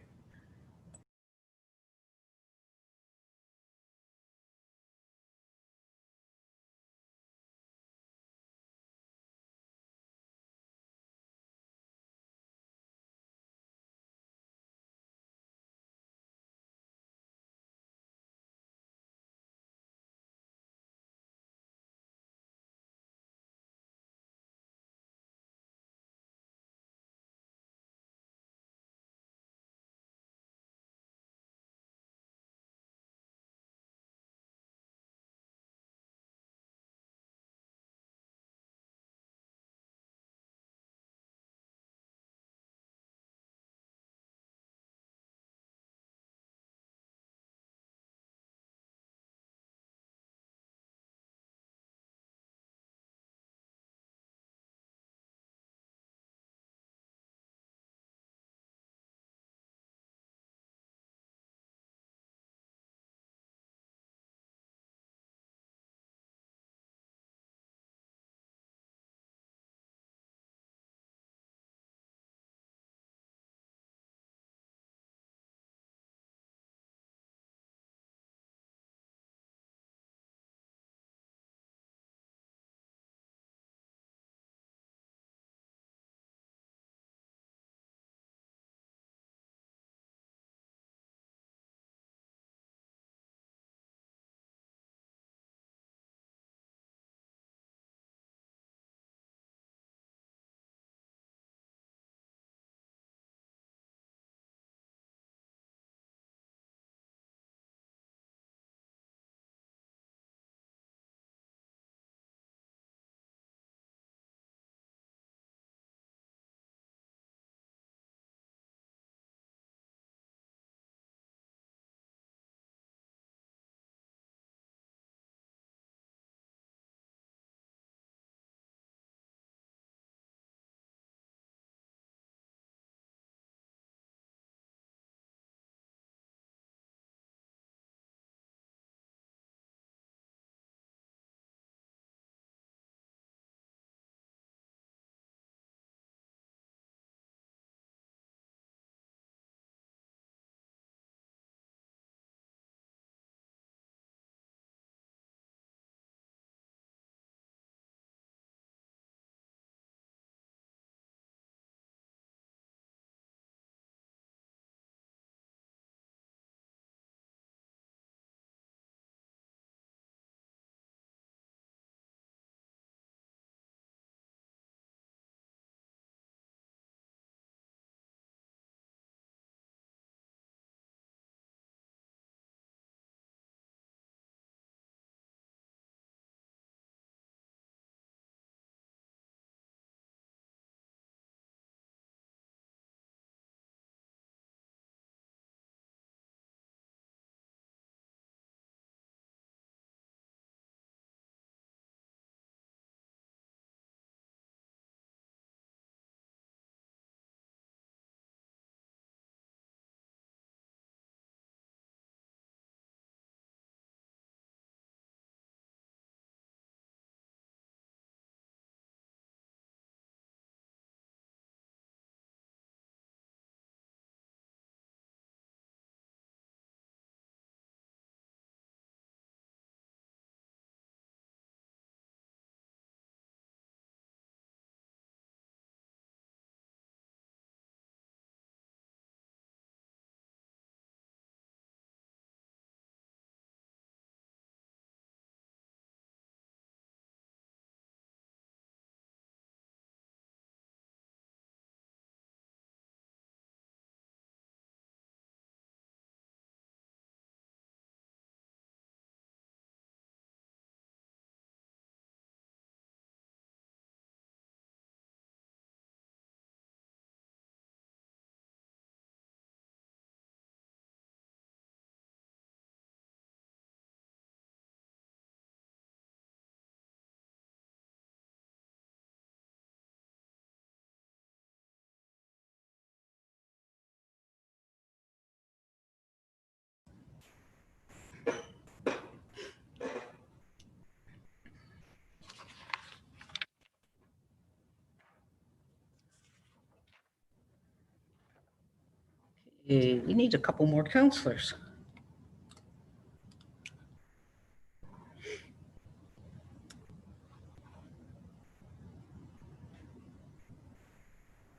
We need a couple more counselors.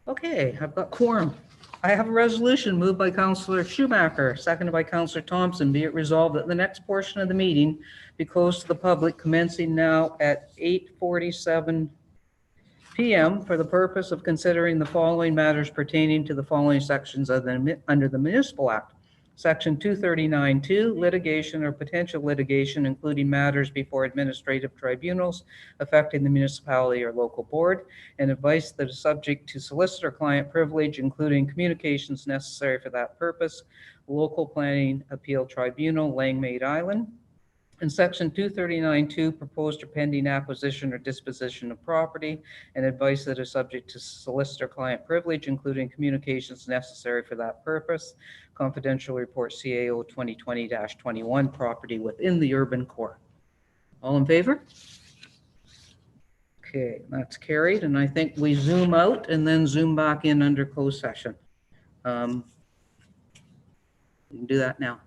Okay, I've got quorum. I have a resolution moved by Councillor Schumacher, seconded by Councillor Thompson. Be it resolved that the next portion of the meeting be closed to the public commencing now at 8:47 p.m. for the purpose of considering the following matters pertaining to the following sections of under the Municipal Act. Section 239(2), litigation or potential litigation, including matters before administrative tribunals affecting the municipality or local board, and advice that is subject to solicitor-client privilege, including communications necessary for that purpose, local planning appeal tribunal, Langmaid Island. And section 239(2), proposed or pending acquisition or disposition of property, and advice that is subject to solicitor-client privilege, including communications necessary for that purpose, confidential report CAO 2020-21, property within the urban core. All in favor? Okay, that's carried, and I think we zoom out and then zoom back in under closed session. We can do that now.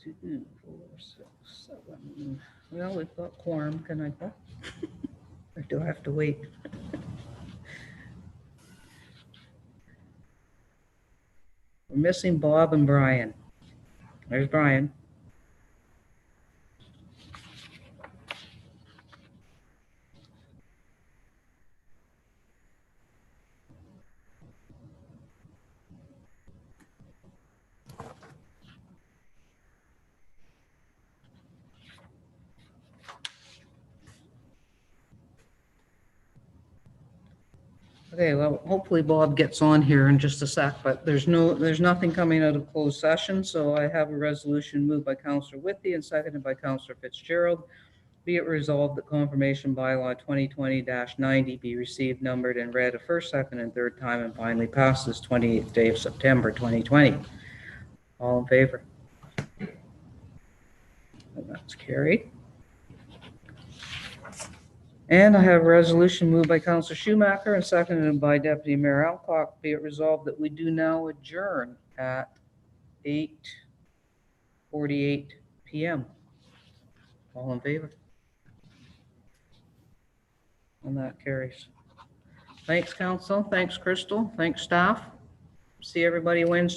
2, 4, 6, 7. Well, we've got quorum. Can I go? Or do I have to wait? We're missing Bob and Brian. There's Brian. Okay, well, hopefully Bob gets on here in just a sec, but there's nothing coming out of closed session, so I have a resolution moved by Councillor Whitby and seconded by Councillor Fitzgerald. Be it resolved that confirmation bylaw 2020-90 be received, numbered, and read a first, second, and third time, and finally passed this 28th day of September 2020. All in favor? And that's carried. And I have a resolution moved by Councillor Schumacher and seconded by Deputy Mayor Alcock. Be it resolved that we do now adjourn at 8:48 p.m. All in favor? And that carries. Thanks, Council. Thanks, Crystal. Thanks, staff. See everybody Wednesday.